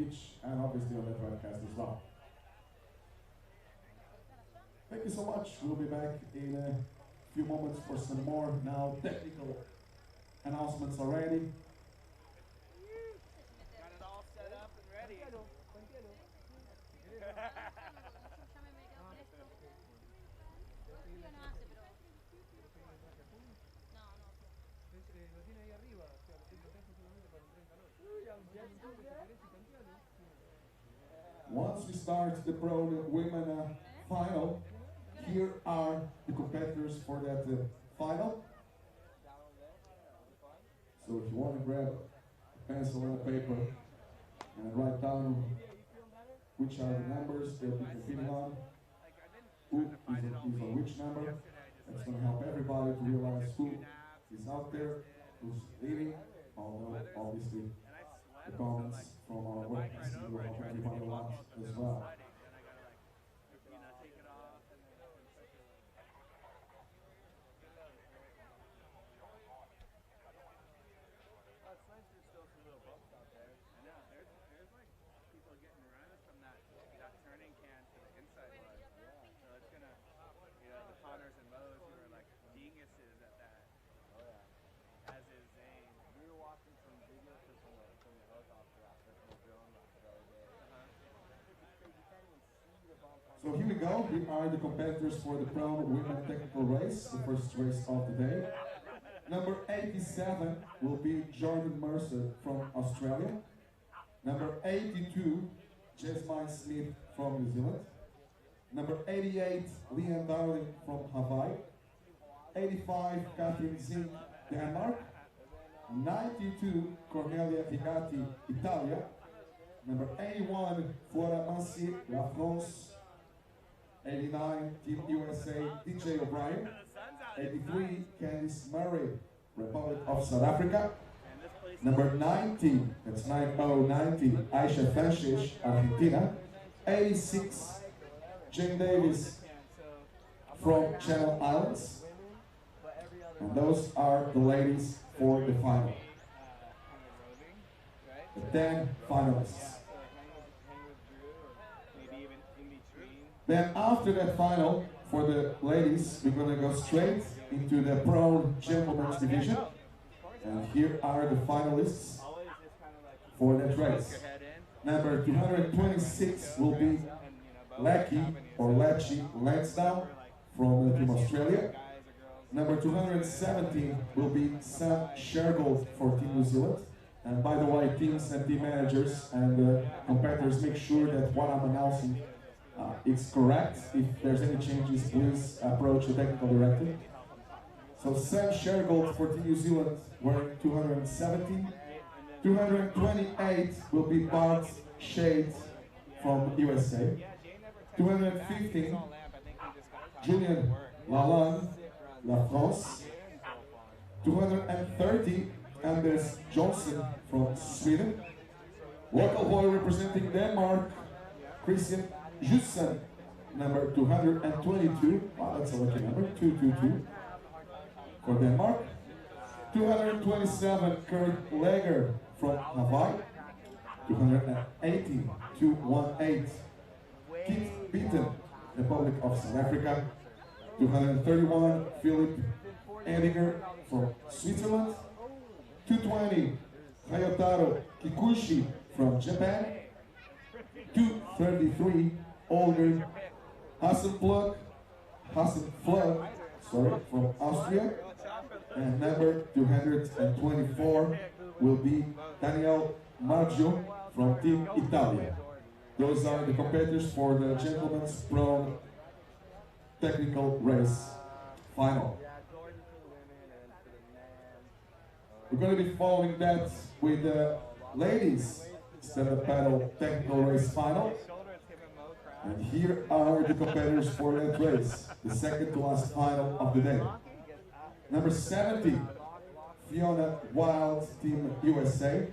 Twitch and obviously on the broadcast as well. Thank you so much. We'll be back in a few moments for some more now technical announcements already. Got it all set up and ready. Once we start the pro women final, here are the competitors for that final. So if you want to grab a pencil and a paper and write down which are the numbers that you're competing on, who is on which number, that's going to help everybody to realize who is out there, who's leading, although obviously the comments from our webcast will help everybody a lot as well. So here we go. Here are the competitors for the Pro Women Technical Race, the first race of the day. Number 87 will be Jordan Mercer from Australia. Number 82, Jasmine Smith from New Zealand. Number 88, Leanne Darling from Hawaii. 85, Catherine Zink, Denmark. 92, Cornelia Rigatti, Italia. Number 81, Flora Mansi, La France. 89, Team USA, DJ O'Brien. 83, Candice Murray, Republic of South Africa. Number 90, that's 90, Aisha Francis, Argentina. 86, Jane Davis from Channel Islands. And those are the ladies for the final. The 10 finalists. Then after that final, for the ladies, we're going to go straight into the Pro Gentlemen's Division. And here are the finalists for that race. Number 226 will be Lecky or Lecce Lansdowne from Team Australia. Number 217 will be Sam Shergold for Team New Zealand. And by the way, teams and team managers and competitors, make sure that what I'm announcing it's correct. If there's any changes, please approach the technical director. So Sam Shergold for Team New Zealand wearing 217. 228 will be Bart Shade from USA. 215, Julian Lalande, La France. 230, Anders Johnson from Sweden. Local boy representing Denmark, Christian Jutsen, number 222. Wow, that's a lucky number. 222 for Denmark. 227, Kurt Lager from Hawaii. 280, 218, Keith Beaton, Republic of South Africa. 231, Philip Edinger from Switzerland. 220, Hayotaro Kikuchi from Japan. 233, Olga Hassan Flood, from Austria. And number 224 will be Daniel Maggio from Team Italia. Those are the competitors for the Gentlemen's Pro Technical Race Final. We're going to be following that with the Ladies Stand-Up Paddle Technical Race Final. And here are the competitors for that race, the second to last final of the day. Number 70, Fiona Wild, Team USA.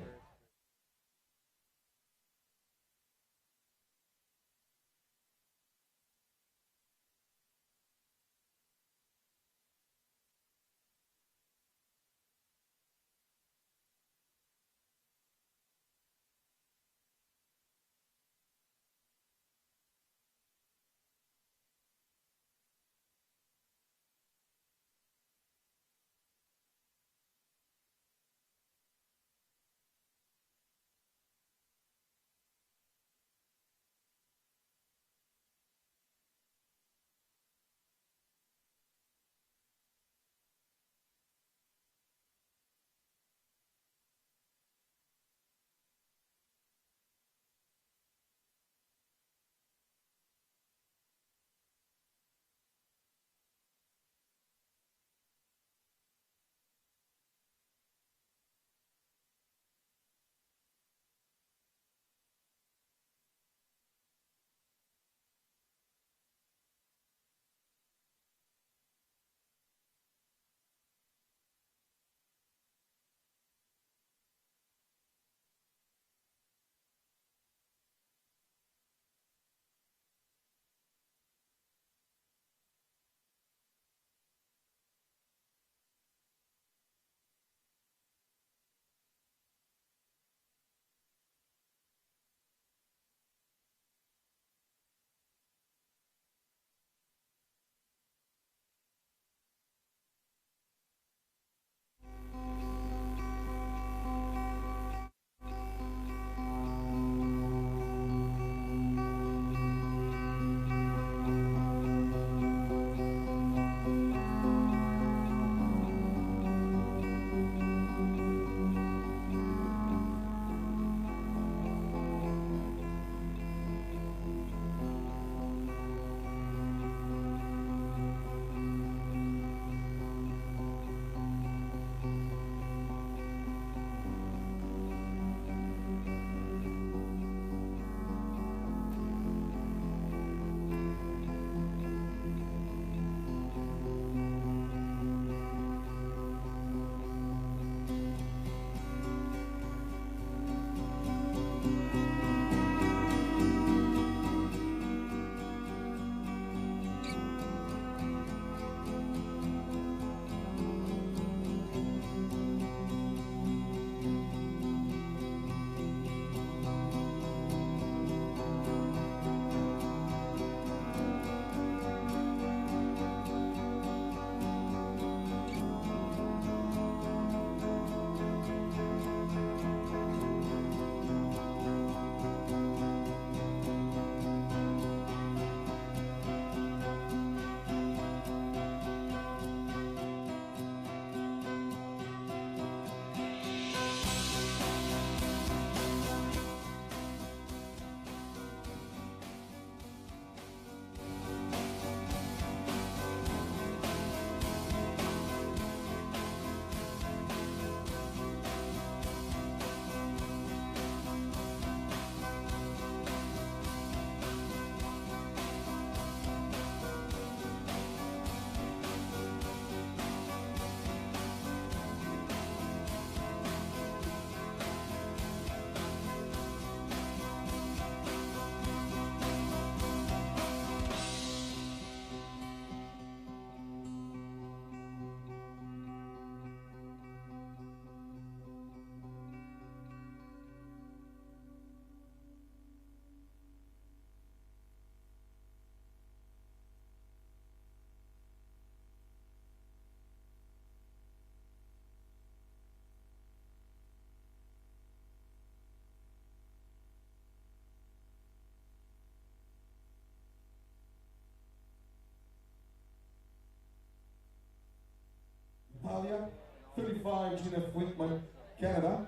Australia. 35, Gina Flinkman, Canada.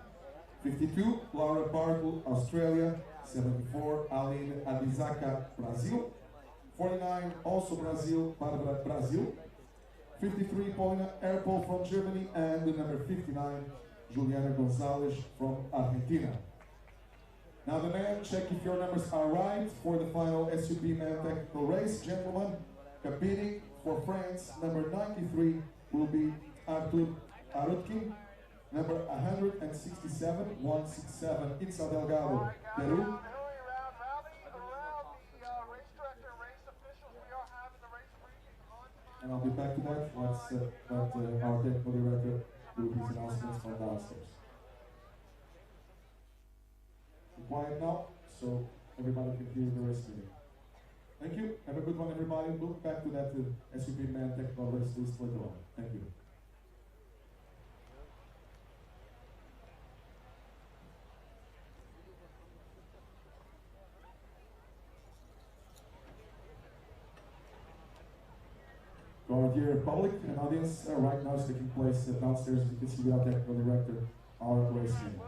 52, Laura Bartle, Australia. 74, Aline Adizaka, Brazil. 49, also Brazil, Barbara, Brazil. 53, Paulina Erpol from Germany. And the number 59, Juliana Gonzalez from Argentina. Now the men, check if your numbers are right for the final SUP men technical race. Gentlemen, competing for France, number 93 will be Artur Arutkin. Number 167, 167, Itza Delgado, Peru. And I'll be back to that once our technical director will do his announcements from downstairs. Be quiet now, so everybody can hear the race meeting. Thank you. Have a good one, everybody. Look back to that SUP man technical race list later on. Thank you. Our dear public and audience, right now is taking place downstairs. As you can see, we have technical director, our race meeting.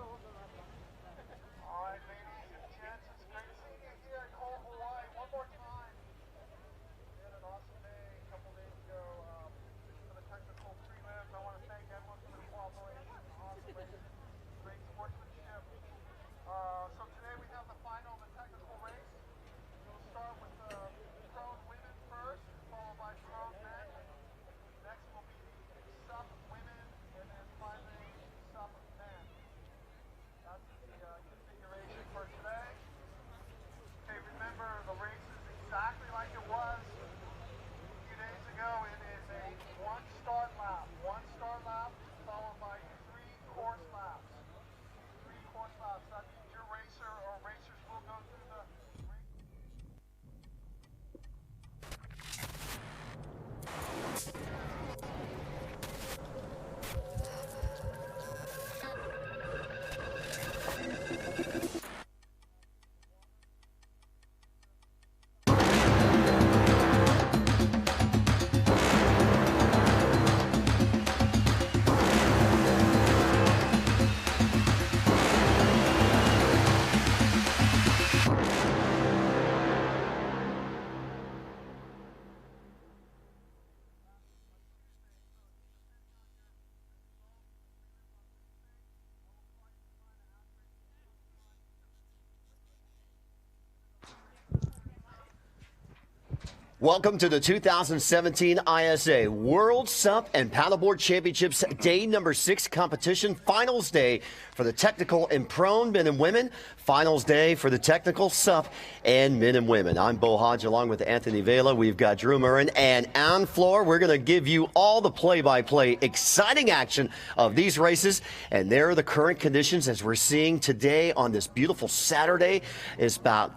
Welcome to the 2017 ISA World SUP and Paddleboard Championships Day number 6 competition. Finals day for the technical and prone men and women. Finals day for the technical SUP and men and women. I'm Bo Hodge along with Anthony Vela. We've got Drew Murrin, and on floor we're going to give you all the play-by-play exciting action of these races. And there are the current conditions as we're seeing today on this beautiful Saturday. It's about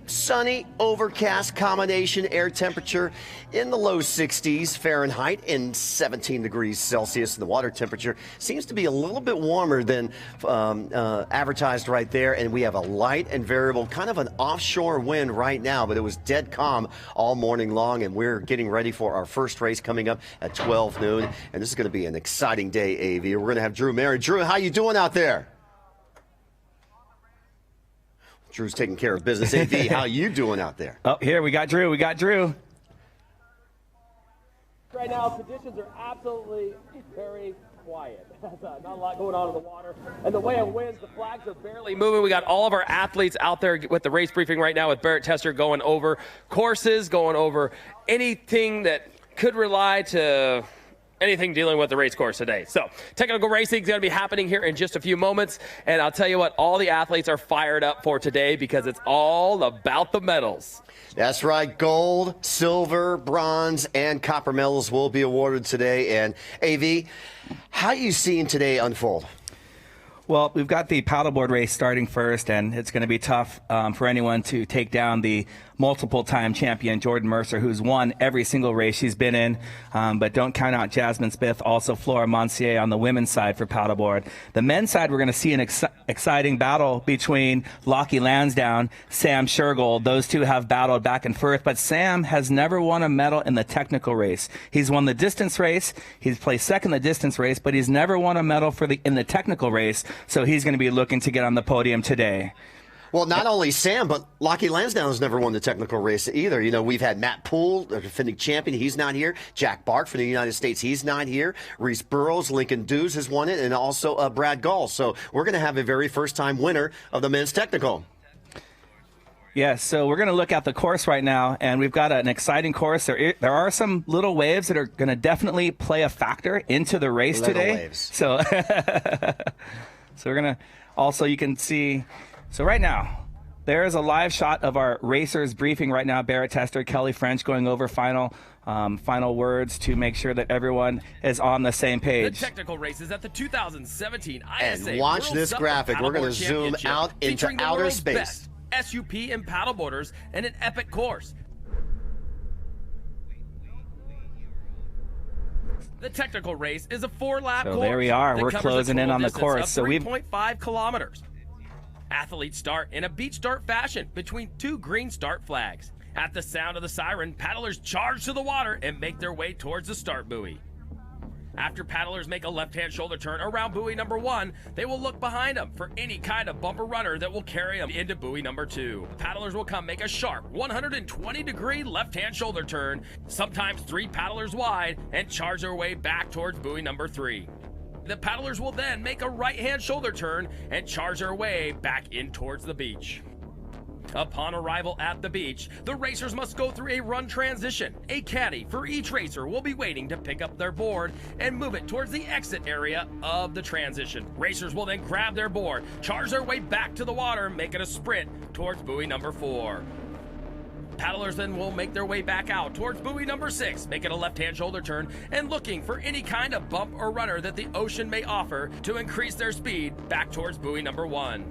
sunny, overcast combination, air temperature in the low 60s Fahrenheit and 17 degrees Celsius. The water temperature seems to be a little bit warmer than advertised right there. And we have a light and variable, kind of an offshore wind right now, but it was dead calm all morning long. And we're getting ready for our first race coming up at 12 noon. And this is going to be an exciting day, AV. We're going to have Drew Murrin. Drew, how you doing out there? Drew's taking care of business. AV, how you doing out there? Oh, here, we got Drew. Right now, conditions are absolutely very quiet. Not a lot going on in the water. And the way it winds, the flags are barely moving. We got all of our athletes out there with the race briefing right now with Barrett Tester going over courses, going over anything that could rely to anything dealing with the race course today. So technical racing is going to be happening here in just a few moments. And I'll tell you what, all the athletes are fired up for today because it's all about the medals. That's right. Gold, silver, bronze, and copper medals will be awarded today. And AV, how are you seeing today unfold? Well, we've got the paddleboard race starting first, and it's going to be tough for anyone to take down the multiple-time champion Jordan Mercer, who's won every single race she's been in. But don't count out Jasmine Smith, also Flora Monsier on the women's side for paddleboard. The men's side, we're going to see an exciting battle between Lockie Lansdowne, Sam Shergold. Those two have battled back and forth, but Sam has never won a medal in the technical race. He's won the distance race. He's placed second in the distance race, but he's never won a medal in the technical race. So he's going to be looking to get on the podium today. Well, not only Sam, but Lockie Lansdowne has never won the technical race either. You know, we've had Matt Poole, the defending champion. He's not here. Jack Bark from the United States. He's not here. Reese Burrows, Lincoln Dews has won it, and also Brad Gall. So we're going to have a very first-time winner of the men's technical. Yes, so we're going to look at the course right now, and we've got an exciting course. There are some little waves that are going to definitely play a factor into the race today. Waves. So, so we're going to also, you can see, so right now, there is a live shot of our racers briefing right now. Barrett Tester, Kelly French going over final words to make sure that everyone is on the same page. The technical races at the 2017 ISA And watch World this Sup graphic. We're going to zoom Championship, out into featuring the outer world's space. best SUP and paddleboarders and an epic course. The technical race is a 4-lap course. So there we are. that We're covers a closing in total on the distance course. of So 3.5 kilometers. Athletes start in a beach start fashion between two green start flags. At the sound of the siren, paddlers charge to the water and make their way towards the start buoy. After paddlers make a left-hand shoulder turn around buoy number 1, they will look behind them for any kind of bumper runner that will carry them into buoy number 2. Paddlers will come make a sharp 120-degree left-hand shoulder turn, sometimes 3 paddlers wide, and charge their way back towards buoy number 3. The paddlers will then make a right-hand shoulder turn and charge their way back in towards the beach. Upon arrival at the beach, the racers must go through a run transition. A caddy for each racer will be waiting to pick up their board and move it towards the exit area of the transition. Racers will then grab their board, charge their way back to the water, making a sprint towards buoy number 4. Paddlers then will make their way back out towards buoy number 6, making a left-hand shoulder turn and looking for any kind of bump or runner that the ocean may offer to increase their speed back towards buoy number 1.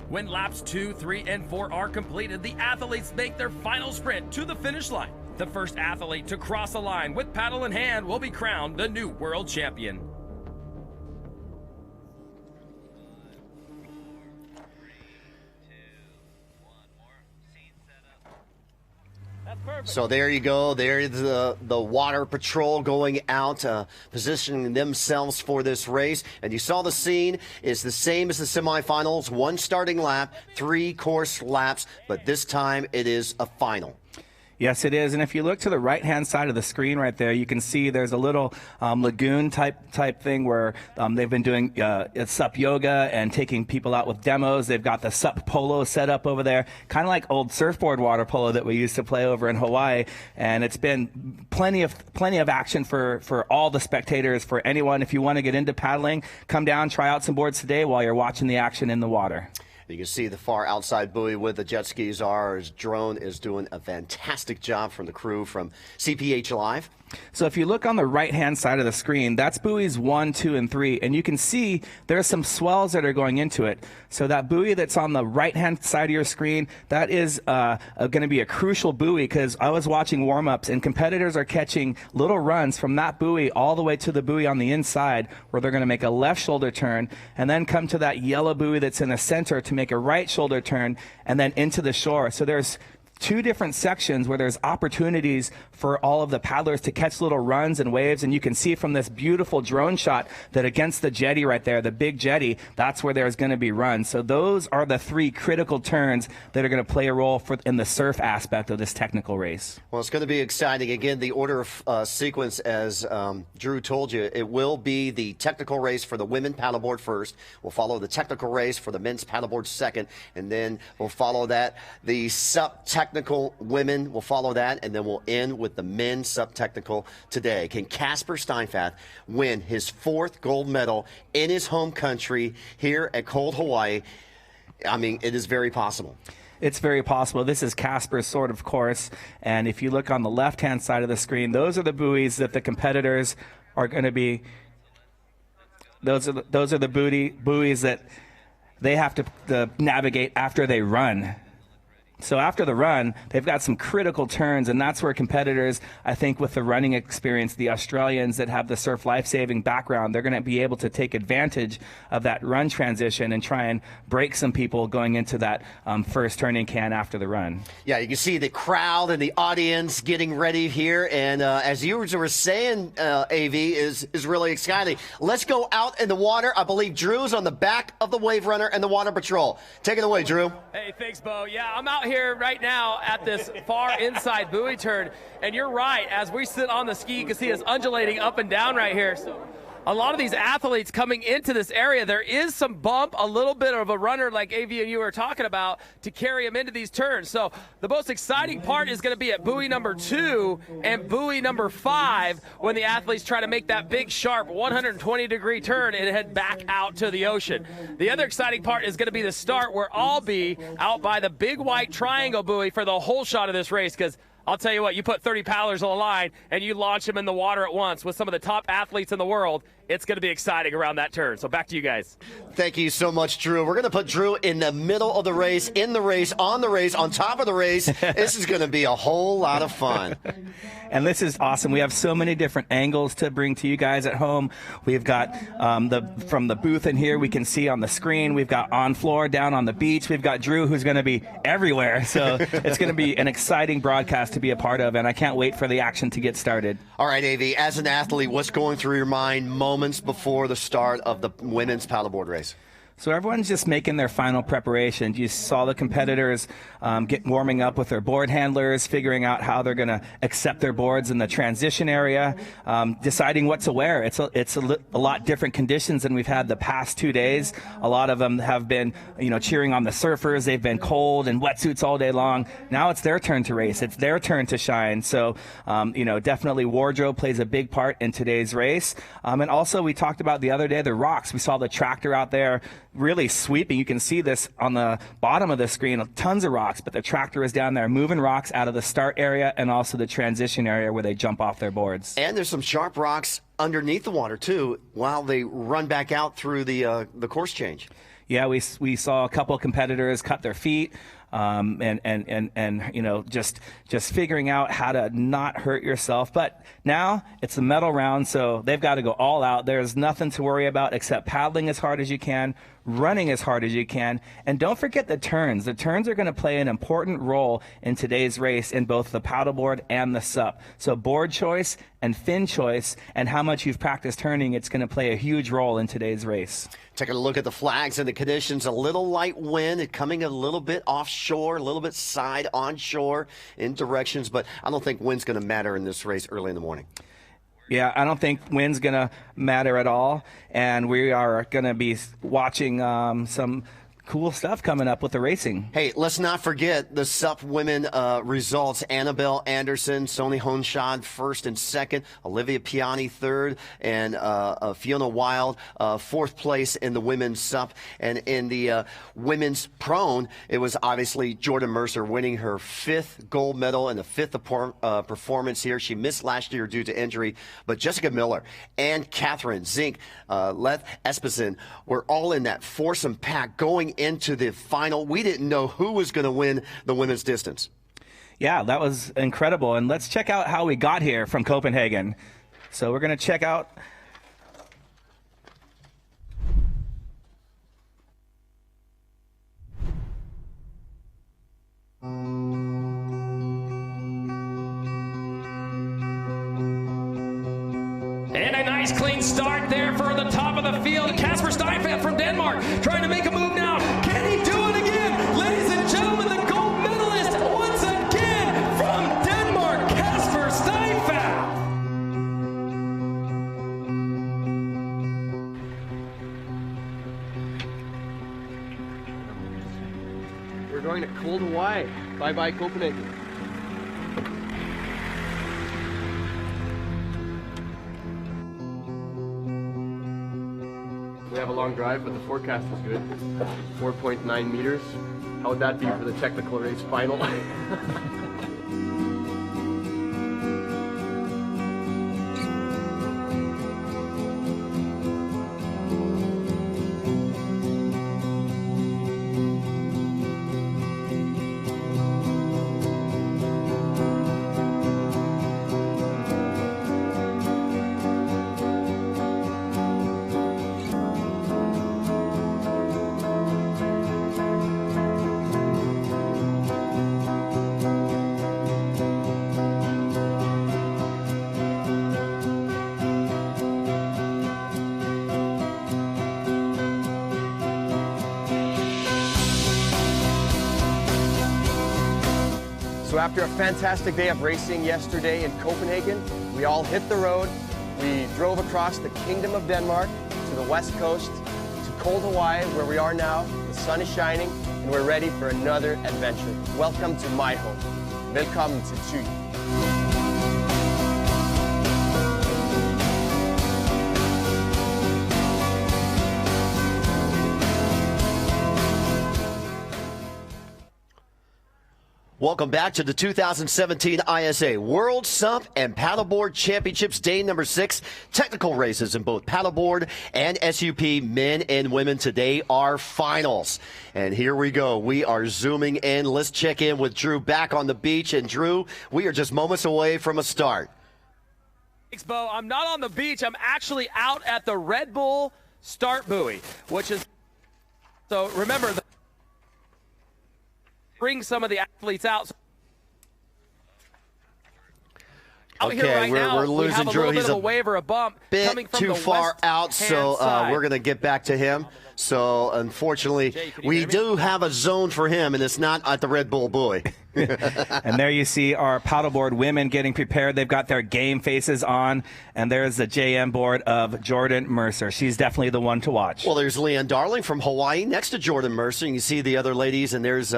When laps 2, 3, and 4 are completed, the athletes make their final sprint to the finish line. The first athlete to cross the line with paddle in hand will be crowned the new world champion. So there you go. There's the water patrol going out, positioning themselves for this race. And you saw the scene is the same as the semifinals. 1 starting lap, 3 course laps, but this time it is a final. Yes, it is. And if you look to the right-hand side of the screen right there, you can see there's a little lagoon type thing where they've been doing SUP yoga and taking people out with demos. They've got the SUP polo set up over there, kind of like old surfboard water polo that we used to play over in Hawaii. And it's been plenty of action for all the spectators, for anyone. If you want to get into paddling, come down, try out some boards today while you're watching the action in the water. You can see the far outside buoy where the jet skis are. His drone is doing a fantastic job from the crew from CPH Live. So if you look on the right-hand side of the screen, that's buoys 1, 2, and 3, and you can see there's some swells that are going into it. So that buoy that's on the right-hand side of your screen, that is going to be a crucial buoy, because I was watching warm-ups, and competitors are catching little runs from that buoy all the way to the buoy on the inside, where they're going to make a left shoulder turn, and then come to that yellow buoy that's in the center to make a right shoulder turn, and then into the shore. So there's 2 different sections where there's opportunities for all of the paddlers to catch little runs and waves, and you can see from this beautiful drone shot that against the jetty right there, the big jetty, that's where there's going to be runs. So those are the 3 critical turns that are going to play a role in the surf aspect of this technical race. Well, it's going to be exciting. Again, the order of sequence, as Drew told you, it will be the technical race for the women paddleboard first. We'll follow the technical race for the men's paddleboard second, and then we'll follow that. The SUP technical women will follow that, and then we'll end with the men's SUP technical today. Can Casper Steinfath win his 4th gold medal in his home country here at cold Hawaii? I mean, it is very possible. It's very possible. This is Casper's sort of course, and if you look on the left-hand side of the screen, those are the buoys that the competitors are going to be those are the buoys that they have to navigate after they run. So after the run, they've got some critical turns, and that's where competitors, I think with the running experience, the Australians that have the surf life-saving background, they're going to be able to take advantage of that run transition and try and break some people going into that first turning can after the run. Yeah, you can see the crowd and the audience getting ready here, and as you were saying, AV, is really exciting. Let's go out in the water. I believe Drew's on the back of the Wave Runner and the Water Patrol. Take it away, Drew. Hey, thanks, Bo. Yeah, I'm out here right now at this far inside buoy turn, and you're right, as we sit on the ski, you can see us undulating up and down right here. So a lot of these athletes coming into this area, there is some bump, a little bit of a runner like AV and you were talking about to carry them into these turns. So the most exciting part is going to be at buoy number 2 and buoy number 5 when the athletes try to make that big sharp 120-degree turn and head back out to the ocean. The other exciting part is going to be the start, where I'll be out by the big white triangle buoy for the whole shot of this race, because I'll tell you what, you put 30 paddlers on the line and you launch them in the water at once with some of the top athletes in the world, it's going to be exciting around that turn. So back to you guys. Thank you so much, Drew. We're going to put Drew in the middle of the race, in the race, on the race, on top of the race. This is going to be a whole lot of fun. And this is awesome. We have so many different angles to bring to you guys at home. We've got from the booth in here, we can see on the screen. We've got on floor, down on the beach. We've got Drew, who's going to be everywhere. So it's going to be an exciting broadcast to be a part of, and I can't wait for the action to get started. All right, AV, as an athlete, what's going through your mind moments before the start of the women's paddleboard race? So everyone's just making their final preparations. You saw the competitors get warming up with their board handlers, figuring out how they're going to accept their boards in the transition area, deciding what to wear. It's a lot different conditions than we've had the past 2 days. A lot of them have been, cheering on the surfers. They've been cold and wetsuits all day long. Now it's their turn to race. It's their turn to shine. So, definitely wardrobe plays a big part in today's race. And also we talked about the other day, the rocks. We saw the tractor out there really sweeping. You can see this on the bottom of the screen, tons of rocks, but the tractor is down there moving rocks out of the start area and also the transition area where they jump off their boards. And there's some sharp rocks underneath the water too while they run back out through the course change. Yeah, we saw a couple of competitors cut their feet. Just figuring out how to not hurt yourself. But now it's a medal round, so they've got to go all out. There's nothing to worry about except paddling as hard as you can, running as hard as you can, and don't forget the turns. The turns are going to play an important role in today's race in both the paddleboard and the SUP. So board choice and fin choice and how much you've practiced turning, it's going to play a huge role in today's race. Taking a look at the flags and the conditions, a little light wind coming a little bit offshore, a little bit side onshore in directions, but I don't think wind's going to matter in this race early in the morning. Yeah, I don't think wind's going to matter at all, and we are going to be watching some cool stuff coming up with the racing. Hey, let's not forget the SUP women results. Annabelle Anderson, Sony Honshad first and second, Olivia Piani third, and Fiona Wild fourth place in the women's SUP. And in the women's prone, it was obviously Jordan Mercer winning her fifth gold medal and the fifth performance here. She missed last year due to injury, but Jessica Miller and Catherine Zink, Leth Espesen were all in that foursome pack going into the final. We didn't know who was going to win the women's distance. Yeah, that was incredible. And let's check out how we got here from Copenhagen. So we're going to check out and a nice clean start there for the top of the field. Kasper Steinfeld from Denmark trying to make a move now. Can he do it again? Ladies and gentlemen, the gold medalist once again from Denmark, Kasper Steinfeld. We're going to cold Hawaii. Bye-bye Copenhagen. We have a long drive, but the forecast is good. 4.9 meters. How would that be for the technical race final? So after a fantastic day of racing yesterday in Copenhagen, we all hit the road. We drove across the Kingdom of Denmark to the west coast, to cold Hawaii, where we are now. The sun is shining, and we're ready for another adventure. Welcome to my home. Velkommen til Thy. Welcome back to the 2017 ISA World SUP and Paddleboard Championships Day number 6. Technical races in both paddleboard and SUP, men and women. Today are finals. And here we go. We are zooming in. Let's check in with Drew back on the beach. And Drew, we are just moments away from a start. Thanks, Bo. I'm not on the beach. I'm actually out at the Red Bull start buoy, which is, so remember, bring some of the athletes out. Okay, we're losing Drew. He's a wave or a bump bit coming from too the far out, so we're going to get back to him. So, unfortunately, we do have a zone for him, and it's not at the Red Bull buoy. And there you see our paddleboard women getting prepared. They've got their game faces on, and there's the JM board of Jordan Mercer. She's definitely the one to watch. Well, there's Leanne Darling from Hawaii next to Jordan Mercer. You see the other ladies, and there's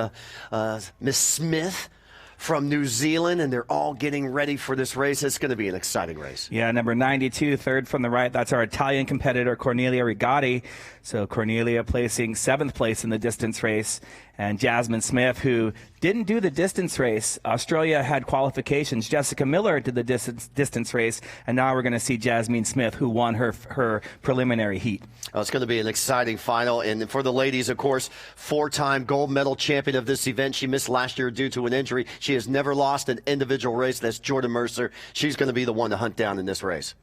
Miss Smith from New Zealand, and they're all getting ready for this race. It's going to be an exciting race. Yeah, number 92, third from the right. That's our Italian competitor, Cornelia Rigatti. So Cornelia placing 7th place in the distance race. And Jasmine Smith, who didn't do the distance race. Australia had qualifications. Jessica Miller did the distance race. And now we're going to see Jasmine Smith, who won her preliminary heat. Oh, it's going to be an exciting final. And for the ladies, of course, 4-time gold medal champion of this event. She missed last year due to an injury. She has never lost an individual race. That's Jordan Mercer. She's going to be the one to hunt down in this race.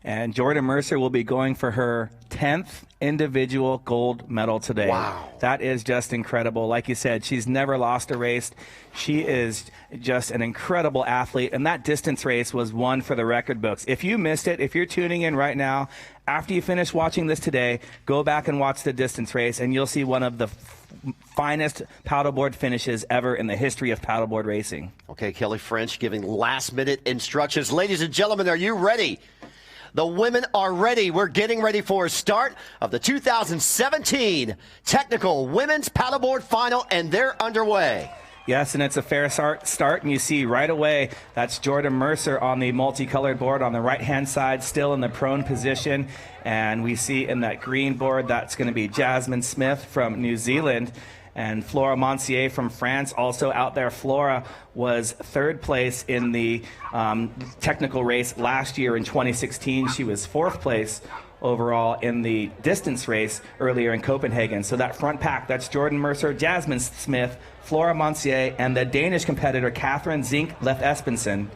And Jordan Mercer will be going for her 10th individual gold medal today. Wow. That is just incredible. Like you said, she's never lost a race. She is just an incredible athlete. And that distance race was one for the record books. If you missed it, if you're tuning in right now, after you finish watching this today, go back and watch the distance race, and you'll see one of the finest paddleboard finishes ever in the history of paddleboard racing. Okay, Kelly French giving last-minute instructions. Ladies and gentlemen, are you ready? The women are ready. We're getting ready for a start of the 2017 Technical Women's Paddleboard Final, and they're underway. Yes, and it's a fair start, and you see right away that's Jordan Mercer on the multicolored board on the right-hand side, still in the prone position. And we see in that green board that's going to be Jasmine Smith from New Zealand. And Flora Monsier from France also out there. Flora was 3rd place in the technical race last year in 2016. She was 4th place overall in the distance race earlier in Copenhagen. So that front pack, that's Jordan Mercer, Jasmine Smith, Flora Monsier, and the Danish competitor Catherine Zink-Leth Espensen.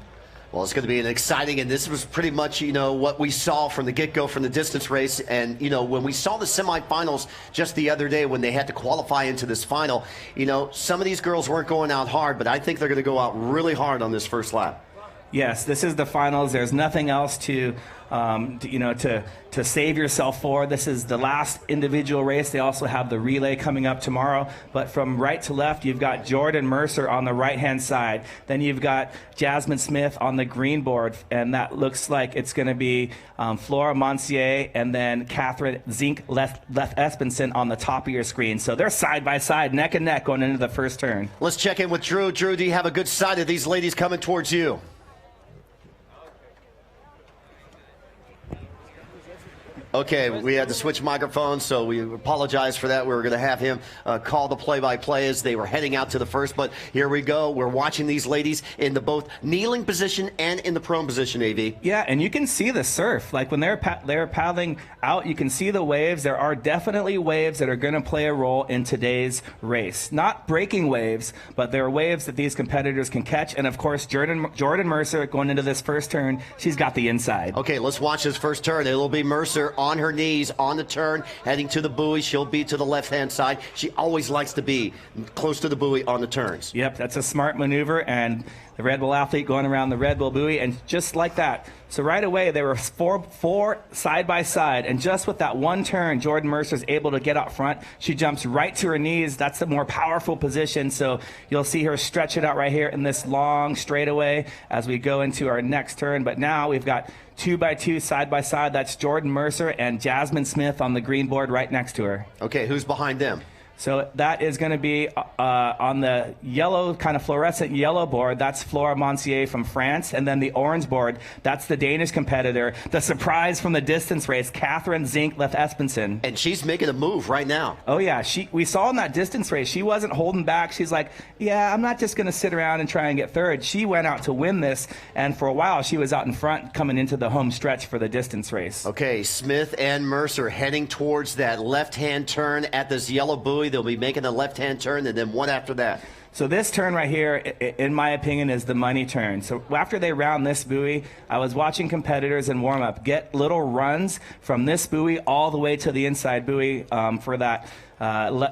Well, it's going to be an exciting, and this was pretty much, you know, what we saw from the get-go from the distance race. And, you know, when we saw the semifinals just the other day when they had to qualify into this final, you know, some of these girls weren't going out hard, but I think they're going to go out really hard on this first lap. Yes, this is the finals. There's nothing else to save yourself for. This is the last individual race. They also have the relay coming up tomorrow. But from right to left, you've got Jordan Mercer on the right-hand side. Then you've got Jasmine Smith on the green board, and that looks like it's going to be Flora Monsier and then Catherine Zink-Leth Espensen on the top of your screen. So they're side by side, neck and neck going into the first turn. Let's check in with Drew. Drew, do you have a good sight of these ladies coming towards you? Okay, we had to switch microphones, so we apologize for that. We were going to have him call the play-by-play as they were heading out to the first, but here we go. We're watching these ladies in the both kneeling position and in the prone position, AV. Yeah, and you can see the surf. Like when they're paddling out, you can see the waves. There are definitely waves that are going to play a role in today's race. Not breaking waves, but there are waves that these competitors can catch. And, of course, Jordan Mercer going into this first turn, she's got the inside. Okay, let's watch this first turn. It'll be Mercer on her knees on the turn, heading to the buoy. She'll be to the left-hand side. She always likes to be close to the buoy on the turns. Yep, that's a smart maneuver, and the Red Bull athlete going around the Red Bull buoy, and just like that, So right away, there were four side by side, and just with that one turn, Jordan Mercer's able to get out front. She jumps right to her knees. That's the more powerful position, so you'll see her stretch it out right here in this long straightaway as we go into our next turn. But now we've got 2x2 side by side. That's Jordan Mercer and Jasmine Smith on the green board right next to her. Okay, who's behind them? So that is going to be on the yellow, kind of fluorescent yellow board. That's Flora Monsier from France. And then the orange board, that's the Danish competitor. The surprise from the distance race, Catherine Zink Lef Espensen. And she's making a move right now. Oh, yeah. We saw in that distance race, she wasn't holding back. She's like, yeah, I'm not just going to sit around and try and get third. She went out to win this. And for a while, she was out in front coming into the home stretch for the distance race. Okay, Smith and Mercer heading towards that left-hand turn at this yellow buoy. They'll be making a left-hand turn, and then one after that. So this turn right here, in my opinion, is the money turn. So after they round this buoy, I was watching competitors in warm-up get little runs from this buoy all the way to the inside buoy for that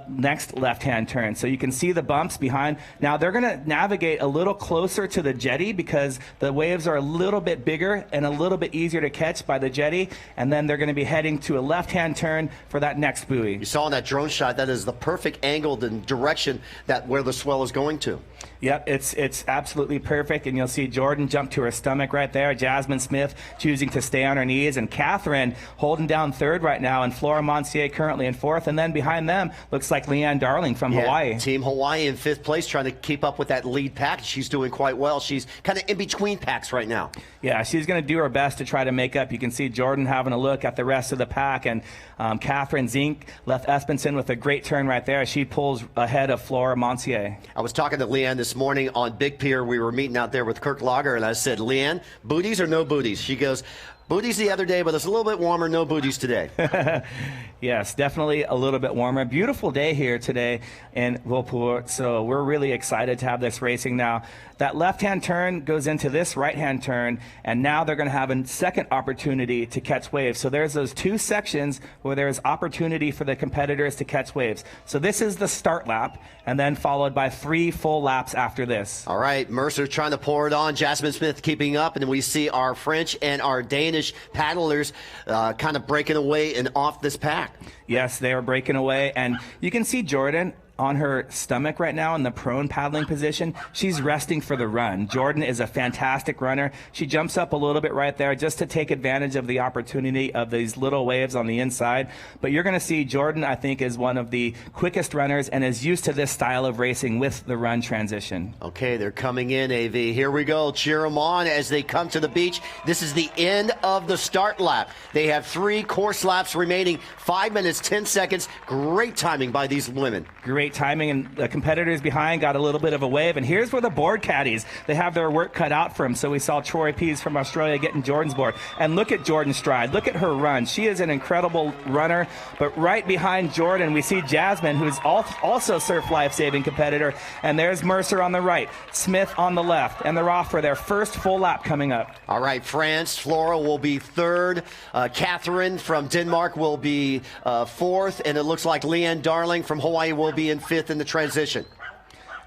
next left-hand turn. So you can see the bumps behind. Now they're going to navigate a little closer to the jetty because the waves are a little bit bigger and a little bit easier to catch by the jetty. And then they're going to be heading to a left-hand turn for that next buoy. You saw in that drone shot, that is the perfect angle and direction that where the swell is going to. Yep, it's absolutely perfect, and you'll see Jordan jump to her stomach right there, Jasmine Smith choosing to stay on her knees, and Catherine holding down third right now, and Flora Monsier currently in fourth, and then behind them looks like Leanne Darling from Hawaii. Team Hawaii in fifth place, trying to keep up with that lead pack. She's doing quite well. She's kind of in between packs right now. Yeah, she's going to do her best to try to make up. You can see Jordan having a look at the rest of the pack, and Catherine Zink Lef Espensen with a great turn right there. She pulls ahead of Flora Monsier. I was talking to Leanne this morning on Big Pier. We were meeting out there with Kirk Lager, and I said, Leanne, booties or no booties? She goes, booties the other day, but it's a little bit warmer. No booties today. Yes, definitely a little bit warmer. Beautiful day here today in Wilpur, so we're really excited to have this racing now. That left-hand turn goes into this right-hand turn, and now they're going to have a second opportunity to catch waves. So there's those two sections where there's opportunity for the competitors to catch waves. So this is the start lap, and then followed by 3 full laps after this. All right, Mercer trying to pour it on. Jasmine Smith keeping up, and we see our French and our Danish paddlers kind of breaking away and off this pack. Yes, they are breaking away, and you can see Jordan on her stomach right now in the prone paddling position. She's resting for the run. Jordan is a fantastic runner. She jumps up a little bit right there just to take advantage of the opportunity of these little waves on the inside. But you're going to see Jordan, I think, is one of the quickest runners and is used to this style of racing with the run transition. Okay, they're coming in, AV. Here we go. Cheer them on as they come to the beach. This is the end of the start lap. They have 3 course laps remaining, 5 minutes, 10 seconds. Great timing by these women. Great timing, and the competitors behind got a little bit of a wave, and here's where the board caddies, they have their work cut out for them. So we saw Troy Pease from Australia getting Jordan's board, and look at Jordan's stride, look at her run. She is an incredible runner. But right behind Jordan we see Jasmine, who's also surf life-saving competitor, and there's Mercer on the right, Smith on the left, and they're off for their first full lap coming up. All right, France, Flora will be third, Catherine from Denmark will be fourth, and it looks like Leanne Darling from Hawaii will be in fifth in the transition.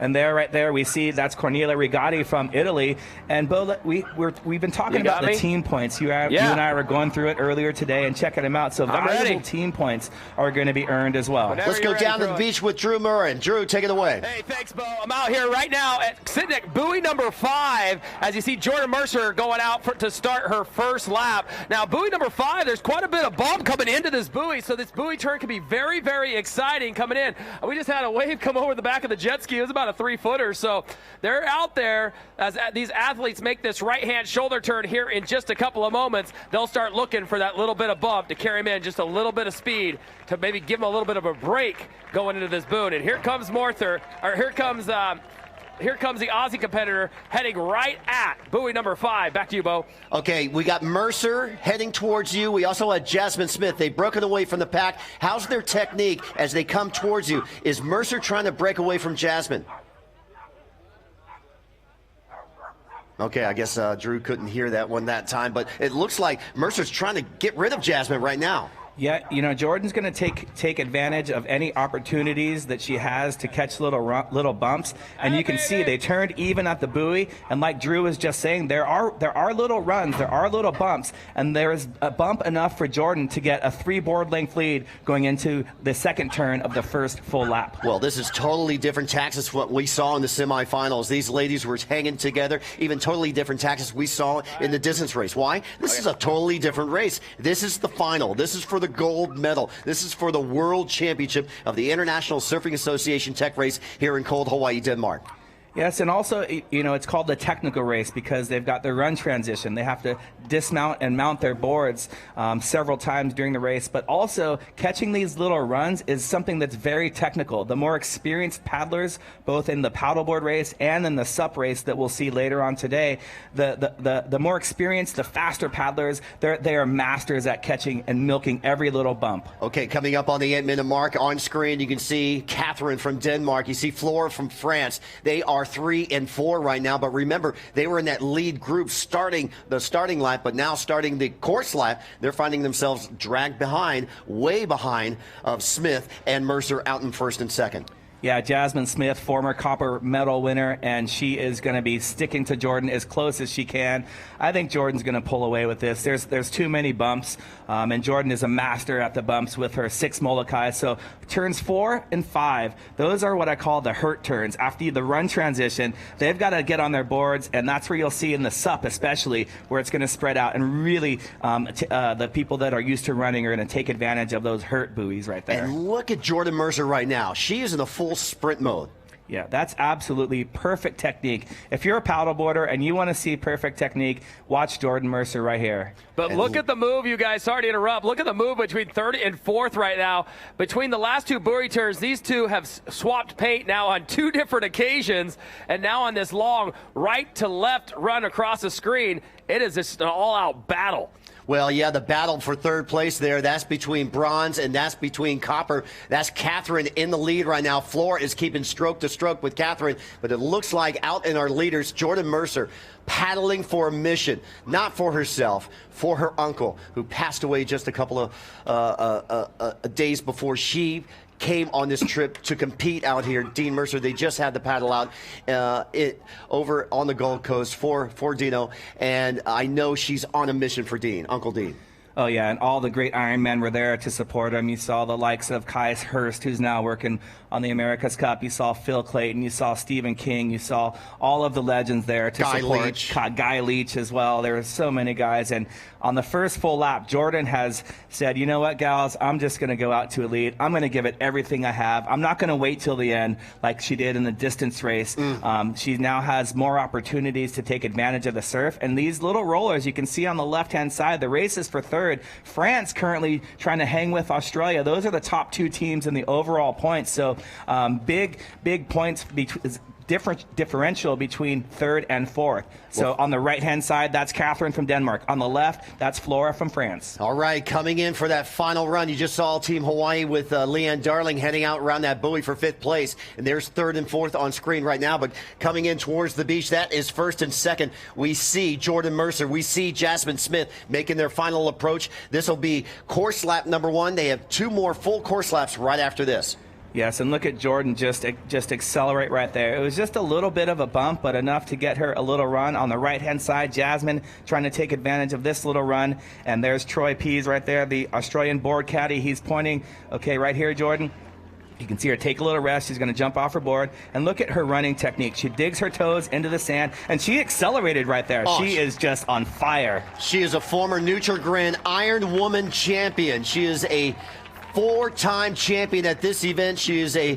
And there, right there, we see that's Cornelia Rigatti from Italy. And Bo, we've been talking about the team points. You and I were going through it earlier today and checking them out. So valuable team points are going to be earned as well. Let's go down to the beach with Drew Murray. Drew, take it away. Hey, thanks, Bo. I'm out here right now sitting at buoy number 5 as you see Jordan Mercer going out to start her first lap. Now, buoy number 5, there's quite a bit of bump coming into this buoy, so this buoy turn can be very, very exciting coming in. We just had a wave come over the back of the jet ski. It was about a 3-footer, so they're out there as these athletes make this right-hand shoulder turn here in just a couple of moments. They'll start looking for that little bit of bump to carry them in, just a little bit of speed to maybe give them a little bit of a break going into this boon. And here comes here comes the Aussie competitor heading right at buoy number 5. Back to you, Bo. Okay, we got Mercer heading towards you. We also had Jasmine Smith. They've broken away from the pack. How's their technique as they come towards you? Is Mercer trying to break away from Jasmine? Okay, I guess Drew couldn't hear that one that time, but it looks like Mercer's trying to get rid of Jasmine right now. Yeah, you know, Jordan's going to take advantage of any opportunities that she has to catch little bumps, and you can see they turned even at the buoy, and like Drew was just saying, there are little runs, there are little bumps, and there is a bump enough for Jordan to get a 3 board length lead going into the second turn of the first full lap. Well, this is totally different tactics from what we saw in the semifinals. These ladies were hanging together, even totally different tactics we saw in the distance race. Why? This is a totally different race. This is the final. This is for the gold medal. This is for the World Championship of the International Surfing Association Tech Race here in cold Hawaii, Denmark. Yes, and also, you know, it's called the technical race because they've got their run transition. They have to dismount and mount their boards several times during the race, but also catching these little runs is something that's very technical. The more experienced paddlers, both in the paddleboard race and in the SUP race that we'll see later on today, the more experienced, the faster paddlers, they are masters at catching and milking every little bump. Okay, coming up on the 8-minute mark on screen, you can see Catherine from Denmark. You see Flora from France. They are 3 and 4 right now, but remember, they were in that lead group starting the starting lap, but now starting the course lap, they're finding themselves dragged behind, way behind of Smith and Mercer out in first and second. Yeah, Jasmine Smith, former copper medal winner, and she is going to be sticking to Jordan as close as she can. I think Jordan's going to pull away with this. There's too many bumps, and Jordan is a master at the bumps with her 6 Molokai. So turns 4 and 5, those are what I call the hurt turns. After the run transition, they've got to get on their boards, and that's where you'll see in the SUP especially, where it's going to spread out, and really the people that are used to running are going to take advantage of those hurt buoys right there. And look at Jordan Mercer right now. She is in a full sprint mode. Yeah, that's absolutely perfect technique. If you're a paddleboarder and you want to see perfect technique, watch Jordan Mercer right here. But look at the move, you guys. Sorry to interrupt. Look at the move between third and fourth right now. Between the last 2 buoy turns, these two have swapped paint now on 2 different occasions. And now on this long right to left run across the screen, it is just an all-out battle. Well, yeah, the battle for third place there, that's between bronze and that's between copper. That's Catherine in the lead right now. Flora is keeping stroke to stroke with Catherine, but it looks like out in our leaders, Jordan Mercer paddling for a mission, not for herself, for her uncle, who passed away just a couple of days before she came on this trip to compete out here. Dean Mercer, they just had the paddle out over on the Gold Coast for Dino, and I know she's on a mission for Dean, Uncle Dean. Oh, yeah, and all the great Ironmen were there to support him. You saw the likes of Caius Hurst, who's now working on the America's Cup. You saw Phil Clayton. You saw Stephen King. You saw all of the legends there to support. Guy Leach as well. There were so many guys. And on the first full lap, Jordan has said, you know what, gals, I'm just going to go out to a lead. I'm going to give it everything I have. I'm not going to wait till the end like she did in the distance race. She now has more opportunities to take advantage of the surf. And these little rollers, you can see on the left-hand side, the race is for third. France currently trying to hang with Australia. Those are the top 2 teams in the overall points. So big points differential between third and fourth. So on the right-hand side, that's Catherine from Denmark. On the left, that's Flora from France. All right, coming in for that final run, you just saw Team Hawaii with Leanne Darling heading out around that buoy for 5th place. And there's 3rd and 4th on screen right now. But coming in towards the beach, that is 1st and 2nd. We see Jordan Mercer. We see Jasmine Smith making their final approach. This will be course lap number 1. They have 2 more full course laps right after this. Yes, and look at Jordan just accelerate right there. It was just a little bit of a bump, but enough to get her a little run. On the right-hand side, Jasmine trying to take advantage of this little run. And there's Troy Pease right there, the Australian board caddy. He's pointing, okay, right here, Jordan. You can see her take a little rest. She's going to jump off her board. And look at her running technique. She digs her toes into the sand, and she accelerated right there. Oh, she is just on fire. She is a former Nutri-Grain Iron Woman champion. She is a 4-time champion at this event. She is a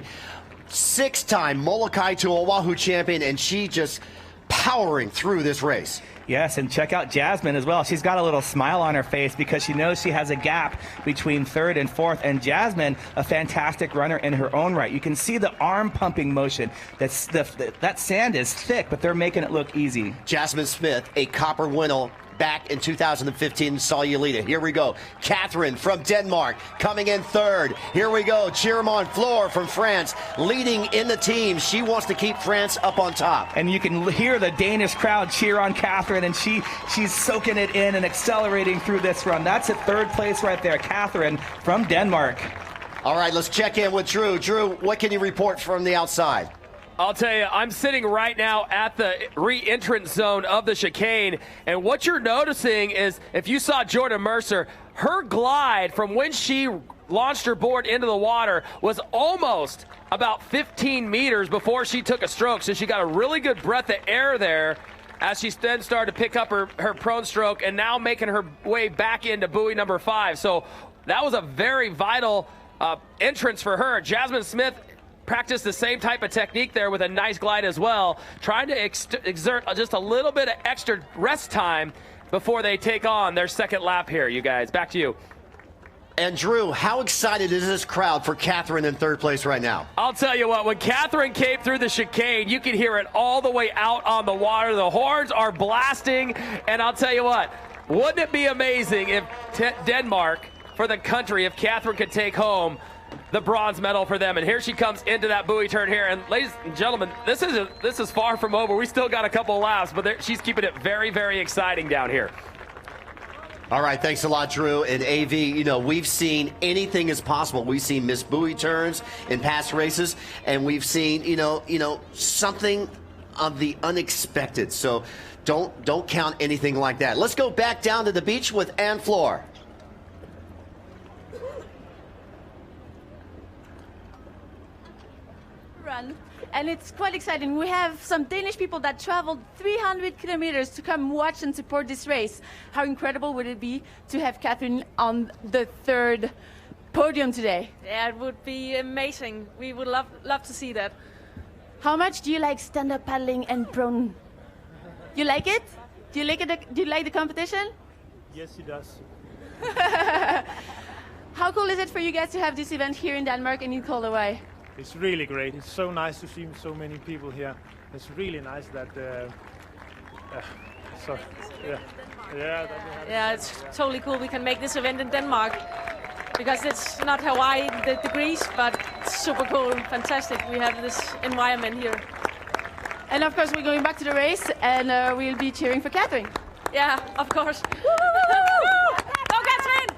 6-time Molokai to Oahu champion, and she just powering through this race. Yes, and check out Jasmine as well. She's got a little smile on her face because she knows she has a gap between 3rd and 4th. And Jasmine, a fantastic runner in her own right. You can see the arm pumping motion. That sand is thick, but they're making it look easy. Jasmine Smith, a copper back in 2015 saw you lead it. Here we go. Catherine from Denmark coming in third. Here we go. Chirmon Fleur from France leading in the team. She wants to keep France up on top. And you can hear the Danish crowd cheer on Catherine, and she's soaking it in and accelerating through this run. That's at third place right there, Catherine from Denmark. All right, let's check in with Drew. Drew, what can you report from the outside? I'll tell you, I'm sitting right now at the re-entrance zone of the chicane, and what you're noticing is, if you saw Jordan Mercer, her glide from when she launched her board into the water was almost about 15 meters before she took a stroke, so she got a really good breath of air there as she then started to pick up her prone stroke and now making her way back into buoy number 5. So that was a very vital entrance for her. Jasmine Smith practiced the same type of technique there with a nice glide as well, trying to exert just a little bit of extra rest time before they take on their second lap here, you guys. Back to you. And Drew, how excited is this crowd for Catherine in third place right now? I'll tell you what, when Catherine came through the chicane, you could hear it all the way out on the water. The horns are blasting, and I'll tell you what, wouldn't it be amazing if Denmark, for the country, if Catherine could take home the bronze medal for them. And here she comes into that buoy turn here. And ladies and gentlemen, this is far from over. We still got a couple laps, but she's keeping it very, very exciting down here. All right, thanks a lot, Drew. And AV, you know, we've seen anything is possible. We've seen missed buoy turns in past races, and we've seen, you know, something of the unexpected. So don't count anything like that. Let's go back down to the beach with Anne Fleur. Run. And it's quite exciting. We have some Danish people that traveled 300 kilometers to come watch and support this race. How incredible would it be to have Catherine on the third podium today? Yeah, it would be amazing. We would love to see that. How much do you like stand-up paddling and prone? You like it? Do you like it? Do you like the competition? Yes, he does. How cool is it for you guys to have this event here in Denmark and in Hawaii? It's really great. It's so nice to see so many people here. It's really nice that. Yeah, it's totally cool. We can make this event in Denmark because it's not Hawaii degrees, but it's super cool and fantastic. We have this environment here. And of course, we're going back to the race, and we'll be cheering for Catherine. Yeah, of course. Go, Catherine!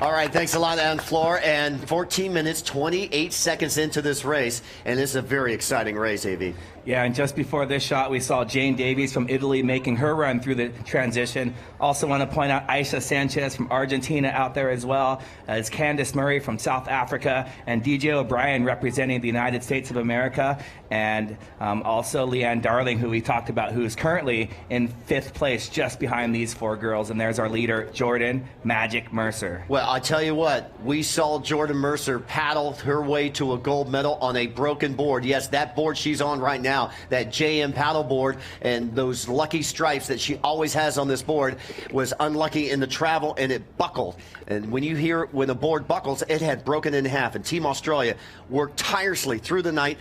All right, thanks a lot, Anne Fleur. And 14 minutes, 28 seconds into this race, and it's a very exciting race, AV. Yeah, and just before this shot, we saw Jane Davies from Italy making her run through the transition. Also want to point out Aisha Sanchez from Argentina out there as well, as Candice Murray from South Africa, and DJ O'Brien representing the United States of America, and also Leanne Darling, who we talked about, who's currently in 5th place just behind these 4 girls. And there's our leader, Jordan Magic Mercer. Well, I tell you what, we saw Jordan Mercer paddle her way to a gold medal on a broken board. Yes, that board she's on right now, that JM Paddleboard, and those lucky stripes that she always has on this board, was unlucky in the travel, and it buckled. And when you hear when a board buckles, it had broken in half. And Team Australia worked tirelessly through the night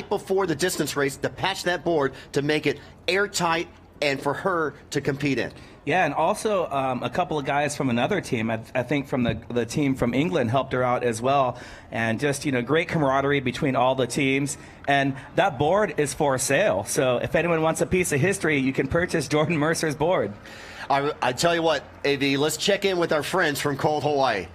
before the distance race, to patch that board to make it airtight and for her to compete in. Yeah, and also a couple of guys from another team, I think from the team from England, helped her out as well. And just, great camaraderie between all the teams. And that board is for sale. So if anyone wants a piece of history, you can purchase Jordan Mercer's board. I tell you what, AV, let's check in with our friends from cold Hawaii.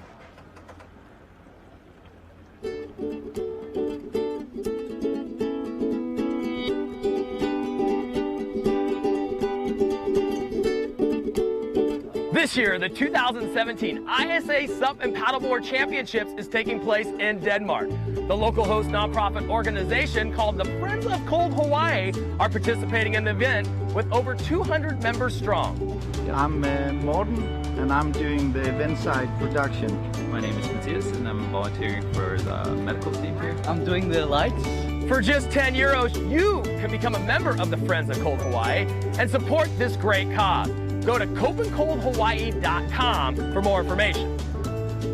This year, the 2017 ISA SUP and Paddleboard Championships is taking place in Denmark. The local host nonprofit organization called the Friends of Cold Hawaii are participating in the event with over 200 members strong. I'm Morten, and I'm doing the event side production. My name is Matthias, and I'm volunteering for the medical team here. I'm doing the lights. For just €10, you can become a member of the Friends of Cold Hawaii and support this great cause. Go to copencoldhawaii.com for more information.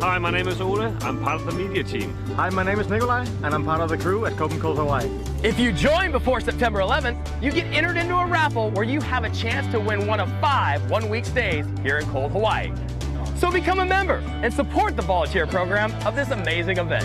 Hi, my name is Ole. I'm part of the media team. Hi, my name is Nikolai, and I'm part of the crew at Copenhagen, Hawaii. If you join before September 11th, you get entered into a raffle where you have a chance to win one of 5 one-week stays here in cold Hawaii. So become a member and support the volunteer program of this amazing event.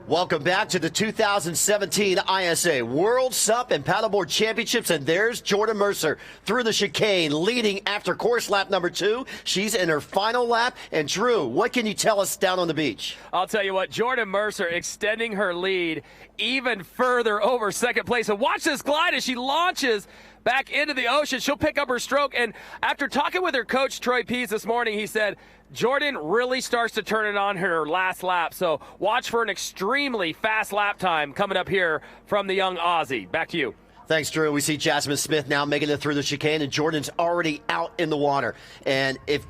Welcome back to the 2017 ISA World SUP and Paddleboard Championships, and there's Jordan Mercer through the chicane, leading after course lap number 2. She's in her final lap. And Drew, what can you tell us down on the beach? I'll tell you what, Jordan Mercer extending her lead even further over second place. And watch this glide as she launches back into the ocean. She'll pick up her stroke. And after talking with her coach, Troy Pease, this morning, he said, Jordan really starts to turn it on her last lap. So watch for an extremely fast lap time coming up here from the young Aussie. Back to you. Thanks, Drew. We see Jasmine Smith now making it through the chicane, and Jordan's already out in the water. And if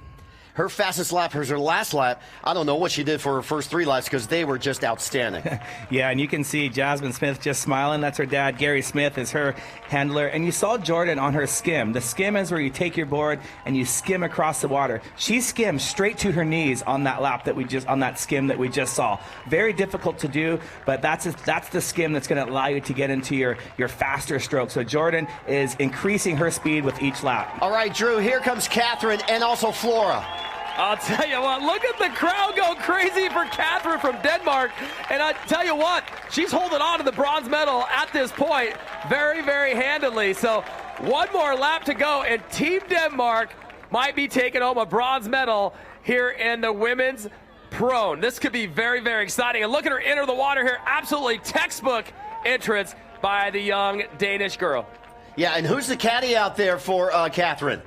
her fastest lap is her last lap, I don't know what she did for her first 3 laps because they were just outstanding. Yeah, and you can see Jasmine Smith just smiling. That's her dad. Gary Smith is her handler. And you saw Jordan on her skim. The skim is where you take your board and you skim across the water. She skimmed straight to her knees on that lap that on that skim that we just saw. Very difficult to do, but that's the skim that's going to allow you to get into your faster stroke. So Jordan is increasing her speed with each lap. All right, Drew, here comes Catherine and also Flora. I'll tell you what, look at the crowd go crazy for Catherine from Denmark. And I tell you what, she's holding on to the bronze medal at this point very, very handily. So one more lap to go, and Team Denmark might be taking home a bronze medal here in the women's prone. This could be very, very exciting. And look at her enter the water here. Absolutely textbook entrance by the young Danish girl. Yeah, and who's the caddy out there for Catherine?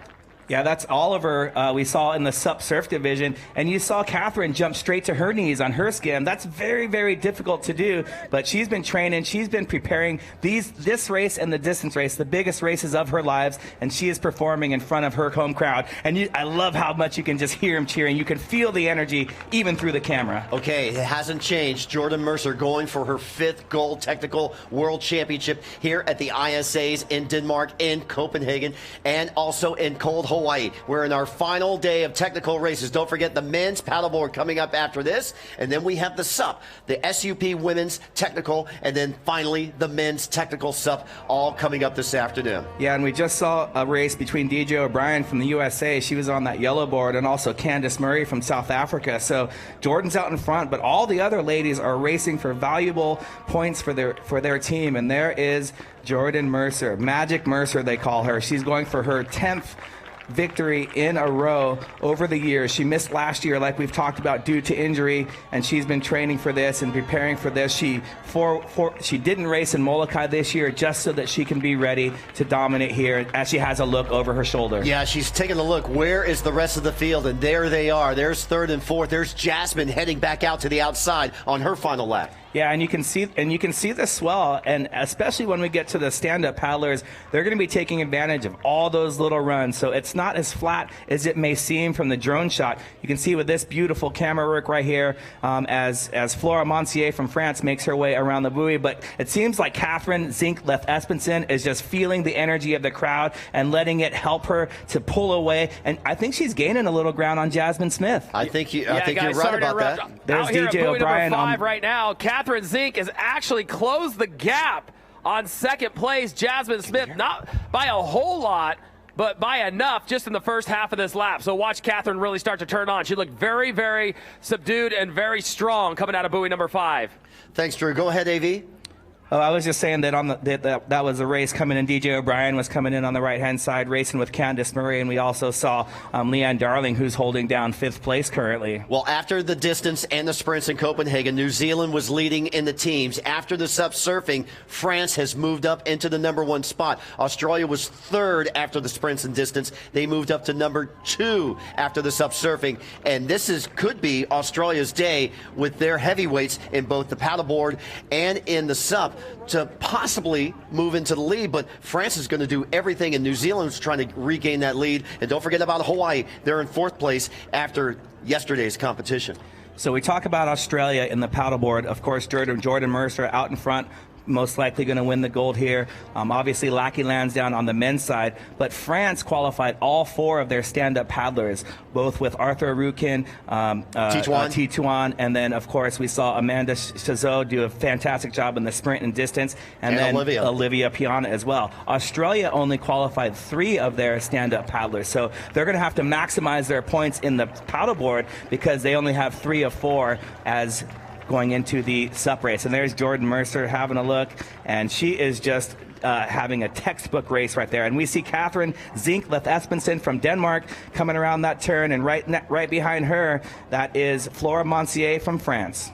Yeah, that's Oliver we saw in the SUP surf division. And you saw Catherine jump straight to her knees on her skim. That's very, very difficult to do. But she's been training. She's been preparing this race and the distance race, the biggest races of her lives. And she is performing in front of her home crowd. And I love how much you can just hear them cheering. You can feel the energy even through the camera. Okay, it hasn't changed. Jordan Mercer going for her 5th gold technical world championship here at the ISAs in Denmark, in Copenhagen, and also in cold Hawaii. We're in our final day of technical races. Don't forget the men's paddleboard coming up after this, and then we have the SUP, the SUP women's technical, and then finally the men's technical SUP, all coming up this afternoon. Yeah, and we just saw a race between DJ O'Brien from the USA. She was on that yellow board, and also Candice Murray from South Africa. So Jordan's out in front, but all the other ladies are racing for valuable points for their team, and there is Jordan Mercer, Magic Mercer they call her. She's going for her 10th victory in a row over the years. She missed last year, like we've talked about, due to injury, and she's been training for this and preparing for this. She didn't race in Molokai this year just so that she can be ready to dominate here, as she has a look over her shoulder. Yeah, she's taking a look. Where is the rest of the field? And there they are. There's 3rd and 4th. There's Jasmine heading back out to the outside on her final lap. Yeah, and you can see the swell, and especially when we get to the stand-up paddlers, they're going to be taking advantage of all those little runs. So it's not as flat as it may seem from the drone shot. You can see with this beautiful camera work right here, as Flora Monsier from France makes her way around the buoy. But it seems like Catherine Zink-Leth Espensen is just feeling the energy of the crowd and letting it help her to pull away. And I think she's gaining a little ground on Jasmine Smith. I think you're right about that. There's DJ O'Brien number 5 right now. Catherine Zink has actually closed the gap on second place. Jasmine Smith, not by a whole lot, but by enough just in the first half of this lap. So watch Catherine really start to turn on. She looked very, very subdued and very strong coming out of buoy number 5. Thanks, Drew. Go ahead, AV. Oh, I was just saying that that was a race coming in. DJ O'Brien was coming in on the right-hand side, racing with Candice Murray, and we also saw Leanne Darling, who's holding down 5th place currently. Well, after the distance and the sprints in Copenhagen, New Zealand was leading in the teams. After the SUP surfing, France has moved up into the #1 spot. Australia was 3rd after the sprints and distance. They moved up to #2 after the SUP surfing, and this could be Australia's day with their heavyweights in both the paddleboard and in the SUP to possibly move into the lead. But France is going to do everything, and New Zealand's trying to regain that lead. And don't forget about Hawaii. They're in 4th place after yesterday's competition. So we talk about Australia in the paddleboard. Of course, Jordan Mercer out in front. most likely going to win the gold here. Obviously, Lackey Lansdowne on the men's side, but France qualified all 4 of their stand-up paddlers, both with Arthur Rukin, Tituan, and then, of course, we saw Amanda Chazot do a fantastic job in the sprint and distance, and then Olivia Piana as well. Australia only qualified 3 of their stand-up paddlers, so they're going to have to maximize their points in the paddleboard because they only have 3 of 4 as going into the SUP race. And there's Jordan Mercer having a look, and she is just having a textbook race right there. And we see Catherine Zink-Leth Espensen from Denmark coming around that turn, and right behind her, that is Flora Monsier from France.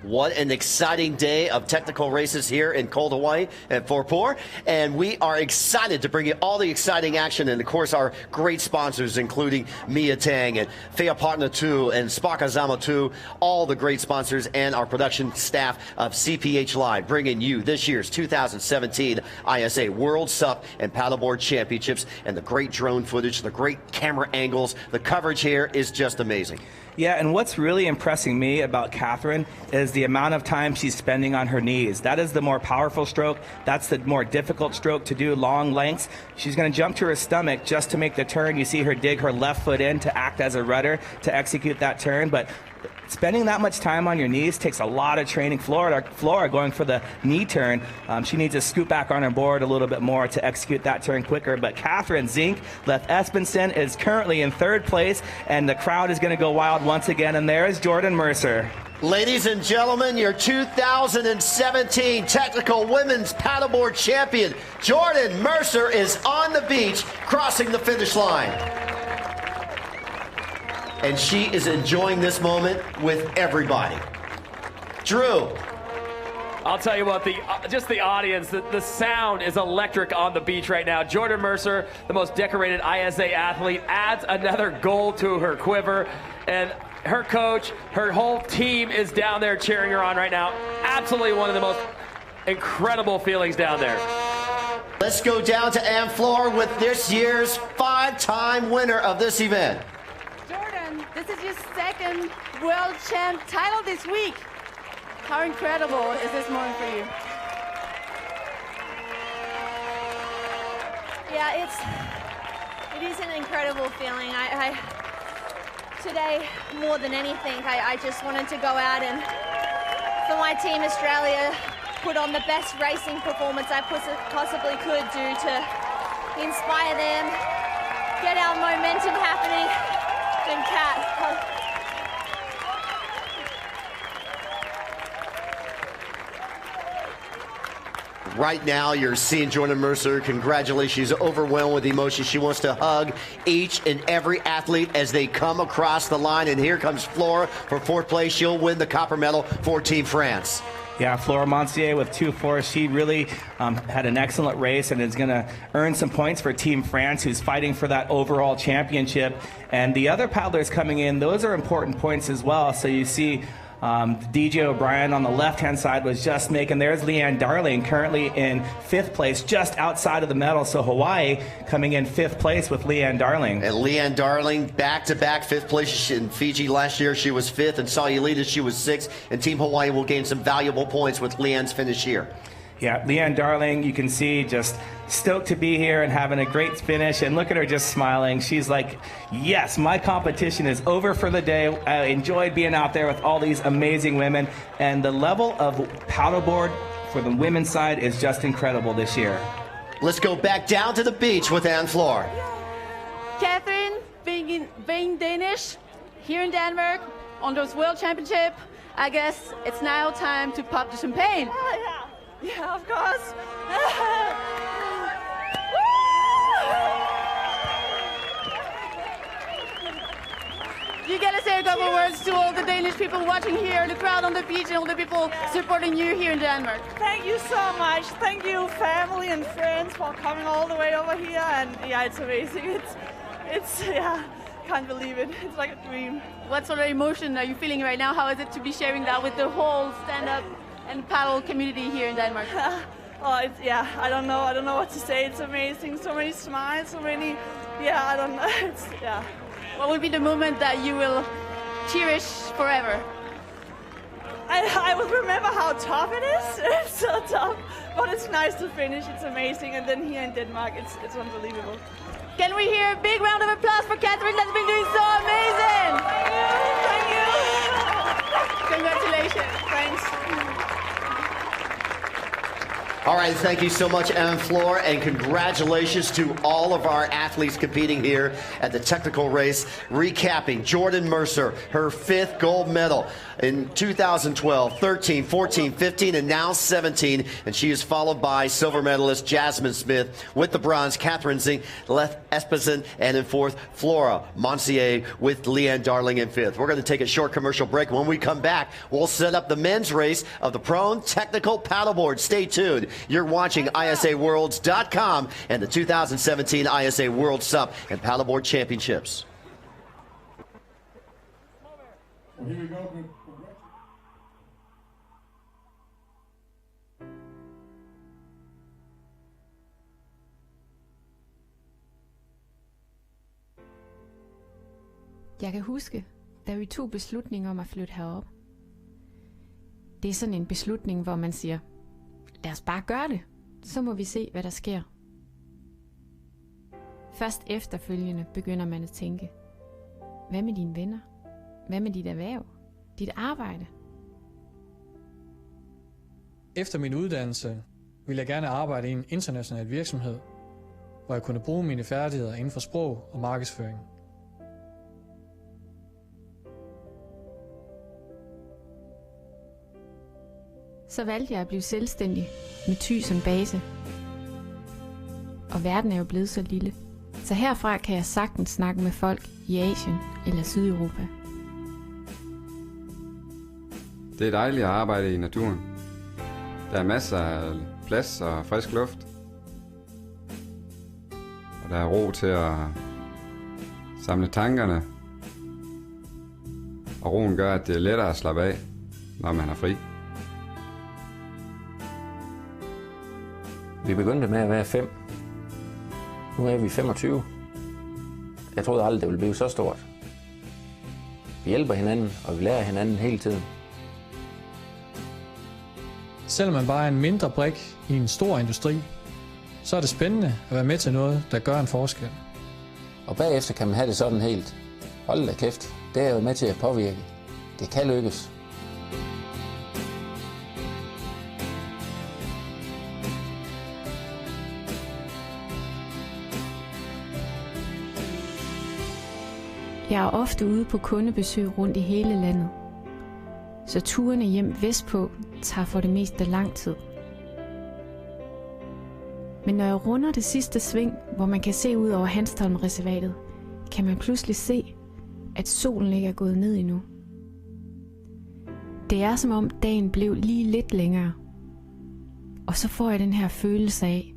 What an exciting day of technical races here in cold Hawaii at Fort Poor. And we are excited to bring you all the exciting action and, of course, our great sponsors, including Mia Tang and Fea Partner 2 and Sparkazamo 2, all the great sponsors and our production staff of CPH Live, bringing you this year's 2017 ISA World SUP and Paddleboard Championships, and the great drone footage, the great camera angles. The coverage here is just amazing. Yeah, and what's really impressing me about Catherine is the amount of time she's spending on her knees. That is the more powerful stroke. That's the more difficult stroke to do long lengths. She's going to jump to her stomach just to make the turn. You see her dig her left foot in to act as a rudder to execute that turn, but spending that much time on your knees takes a lot of training. Flora going for the knee turn. She needs to scoot back on her board a little bit more to execute that turn quicker. But Catherine Zink-Leth Espensen is currently in 3rd place, and the crowd is going to go wild once again. And there is Jordan Mercer. Ladies and gentlemen, your 2017 Technical Women's Paddleboard Champion, Jordan Mercer, is on the beach, crossing the finish line. And she is enjoying this moment with everybody. Drew. I'll tell you what, just the audience, the sound is electric on the beach right now. Jordan Mercer, the most decorated ISA athlete, adds another gold to her quiver. And her coach, her whole team is down there cheering her on right now. Absolutely one of the most incredible feelings down there. Let's go down to Ann Flora with this year's 5-time winner of this event. Jordan, this is your 2nd world champ title this week. How incredible is this moment for you? Yeah, it is an incredible feeling. Today, more than anything, I just wanted to go out and, for my team Australia, put on the best racing performance I possibly could do to inspire them, get our momentum happening. And Kat. Right now, you're seeing Jordan Mercer. Congratulations. She's overwhelmed with emotion. She wants to hug each and every athlete as they come across the line. And here comes Flora for 4th place. She'll win the copper medal for Team France. Yeah, Flora Monsier with 2-4. She really had an excellent race and is going to earn some points for Team France, who's fighting for that overall championship. And the other paddlers coming in, those are important points as well. So you see DJ O'Brien on the left-hand side was just making. There's Leanne Darling currently in 5th place, just outside of the medal. So Hawaii coming in 5th place with Leanne Darling. And Leanne Darling back-to-back 5th place in Fiji last year. She was 5th, and Sayulita, she was 6th. And Team Hawaii will gain some valuable points with Leanne's finish here. Yeah, Leanne Darling, you can see just stoked to be here and having a great finish. And look at her just smiling. She's like, yes, my competition is over for the day. I enjoyed being out there with all these amazing women. And the level of paddleboard for the women's side is just incredible this year. Let's go back down to the beach with Ann Flora. Catherine, being Danish, here in Denmark, on those World Championship, I guess it's now time to pop the champagne. Yeah, of course. You gotta say a couple words to all the Danish people watching here, the crowd on the beach, and all the people supporting you here in Denmark. Thank you so much. Thank you, family and friends, for coming all the way over here. And yeah, it's amazing. It's yeah, can't believe it. It's like a dream. What sort of emotion are you feeling right now? How is it to be sharing that with the whole stand-up and paddle community here in Denmark? Oh, yeah, I don't know what to say. It's amazing. So many smiles, so many, yeah, I don't know. It's, yeah. What would be the moment that you will cherish forever? I will remember how tough it is. It's so tough, but it's nice to finish. It's amazing. And then here in Denmark, it's unbelievable. Can we hear a big round of applause for Catherine that's been doing so amazing? Thank you. Congratulations. Thanks. All right, thank you so much, Em Floor, and congratulations to all of our athletes competing here at the technical race. Recapping, Jordan Mercer, her 5th gold medal in 2012, 13, 14, 15, and now 17. And she is followed by silver medalist Jasmine Smith with the bronze, Catherine Zink, Leth Espensen, and in 4th, Flora Monsier with Leanne Darling in 5th. We're going to take a short commercial break. When we come back, we'll set up the men's race of the Prone Technical Paddleboard. Stay tuned. You're watching ISAWorlds.com and the 2017 ISA World SUP and Paddleboard Championships. Well, here we go. Jeg kan huske, da vi tog beslutningen om at flytte herop. Det er sådan en beslutning, hvor man siger, lad os bare gøre det, så må vi se, hvad der sker. Først efterfølgende begynder man at tænke, hvad med dine venner? Hvad med dit erhverv? Dit arbejde? Efter min uddannelse ville jeg gerne arbejde i en international virksomhed, hvor jeg kunne bruge mine færdigheder inden for sprog og markedsføring. Så valgte jeg at blive selvstændig med Thy som base. Og verden er jo blevet så lille. Så herfra kan jeg sagtens snakke med folk i Asien eller Sydeuropa. Det er dejligt at arbejde i naturen. Der er masser af plads og frisk luft. Og der er ro til at samle tankerne. Og roen gør, at det er lettere at slappe af, når man er fri. Vi begyndte med at være 5. Nu er vi 25. Jeg troede aldrig, det ville blive så stort. Vi hjælper hinanden, og vi lærer hinanden hele tiden. Selvom man bare er en mindre brik i en stor industri, så er det spændende at være med til noget, der gør en forskel. Og bagefter kan man have det sådan helt. Hold da kæft, det er jo med til at påvirke. Det kan lykkes. Jeg er ofte ude på kundebesøg rundt i hele landet. Så turene hjem vestpå tager for det meste lang tid. Men når jeg runder det sidste sving, hvor man kan se ud over Hanstholm-reservatet, kan man pludselig se, at solen ikke er gået ned endnu. Det er som om dagen blev lige lidt længere. Og så får jeg den her følelse af,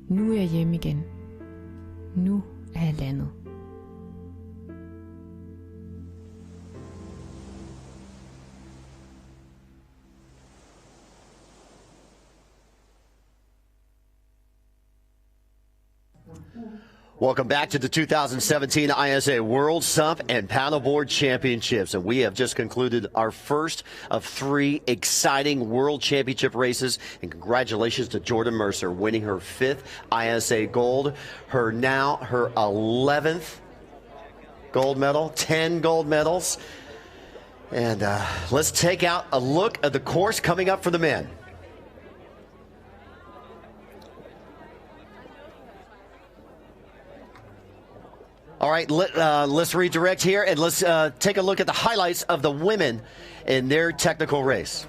nu er jeg hjemme igen. Nu er jeg landet. Welcome back to the 2017 ISA World SUP and Paddleboard Championships. And we have just concluded our first of 3 exciting World Championship races. And congratulations to Jordan Mercer winning her 5th ISA gold. Her 11th gold medal, 10 gold medals. And let's take out a look at the course coming up for the men. All right, let's redirect here and let's take a look at the highlights of the women in their technical race.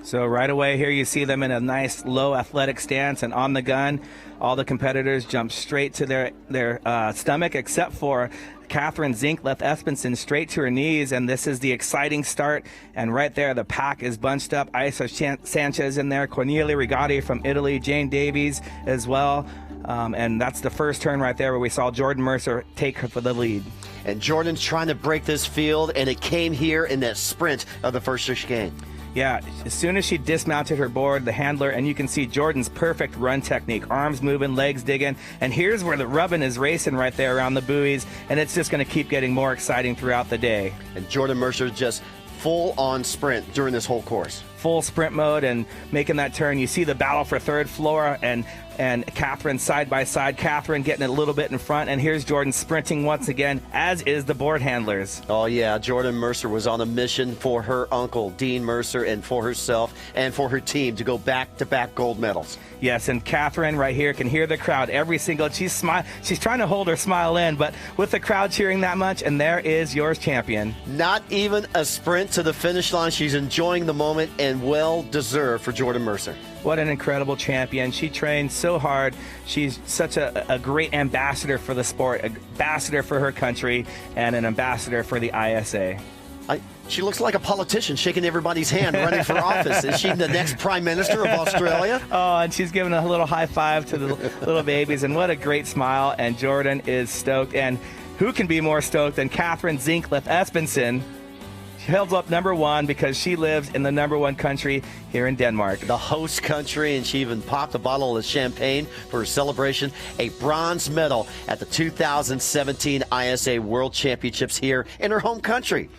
So right away here you see them in a nice low athletic stance and on the gun. All the competitors jump straight to their stomach except for Catherine Zink, Leth Espensen straight to her knees, and this is the exciting start. And right there, the pack is bunched up. Isa Sanchez in there, Cornelia Rigatti from Italy, Jane Davies as well. And that's the first turn right there where we saw Jordan Mercer take her for the lead. And Jordan's trying to break this field, and it came here in that sprint of the first chicane. Yeah, as soon as she dismounted her board, the handler, and you can see Jordan's perfect run technique, arms moving, legs digging, and here's where the rubbin is racing right there around the buoys, and it's just going to keep getting more exciting throughout the day. And Jordan Mercer just full-on sprint during this whole course. Full sprint mode and making that turn. You see the battle for third, Flora and Catherine side by side. Catherine getting a little bit in front, and here's Jordan sprinting once again, as is the board handlers. Oh yeah, Jordan Mercer was on a mission for her uncle, Dean Mercer, and for herself and for her team to go back-to-back gold medals. Yes, and Catherine right here can hear the crowd every single. She's trying to hold her smile in, but with the crowd cheering that much, and there is yours champion. Not even a sprint to the finish line. She's enjoying the moment, and well deserved for Jordan Mercer. What an incredible champion. She trained so hard. She's such a great ambassador for the sport, ambassador for her country, and an ambassador for the ISA. She looks like a politician shaking everybody's hand running for office. Is she the next Prime Minister of Australia? Oh, and she's giving a little high five to the little babies, and what a great smile. And Jordan is stoked. And who can be more stoked than Catherine Zinkleff Espensen? She held up #1 because she lives in the #1 country here in Denmark. The host country, and she even popped a bottle of champagne for her celebration. A bronze medal at the 2017 ISA World Championships here in her home country.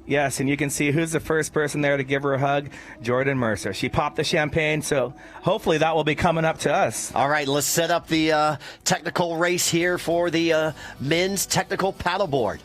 Yes, and you can see who's the first person there to give her a hug, Jordan Mercer. She popped the champagne, so hopefully that will be coming up to us. All right, let's set up the technical race here for the men's technical paddleboard.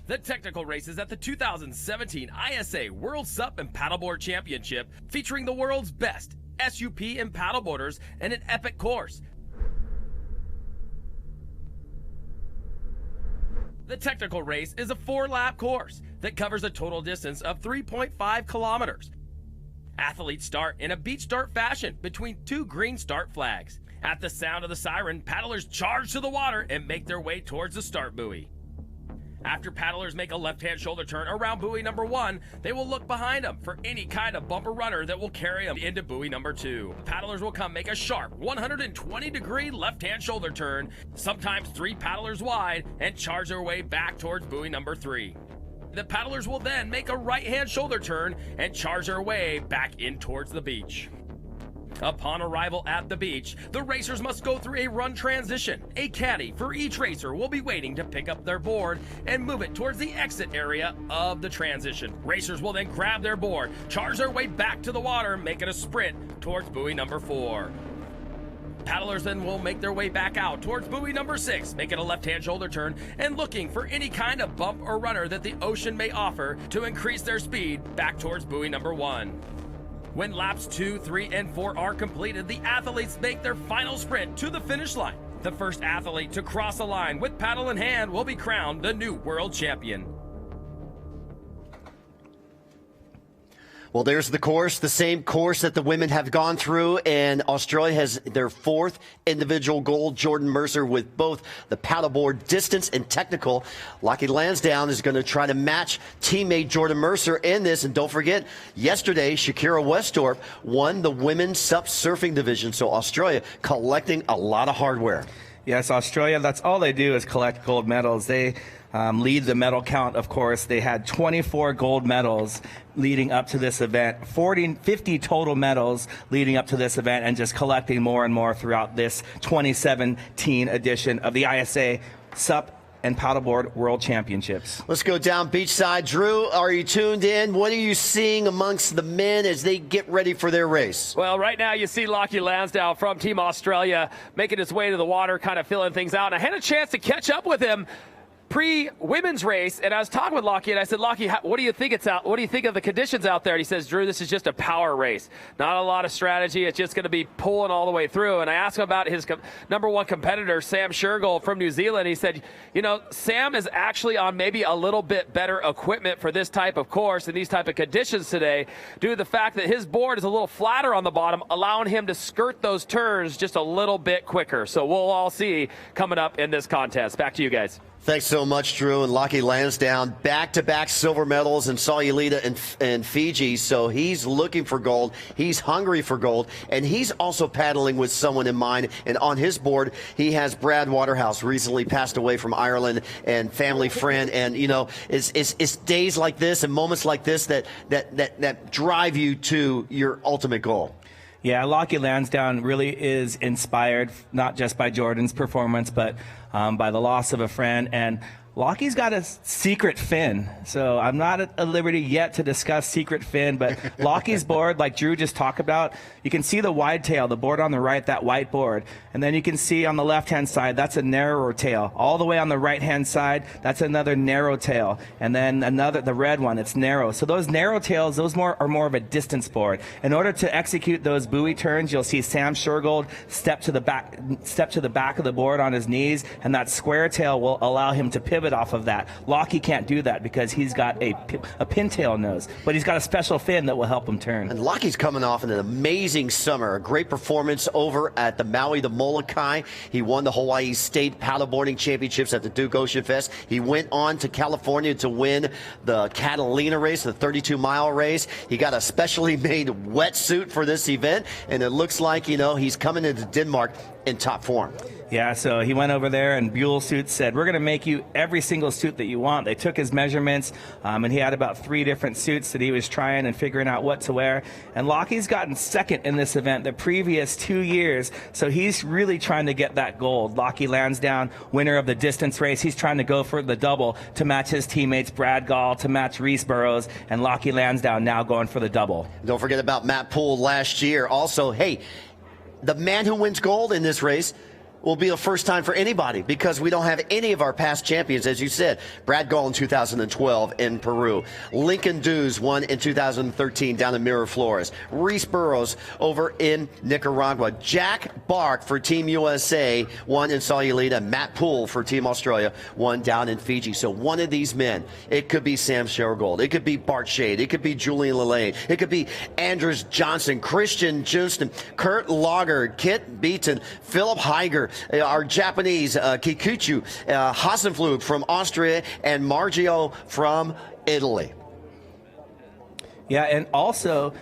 The technical races at the 2017 ISA World SUP and Paddleboard Championship, featuring the world's best SUP and paddleboarders and an epic course. The technical race is a 4-lap course that covers a total distance of 3.5 kilometers. Athletes start in a beach start fashion between 2 green start flags. At the sound of the siren, paddlers charge to the water and make their way towards the start buoy. After paddlers make a left-hand shoulder turn around buoy #1, they will look behind them for any kind of bumper runner that will carry them into buoy #2. Paddlers will come make a sharp 120-degree left-hand shoulder turn, sometimes 3 paddlers wide, and charge their way back towards buoy #3. The paddlers will then make a right-hand shoulder turn and charge their way back in towards the beach. Upon arrival at the beach, the racers must go through a run transition. A caddy for each racer will be waiting to pick up their board and move it towards the exit area of the transition. Racers will then grab their board, charge their way back to the water, making a sprint towards buoy #4. Paddlers then will make their way back out towards buoy #6, making a left-hand shoulder turn and looking for any kind of bump or runner that the ocean may offer to increase their speed back towards buoy #1. When laps 2, 3, and 4 are completed, the athletes make their final sprint to the finish line. The first athlete to cross a line with paddle in hand will be crowned the new world champion. Well, there's the course, the same course that the women have gone through, and Australia has their 4th individual gold. Jordan Mercer with both the paddleboard distance and technical. Lockie Lansdowne is going to try to match teammate Jordan Mercer in this. And don't forget, yesterday, Shakira Westorp won the women's SUP surfing division. So Australia collecting a lot of hardware. Yes, Australia, that's all they do is collect gold medals. They lead the medal count, of course. They had 24 gold medals leading up to this event, 50 total medals leading up to this event, and just collecting more and more throughout this 2017 edition of the ISA SUP and Paddleboard World Championships. Let's go down beachside. Drew, are you tuned in? What are you seeing amongst the men as they get ready for their race? Well, right now you see Lockie Lansdowne from Team Australia making his way to the water, kind of filling things out. And I had a chance to catch up with him pre-women's race, and I was talking with Lockie, and I said, Lockie, what do you think what do you think of the conditions out there? And he says, Drew, this is just a power race. Not a lot of strategy. It's just going to be pulling all the way through. And I asked him about his #1 competitor, Sam Shergold from New Zealand. He said, you know, Sam is actually on maybe a little bit better equipment for this type of course and these type of conditions today, due to the fact that his board is a little flatter on the bottom, allowing him to skirt those turns just a little bit quicker. So we'll all see coming up in this contest. Back to you guys. Thanks so much, Drew. And Lockie Lansdowne, back-to-back silver medals in Sayulita and Fiji. So he's looking for gold. He's hungry for gold. And he's also paddling with someone in mind. And on his board, he has Brad Waterhouse, recently passed away from Ireland, and family friend. And, you know, it's days like this and moments like this that drive you to your ultimate goal. Yeah, Lockie Lansdowne really is inspired, not just by Jordan's performance, but by the loss of a friend. And Lockie's got a secret fin, so I'm not at liberty yet to discuss secret fin, but Lockie's board, like Drew just talked about, you can see the wide tail, the board on the right, that white board, and then you can see on the left-hand side, that's a narrower tail. All the way on the right-hand side, that's another narrow tail, and then the red one, it's narrow. So those narrow tails, those are more of a distance board. In order to execute those buoy turns, you'll see Sam Shergold step to the back of the board on his knees, and that square tail will allow him to pivot off of that. Lockie can't do that because he's got a pintail nose, but he's got a special fin that will help him turn. And Lockie's coming off an amazing summer, a great performance over at the Maui, the Molokai. He won the Hawaii State Paddleboarding Championships at the Duke Ocean Fest. He went on to California to win the Catalina race, the 32-mile race. He got a specially made wetsuit for this event, and it looks like, you know, he's coming into Denmark in top form. Yeah, so he went over there, and Buell Suits said, we're going to make you every single suit that you want. They took his measurements, and he had about 3 different suits that he was trying and figuring out what to wear. And Lockie's gotten second in this event the previous 2 years, so he's really trying to get that gold. Lockie Lansdowne, winner of the distance race, he's trying to go for the double to match his teammates Brad Gall, to match Reese Burrows, and Lockie Lansdowne now going for the double. Don't forget about Matt Poole last year. Also, hey, the man who wins gold in this race will be a first time for anybody because we don't have any of our past champions, as you said. Brad Gall in 2012 in Peru. Lincoln Dews won in 2013 down in Miraflores. Reese Burrows over in Nicaragua. Jack Bark for Team USA won in Sayulita. Matt Poole for Team Australia won down in Fiji. So one of these men, it could be Sam Shergold, it could be Bart Shade, it could be Julian Lelaine, it could be Anders Johnson, Christian Johnston, Kurt Lager, Kit Beaton, Philip Heiger, our Japanese Kikuchu, Hassenflug from Austria, and Margio from Italy. Yeah, and also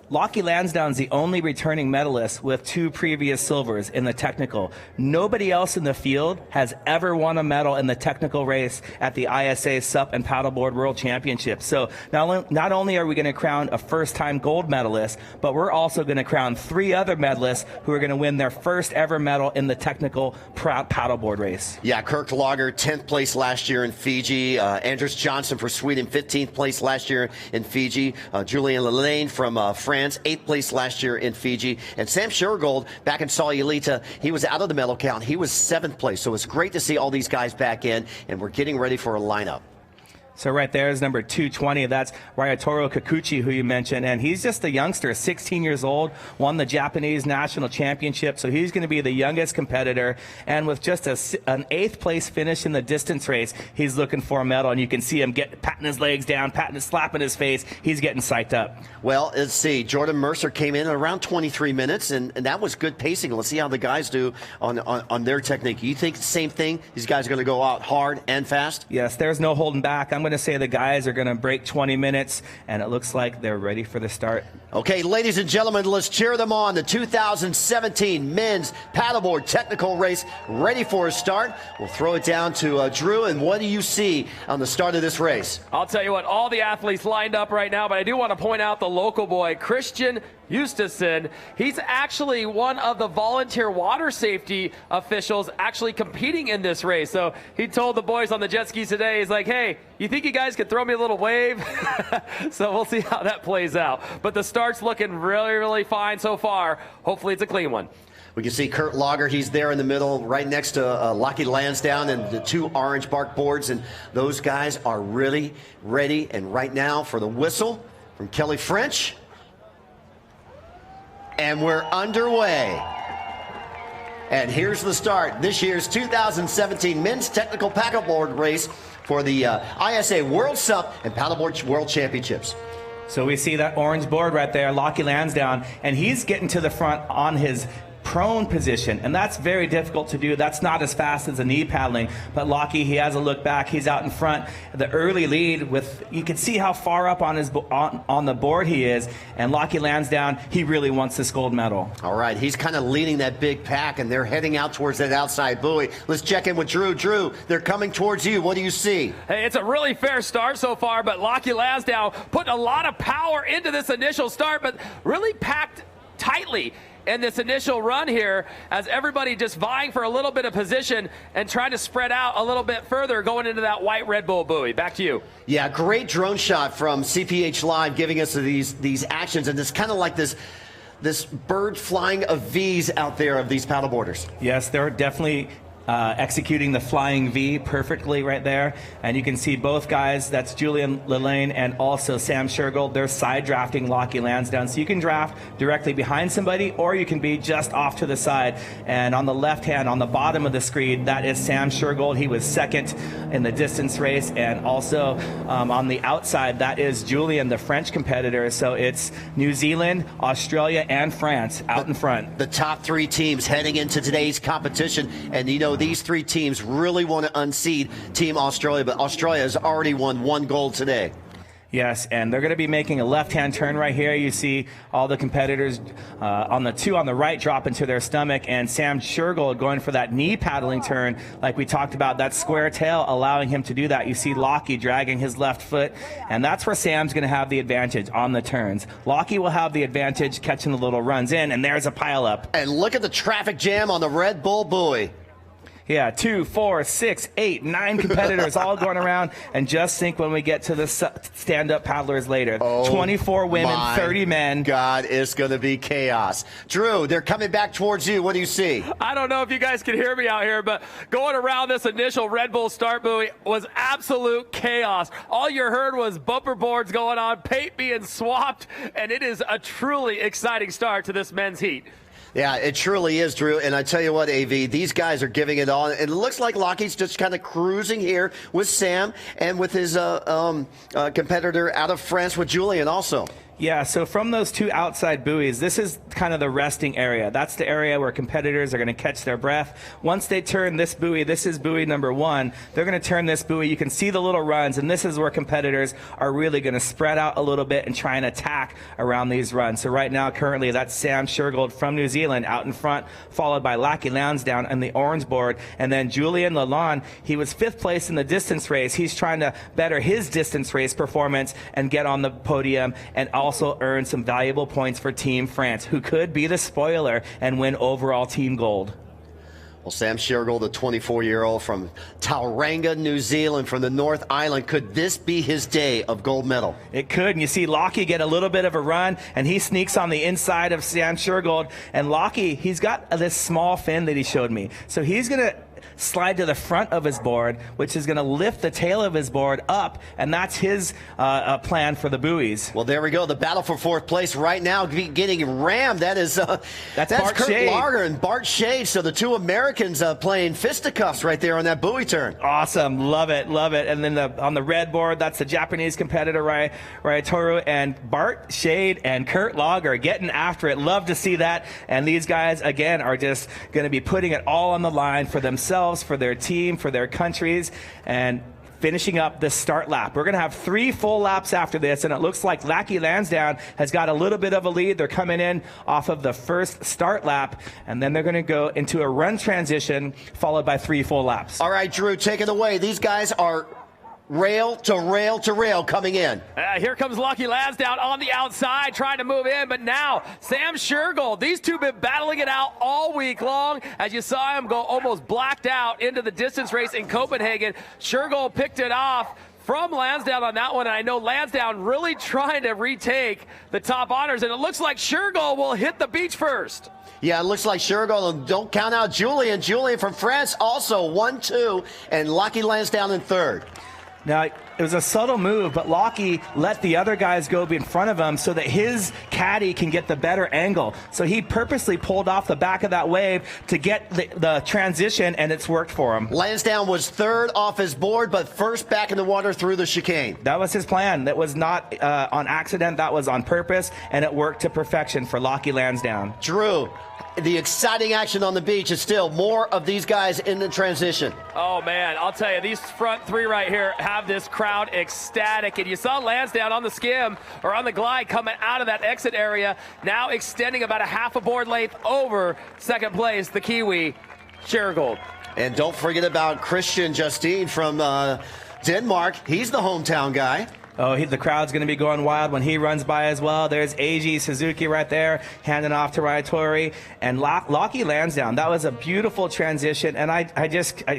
Lockie Lansdowne's the only returning medalist with 2 previous silvers in the technical. Nobody else in the field has ever won a medal in the technical race at the ISA SUP and Paddleboard World Championships. So not only are we going to crown a first-time gold medalist, but we're also going to crown 3 other medalists who are going to win their first ever medal in the technical paddleboard race. Yeah, Kurt Lager, 10th place last year in Fiji. Anders Johnson for Sweden, 15th place last year in Fiji. Julian Lelaine from France, 8th place last year in Fiji. And Sam Shergold, back in Sayulita, he was out of the medal count. He was 7th place. So it's great to see all these guys back in, and we're getting ready for a lineup. So right there is number 220. That's Ryotaro Kikuchi, who you mentioned. And he's just a youngster, 16 years old, won the Japanese national championship. So he's going to be the youngest competitor. And with just an 8th place finish in the distance race, he's looking for a medal. And you can see him patting his legs down, slapping his face. He's getting psyched up. Well, let's see. Jordan Mercer came in at around 23 minutes, and that was good pacing. Let's see how the guys do on their technique. You think the same thing? These guys are going to go out hard and fast? Yes, there's no holding back. I'm going to say the guys are going to break 20 minutes, and it looks like they're ready for the start. Okay, ladies and gentlemen, let's cheer them on. The 2017 men's paddleboard technical race ready for a start. We'll throw it down to Drew, and what do you see on the start of this race? I'll tell you what, all the athletes lined up right now, but I do want to point out the local boy, Christian Justison. He's actually one of the volunteer water safety officials actually competing in this race. So he told the boys on the jet skis today, he's like, hey, you think you guys could throw me a little wave? So we'll see how that plays out. But the start's looking really, really fine so far. Hopefully it's a clean one. We can see Kurt Lager. He's there in the middle, right next to Lockie Lansdowne and the 2 orange bark boards. And those guys are really ready. And right now for the whistle from Kelly French. And we're underway. And here's the start. This year's 2017 men's technical paddleboard race for the ISA World SUP and Paddleboard World Championships. So we see that orange board right there, Lockie Lansdowne, and he's getting to the front on his prone position, and that's very difficult to do. That's not as fast as a knee paddling, but Lockie, he has a look back. He's out in front. The early lead with, you can see how far up on his on the board he is, and Lockie Lansdowne, he really wants this gold medal. All right, he's kind of leading that big pack, and they're heading out towards that outside buoy. Let's check in with Drew. Drew, they're coming towards you. What do you see? Hey, it's a really fair start so far, but Lockie Lansdowne put a lot of power into this initial start, but really packed tightly in this initial run here as everybody just vying for a little bit of position and trying to spread out a little bit further going into that white Red Bull buoy. Back to you. Yeah, great drone shot from CPH Live giving us these actions, and it's kind of like this bird flying of V's out there of these paddleboarders. Yes, they're definitely executing the flying V perfectly right there. And you can see both guys, that's Julian Lelaine and also Sam Shergold, they're side drafting Lockie Lansdowne. So you can draft directly behind somebody, or you can be just off to the side. And on the left hand, on the bottom of the screen, that is Sam Shergold. He was second in the distance race. And also on the outside, that is Julian, the French competitor. So it's New Zealand, Australia, and France out in front. The top 3 teams heading into today's competition. And you know, these 3 teams really want to unseed Team Australia, but Australia has already won 1 gold today. Yes, and they're going to be making a left-hand turn right here. You see all the competitors on the 2 on the right drop into their stomach, and Sam Shergold going for that knee paddling turn like we talked about, that square tail allowing him to do that. You see Lockie dragging his left foot, and that's where Sam's going to have the advantage on the turns. Lockie will have the advantage catching the little runs in, and there's a pileup. And look at the traffic jam on the Red Bull buoy. Yeah, 2, 4, 6, 8, 9 competitors all going around, and just think when we get to the stand-up paddlers later. 24 women, 30 men. God, it's going to be chaos. Drew, they're coming back towards you. What do you see? I don't know if you guys can hear me out here, but going around this initial Red Bull start buoy was absolute chaos. All you heard was bumper boards going on, paint being swapped, and it is a truly exciting start to this men's heat. Yeah, it truly is, Drew. And I tell you what, AV, these guys are giving it all. It looks like Lockie's just kind of cruising here with Sam and with his competitor out of France with Julian also. Yeah, so from those 2 outside buoys, this is kind of the resting area. That's the area where competitors are going to catch their breath. Once they turn this buoy, this is buoy number 1, they're going to turn this buoy. You can see the little runs, and this is where competitors are really going to spread out a little bit and try and attack around these runs. So right now, currently, that's Sam Shergold from New Zealand out in front, followed by Lockie Lansdowne on the orange board, and then Julian Lalonde. He was 5th place in the distance race. He's trying to better his distance race performance and get on the podium, and also earn some valuable points for Team France, who could be the spoiler and win overall team gold. Well, Sam Shergold, the 24-year-old from Tauranga, New Zealand, from the North Island, could this be his day of gold medal? It could, and you see Lockie get a little bit of a run, and he sneaks on the inside of Sam Shergold, and Lockie, he's got this small fin that he showed me, so he's going to slide to the front of his board, which is going to lift the tail of his board up, and that's his plan for the buoys. Well, there we go. The battle for 4th place right now getting rammed. That's Bart Kurt Shade. Lager and Bart Shade. So the 2 Americans playing fisticuffs right there on that buoy turn. Awesome. Love it. Love it. And then on the red board, that's the Japanese competitor, Ryatoru, and Bart Shade and Kurt Lager getting after it. Love to see that. And these guys, again, are just going to be putting it all on the line for themselves, for their team, for their countries, and finishing up the start lap. We're going to have 3 full laps after this, and it looks like Lockie Lansdowne has got a little bit of a lead. They're coming in off of the first start lap, and then they're going to go into a run transition followed by 3 full laps. All right, Drew, take it away. These guys are rail to rail to rail coming in. Here comes Lockie Lansdowne on the outside trying to move in, but now Sam Shergold, these 2 been battling it out all week long. As you saw him go almost blacked out into the distance race in Copenhagen, Shergold picked it off from Lansdowne on that one, and I know Lansdowne really trying to retake the top honors, and it looks like Shergold will hit the beach first. Yeah, it looks like Shergold. Don't count out Julian. Julian from France also 1-2, and Lockie Lansdowne in 3rd. Now, it was a subtle move, but Lockie let the other guys go in front of him so that his caddy can get the better angle. So he purposely pulled off the back of that wave to get the transition, and it's worked for him. Lansdowne was 3rd off his board, but first back in the water through the chicane. That was his plan. That was not on accident. That was on purpose, and it worked to perfection for Lockie Lansdowne. Drew, the exciting action on the beach is still more of these guys in the transition. Oh, man, I'll tell you, these front three right here have this crowd ecstatic. And you saw Lansdowne on the skim or on the glide coming out of that exit area, now extending about a half a board length over second place, the Kiwi, Shergold. And don't forget about Christian Justine from Denmark. He's the hometown guy. Oh, the crowd's going to be going wild when he runs by as well. There's Eiji Suzuki right there, handing off to Raitori. And Lockie Lansdowne, that was a beautiful transition. And I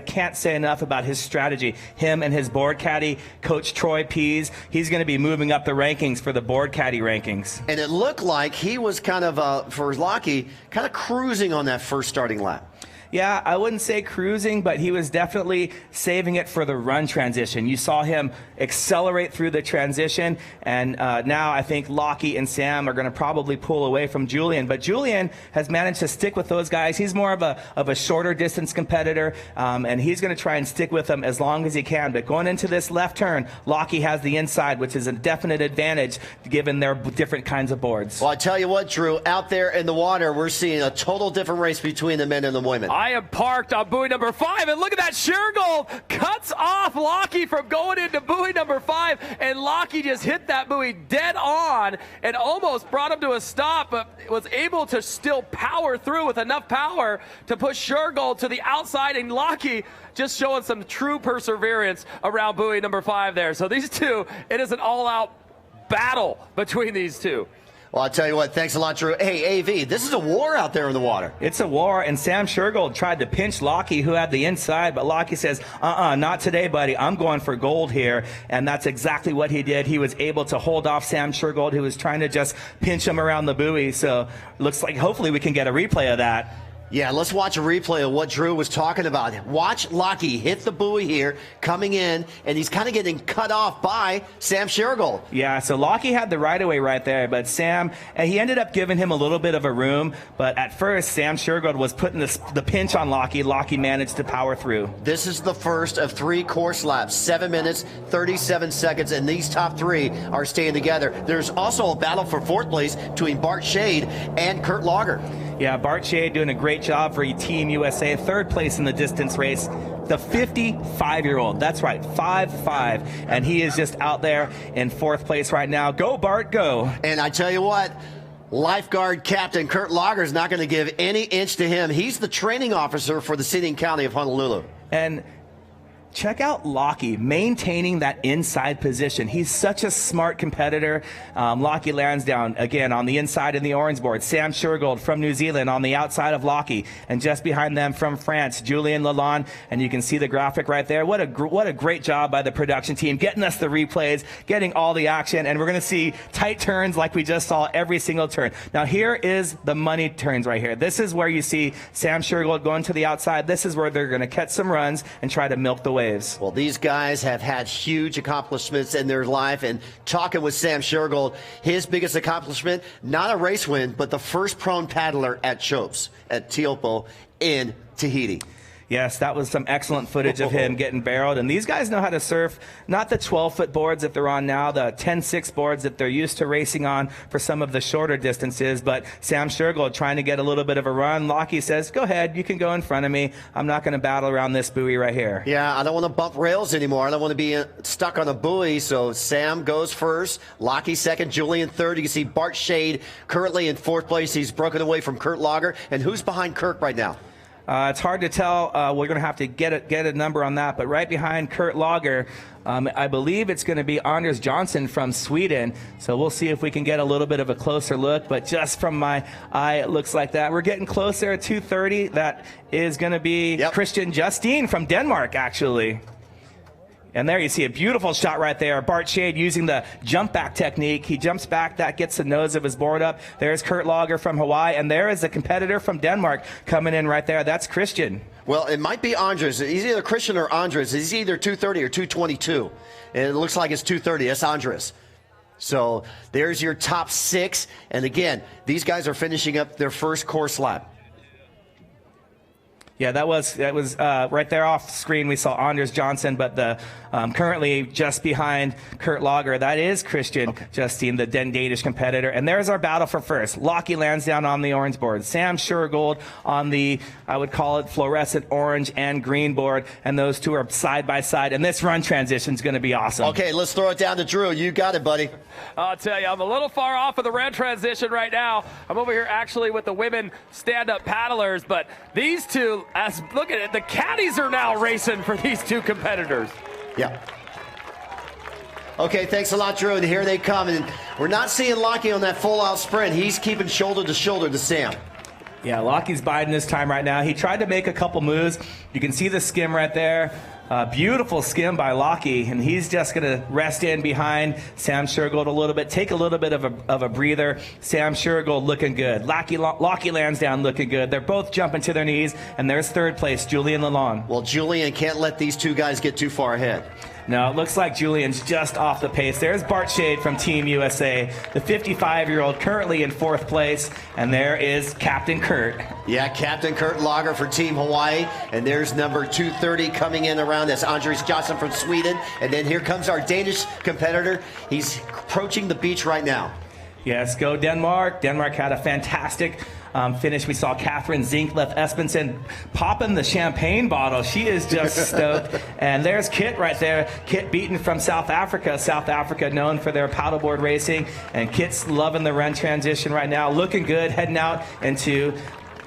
can't say enough about his strategy. Him and his board caddy, Coach Troy Pease. He's going to be moving up the rankings for the board caddy rankings. And it looked like he was kind of, for Lockie, kind of cruising on that first starting lap. Yeah, I wouldn't say cruising, but he was definitely saving it for the run transition. You saw him accelerate through the transition, and now I think Lockie and Sam are going to probably pull away from Julian. But Julian has managed to stick with those guys. He's more of a shorter distance competitor, and he's going to try and stick with them as long as he can. But going into this left turn, Lockie has the inside, which is a definite advantage given their different kinds of boards. Well, I tell you what, Drew, out there in the water, we're seeing a total different race between the men and the women. I am parked on buoy number 5, and look at that. Shergold cuts off Lockie from going into buoy number 5, and Lockie just hit that buoy dead on and almost brought him to a stop, but was able to still power through with enough power to push Shergold to the outside, and Lockie just showing some true perseverance around buoy number 5 there. So these two, it is an all-out battle between these two. Well, I'll tell you what, thanks a lot, Drew. Hey, AV, this is a war out there in the water. It's a war, and Sam Shergold tried to pinch Lockie, who had the inside, but Lockie says, not today, buddy. I'm going for gold here, and that's exactly what he did. He was able to hold off Sam Shergold, who was trying to just pinch him around the buoy, so looks like hopefully we can get a replay of that. Yeah, let's watch a replay of what Drew was talking about. Watch Lockie hit the buoy here, coming in, and he's kind of getting cut off by Sam Shergold. Yeah, so Lockie had the right-of-way right there, but Sam, he ended up giving him a little bit of a room, but at first, Sam Shergold was putting the pinch on Lockie. Lockie managed to power through. This is the first of 3 course laps, 7 minutes, 37 seconds, and these top 3 are staying together. There's also a battle for 4th place between Bart Shade and Kurt Lager. Yeah, Bart Shade doing a great job for Team USA. 3rd place in the distance race. The 55-year-old, that's right, 5'5", and he is just out there in 4th place right now. Go, Bart, go. And I tell you what, lifeguard captain Kurt Lager is not going to give any inch to him. He's the training officer for the city and county of Honolulu. And check out Lockie maintaining that inside position. He's such a smart competitor. Lockie Lansdowne, again, on the inside in the orange board. Sam Shergold from New Zealand on the outside of Lockie. And just behind them from France, Julien Lalonde. And you can see the graphic right there. What a great job by the production team, getting us the replays, getting all the action. And we're going to see tight turns like we just saw every single turn. Now, here is the money turns right here. This is where you see Sam Shergold going to the outside. This is where they're going to catch some runs and try to milk the waves. Well, these guys have had huge accomplishments in their life, and talking with Sam Shergold, his biggest accomplishment, not a race win, but the first prone paddler at Chopes at Teopo in Tahiti. Yes, that was some excellent footage of him getting barreled. And these guys know how to surf, not the 12-foot boards that they're on now, the 10-6 boards that they're used to racing on for some of the shorter distances. But Sam Shergold trying to get a little bit of a run. Lockie says, go ahead, you can go in front of me. I'm not going to battle around this buoy right here. Yeah, I don't want to bump rails anymore. I don't want to be stuck on a buoy. So Sam goes first, Lockie second, Julian third. You can see Bart Shade currently in 4th place. He's broken away from Kurt Lager. And who's behind Kurt right now? It's hard to tell. We're going to have to get a number on that. But right behind Kurt Lager, I believe it's going to be Anders Johnson from Sweden. So we'll see if we can get a little bit of a closer look. But just from my eye, it looks like that. We're getting closer at 2:30. That is going to be Christian Justine from Denmark, actually. And there you see a beautiful shot right there. Bart Shade using the jump back technique. He jumps back. That gets the nose of his board up. There's Kurt Lager from Hawaii. And there is a competitor from Denmark coming in right there. That's Christian. Well, it might be Andres. He's either Christian or Andres. He's either 2:30 or 2:22. And it looks like it's 2:30. That's Andres. So there's your top 6. And again, these guys are finishing up their first course lap. Yeah, that was right there off screen. We saw Anders Johnson, but the currently just behind Kurt Lager, that is Christian Justine, the Danish competitor. And there's our battle for first. Lockie Lansdowne on the orange board, Sam Shergold on the, I would call it fluorescent orange and green board, and those two are side by side. And this run transition is going to be awesome. Okay, let's throw it down to Drew. You got it, buddy. I'll tell you, I'm a little far off of the red transition right now. I'm over here actually with the women stand-up paddlers, but these two, look at it, the caddies are now racing for these two competitors. Yeah. Okay, thanks a lot, Drew. And here they come. And we're not seeing Lockie on that full-out sprint. He's keeping shoulder to shoulder to Sam. Yeah, Lockie's biding his time right now. He tried to make a couple moves. You can see the skim right there. Beautiful skim by Lockie, and he's just going to rest in behind Sam Shergold a little bit, take a little bit of a breather. Sam Shergold looking good. Lockie Lansdowne looking good. They're both jumping to their knees, and there's third place, Julian Lalonde. Well, Julian can't let these two guys get too far ahead. No, it looks like Julian's just off the pace. There's Bart Shade from Team USA, the 55-year-old currently in fourth place. And there is Captain Kurt. Yeah, Captain Kurt Lager for Team Hawaii. And there's number 230 coming in around. That's Anders Johnson from Sweden. And then here comes our Danish competitor. He's approaching the beach right now. Yes, go Denmark. Denmark had a fantastic finish. We saw Catherine Zinklef Espensen popping the champagne bottle. She is just stoked. And there's Kit right there. Kit Beaton from South Africa. South Africa known for their paddleboard racing. And Kit's loving the run transition right now. Looking good, heading out into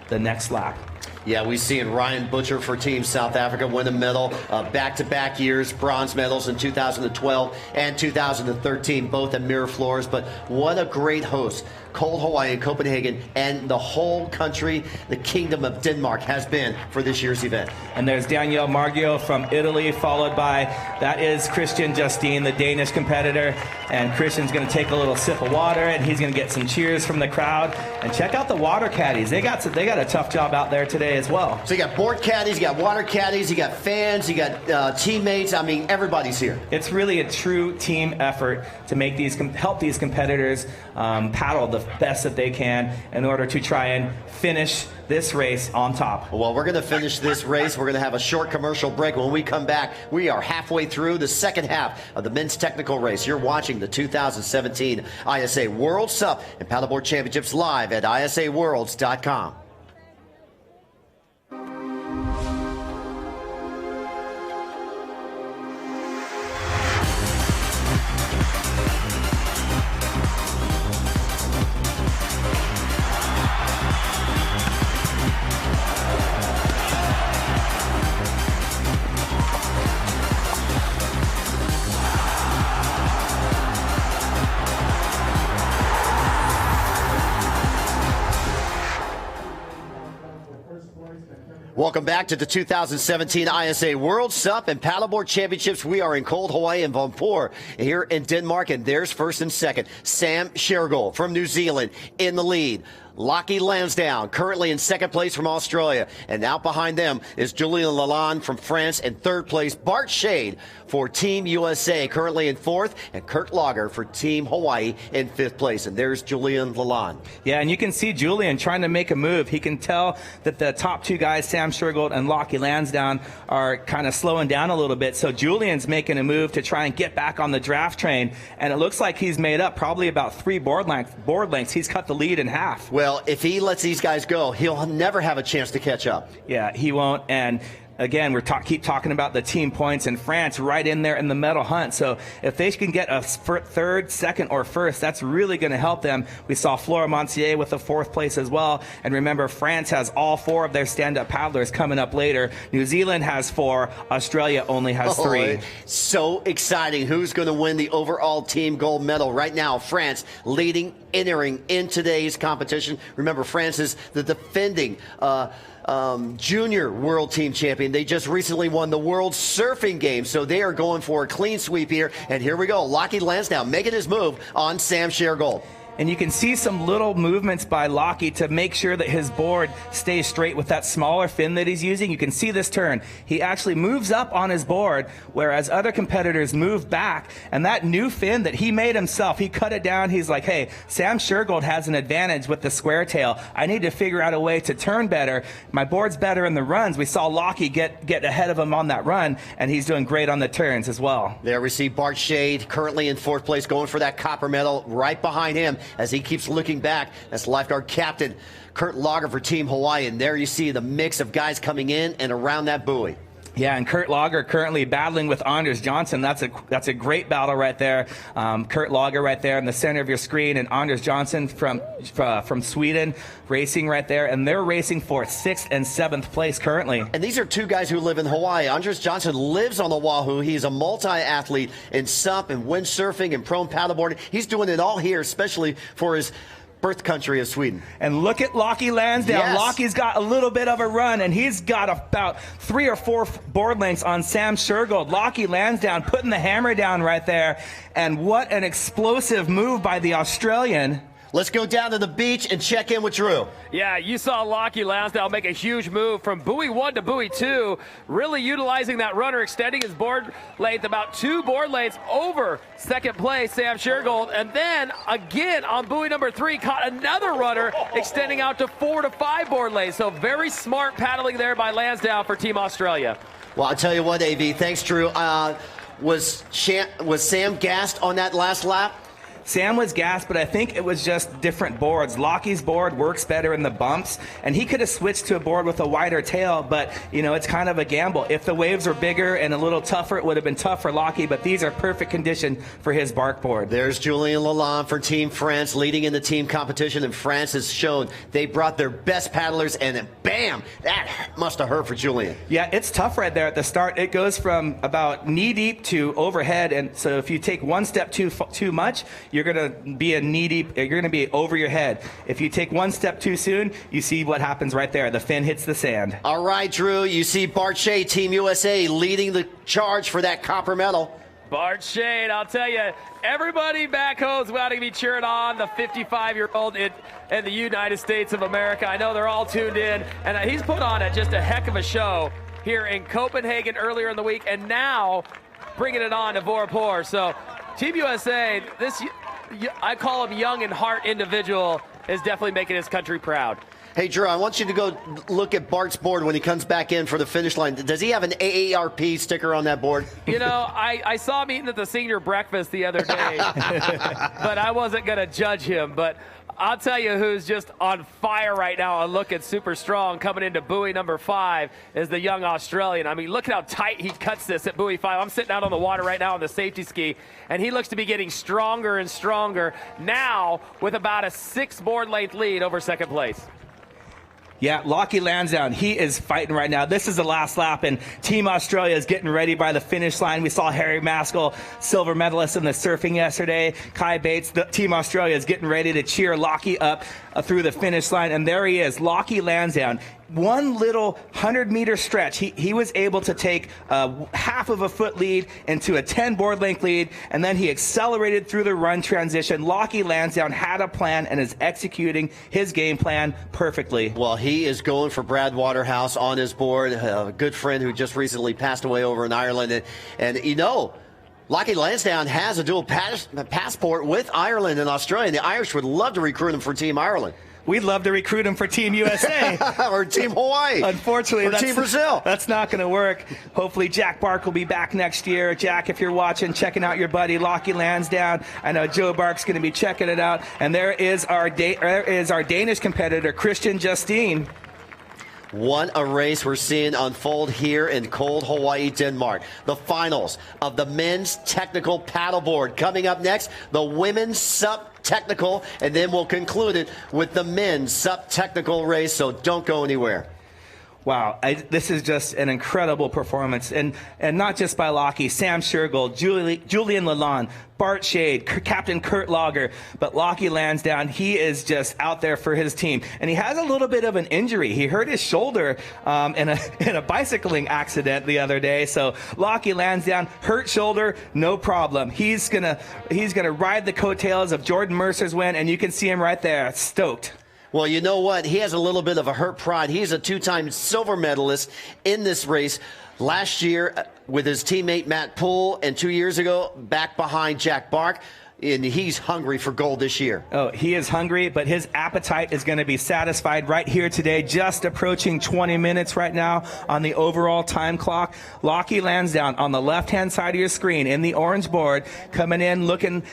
the next lap. Yeah, we've seen Ryan Butcher for Team South Africa win a medal back-to-back years, bronze medals in 2012 and 2013, both at Mirror Floors. But what a great host Cold Hawaii and Copenhagen and the whole country, the Kingdom of Denmark, has been for this year's event. And there's Danielle Margio from Italy, followed by, that is Christian Justine, the Danish competitor. And Christian's going to take a little sip of water, and he's going to get some cheers from the crowd. And check out the water caddies. They got a tough job out there today as well. So you got board caddies, you got water caddies, you got fans, you got teammates. I mean, everybody's here. It's really a true team effort to make help these competitors paddle the best that they can in order to try and finish this race on top. Well, we're going to finish this race. We're going to have a short commercial break. When we come back, we are halfway through the second half of the men's technical race. You're watching the 2017 ISA World SUP and Paddleboard Championships live at isaworlds.com. Welcome back to the 2017 ISA World SUP and Paddleboard Championships. We are in cold Hawaii and Vampur here in Denmark, and there's first and second. Sam Shergold from New Zealand in the lead. Lockie Lansdowne currently in second place from Australia. And out behind them is Julian Lalonde from France in third place. Bart Shade for Team USA currently in fourth. And Kurt Lager for Team Hawaii in fifth place. And there's Julian Lalonde. Yeah, and you can see Julian trying to make a move. He can tell that the top two guys, Sam Shergold and Lockie Lansdowne, are kind of slowing down a little bit. So Julian's making a move to try and get back on the draft train. And it looks like he's made up probably about 3 board lengths. He's cut the lead in half. Well, if he lets these guys go, he'll never have a chance to catch up. Yeah, he won't. And again, we keep talking about the team points in France right in there in the medal hunt. So if they can get a third, second, or first, that's really going to help them. We saw Flora Montier with a fourth place as well. And remember, France has all 4 of their stand-up paddlers coming up later. New Zealand has 4. Australia only has 3. So exciting. Who's going to win the overall team gold medal? Right now, France leading, entering in today's competition. Remember, France is the defending junior world team champion. They just recently won the world surfing game, so they are going for a clean sweep here. And here we go. Lockie Lansdowne making his move on Sam Shergold. and you can see some little movements by Lockie to make sure that his board stays straight with that smaller fin that he's using. You can see this turn. He actually moves up on his board, whereas other competitors move back, and that new fin that he made himself, he cut it down. He's like, hey, Sam Shergold has an advantage with the square tail. I need to figure out a way to turn better. My board's better in the runs. We saw Lockie get ahead of him on that run, and he's doing great on the turns as well. There we see Bart Shade currently in 4th place, going for that copper medal. Right behind him as he keeps looking back, that's lifeguard captain Kurt Lager for Team Hawaii. And there you see the mix of guys coming in and around that buoy. Yeah, and Kurt Lager currently battling with Anders Johnson. That's a great battle right there. Kurt Lager right there in the center of your screen, and Anders Johnson from Sweden racing right there, and they're racing for 6th and 7th place currently. And these are two guys who live in Hawaii. Anders Johnson lives on the Wahoo. He's a multi-athlete in SUP and windsurfing and prone paddleboarding. He's doing it all here, especially for his birth country of Sweden. And look at Lockie Lansdowne. Yes. Lockie's got a little bit of a run, and he's got about 3 or 4 board lengths on Sam Shergold. Lockie Lansdowne putting the hammer down right there, and what an explosive move by the Australian. Let's go down to the beach and check in with Drew. Yeah, you saw Lockie Lansdowne make a huge move from buoy 1 to buoy 2, really utilizing that runner, extending his board length about 2 board lengths over 2nd place, Sam Shergold. And then again on buoy number 3, caught another runner, extending out to 4 to 5 board lengths. So very smart paddling there by Lansdowne for Team Australia. Well, I'll tell you what, AV, thanks, Drew. Was Sam gassed on that last lap? Sam was gassed, but I think it was just different boards. Lockie's board works better in the bumps, and he could have switched to a board with a wider tail, but, you know, it's kind of a gamble. If the waves were bigger and a little tougher, it would have been tough for Lockie, but these are perfect condition for his bark board. There's Julien Lalonde for Team France, leading in the team competition, and France has shown they brought their best paddlers, and then bam, that must have hurt for Julien. Yeah, it's tough right there at the start. It goes from about knee-deep to overhead, and so if you take one step too much, you're going to be a knee-deep, you're going to be over your head. If you take one step too soon, you see what happens right there. The fin hits the sand. All right, Drew, you see Bart Shade, Team USA, leading the charge for that copper medal. Bart Shade, I'll tell you, everybody back home is about to be cheering on the 55-year-old in the United States of America. I know they're all tuned in, and he's put on just a heck of a show here in Copenhagen earlier in the week, and now bringing it on to Vorapur. So Team USA, this, I call him young and heart individual, is definitely making his country proud. Hey, Drew, I want you to go look at Bart's board when he comes back in for the finish line. Does he have an AARP sticker on that board? You know, I saw him eating at the senior breakfast the other day, but I wasn't going to judge him. But I'll tell you who's just on fire right now and looking super strong coming into buoy number 5 is the young Australian. I mean, look at how tight he cuts this at buoy 5. I'm sitting out on the water right now on the safety ski, and he looks to be getting stronger and stronger now with about a 6 board length lead over 2nd place. Yeah, Lockie Lansdowne, he is fighting right now. This is the last lap, and Team Australia is getting ready by the finish line. We saw Harry Maskell, silver medalist in the surfing yesterday. Kai Bates, the Team Australia is getting ready to cheer Lockie up through the finish line, and there he is, Lockie Lansdowne. One little 100-meter stretch, he was able to take half of a foot lead into a 10 board length lead, and then he accelerated through the run transition. Lockie Lansdowne had a plan and is executing his game plan perfectly. Well, he is going for Brad Waterhouse on his board, a good friend who just recently passed away over in Ireland. And you know, Lockie Lansdowne has a dual passport with Ireland and Australia. And the Irish would love to recruit him for Team Ireland. We'd love to recruit him for Team USA. Or Team Hawaii. Unfortunately, or Team Brazil. That's not going to work. Hopefully, Jack Bark will be back next year. Jack, if you're watching, checking out your buddy Lockie Lansdowne. I know Joe Bark's going to be checking it out. And there is our Danish competitor, Christian Justine. What a race we're seeing unfold here in cold Hawaii, Denmark. The finals of the men's technical paddleboard. Coming up next, the women's SUP technical, and then we'll conclude it with the men's SUP technical race, so don't go anywhere. Wow, this is just an incredible performance, and not just by Lockie, Sam Shergold, Julian Lalonde, Bart Shade, Captain Kurt Lager, but Lockie Lansdowne, he is just out there for his team, and he has a little bit of an injury. He hurt his shoulder in a bicycling accident the other day, so Lockie Lansdowne, hurt shoulder, no problem. He's gonna ride the coattails of Jordan Mercer's win, and you can see him right there, stoked. Well, you know what? He has a little bit of a hurt pride. He's a two-time silver medalist in this race. Last year with his teammate Matt Poole, and 2 years ago back behind Jack Bark. And he's hungry for gold this year. Oh, he is hungry, but his appetite is going to be satisfied right here today. Just approaching 20 minutes right now on the overall time clock. Lockie Lansdowne on the left-hand side of your screen in the orange board, coming in looking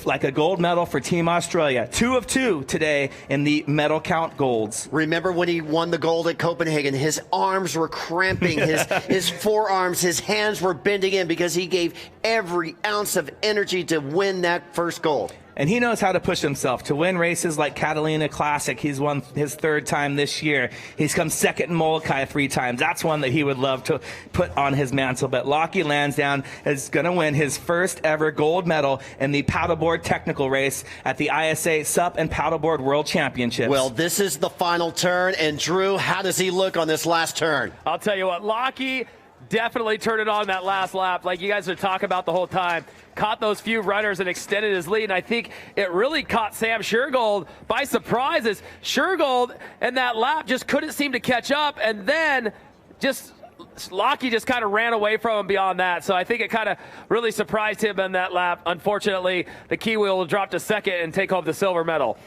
like a gold medal for Team Australia. 2 of 2 today in the medal count golds. Remember when he won the gold at Copenhagen? His arms were cramping, his forearms, his hands were bending in because he gave every ounce of energy to win that first gold. And he knows how to push himself to win races like Catalina Classic. He's won his 3rd time this year. He's come 2nd in Molokai 3 times. That's one that he would love to put on his mantle. But Lockie Lansdowne is going to win his first ever gold medal in the paddleboard technical race at the ISA SUP and Paddleboard World Championships. Well, this is the final turn. And Drew, how does he look on this last turn? I'll tell you what, Lockie definitely turned it on that last lap, like you guys are talking about the whole time. Caught those few runners and extended his lead, and I think it really caught Sam Shergold by surprise, as Shergold in that lap just couldn't seem to catch up, and then Lockie just kind of ran away from him beyond that. So I think it kind of really surprised him in that lap. Unfortunately, the Kiwi will drop to 2nd and take home the silver medal.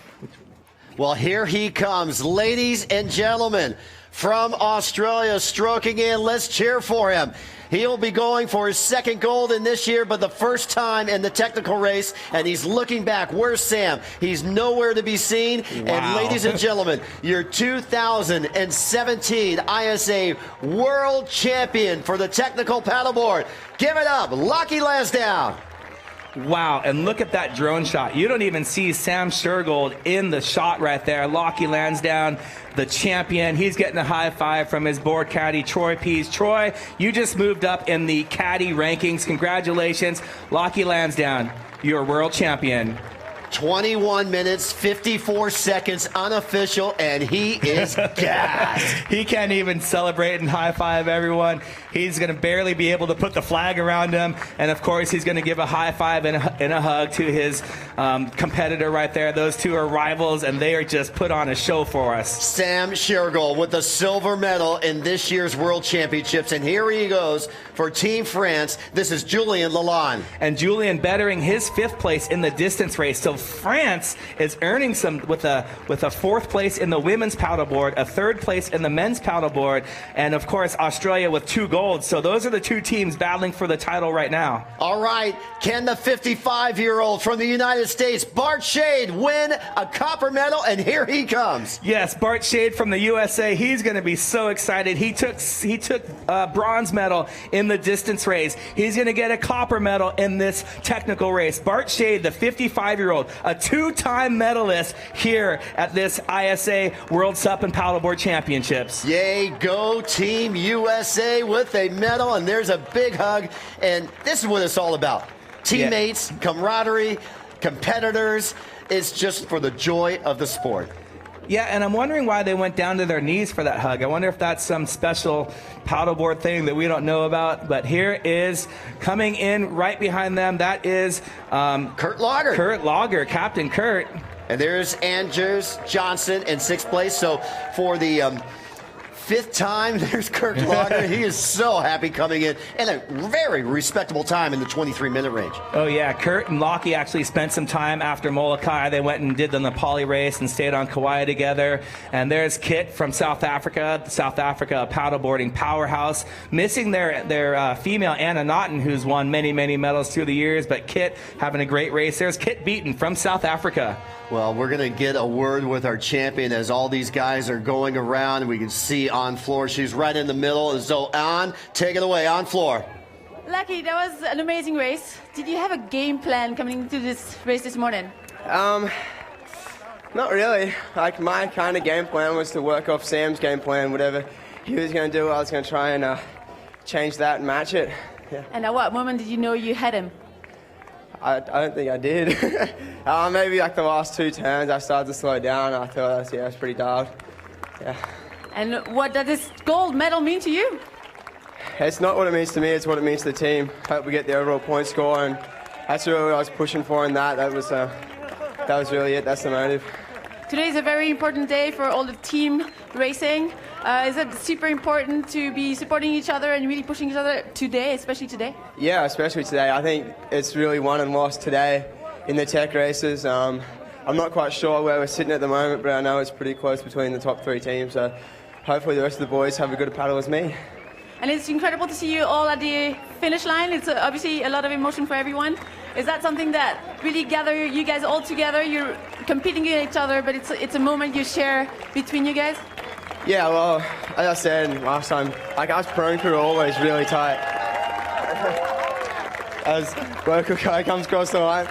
Well, here he comes, ladies and gentlemen, from Australia, stroking in. Let's cheer for him. He'll be going for his 2nd gold in this year, but the first time in the technical race, and he's looking back. Where's Sam? He's nowhere to be seen. Wow. And ladies and gentlemen, your 2017 ISA World Champion for the technical paddleboard. Give it up, Lockie Lansdowne. Wow, and look at that drone shot. You don't even see Sam Shergold in the shot right there. Lockie Lansdowne, the champion. He's getting a high five from his board caddy, Troy Pease. Troy, you just moved up in the caddy rankings. Congratulations. Lockie Lansdowne, you're world champion. 21 minutes, 54 seconds, unofficial, and he is gassed. He can't even celebrate and high-five everyone. He's going to barely be able to put the flag around him, and of course he's going to give a high-five and a hug to his competitor right there. Those two are rivals, and they are just put on a show for us. Sam Shergold with the silver medal in this year's World Championships, and here he goes for Team France. This is Julian Lalonde. And Julian bettering his 5th place in the distance race. So France is earning some with a 4th place in the women's paddleboard, a 3rd place in the men's paddleboard, and of course Australia with 2 golds. So those are the 2 teams battling for the title right now. All right, can the 55-year-old from the United States, Bart Shade, win a copper medal? And here he comes. Yes, Bart Shade from the USA. He's going to be so excited. He took bronze medal in the distance race. He's going to get a copper medal in this technical race. Bart Shade, the 55-year-old, a 2-time medalist here at this ISA World SUP and Paddleboard Championships. Yay, go Team USA with a medal, and there's a big hug, and this is what it's all about. Teammates, camaraderie, competitors. It's just for the joy of the sport. Yeah, and I'm wondering why they went down to their knees for that hug. I wonder if that's some special paddleboard thing that we don't know about. But here is, coming in right behind them, that is Kurt Lager. Kurt Lager, Captain Kurt. And there's Andrews Johnson in 6th place. So for the 5th time, there's Kurt Lager. He is so happy coming in a very respectable time in the 23-minute range. Oh, yeah. Kurt and Lockie actually spent some time after Molokai. They went and did the Nepali race and stayed on Kauai together. And there's Kit from South Africa, a paddleboarding powerhouse. Missing their female Anna Naughton, who's won many, many medals through the years. But Kit having a great race. There's Kit Beaton from South Africa. Well, we're going to get a word with our champion as all these guys are going around, and we can see on floor. She's right in the middle. So, on, take it away, on floor. Lucky, that was an amazing race. Did you have a game plan coming into this race this morning? Not really. Like, my kind of game plan was to work off Sam's game plan, whatever he was going to do it, I was going to try and change that and match it. Yeah. And at what moment did you know you had him? I don't think I did. Maybe like the last 2 turns, I started to slow down. I thought that was pretty dialed. Yeah. And what does this gold medal mean to you? It's not what it means to me, it's what it means to the team. Hope we get the overall point score, and that's really what I was pushing for in that. That was really it, that's the motive. Today is a very important day for all the team racing. Is it super important to be supporting each other and really pushing each other today, especially today? Yeah, especially today. I think it's really won and lost today in the tech races. I'm not quite sure where we're sitting at the moment, but I know it's pretty close between the top 3 teams. So hopefully the rest of the boys have a good paddle as me. And it's incredible to see you all at the finish line. It's obviously a lot of emotion for everyone. Is that something that really gather you guys all together? You're competing against each other, but it's a moment you share between you guys? Yeah, well, as I said last time, like us pro crew are always really tight. As local guy comes across the line.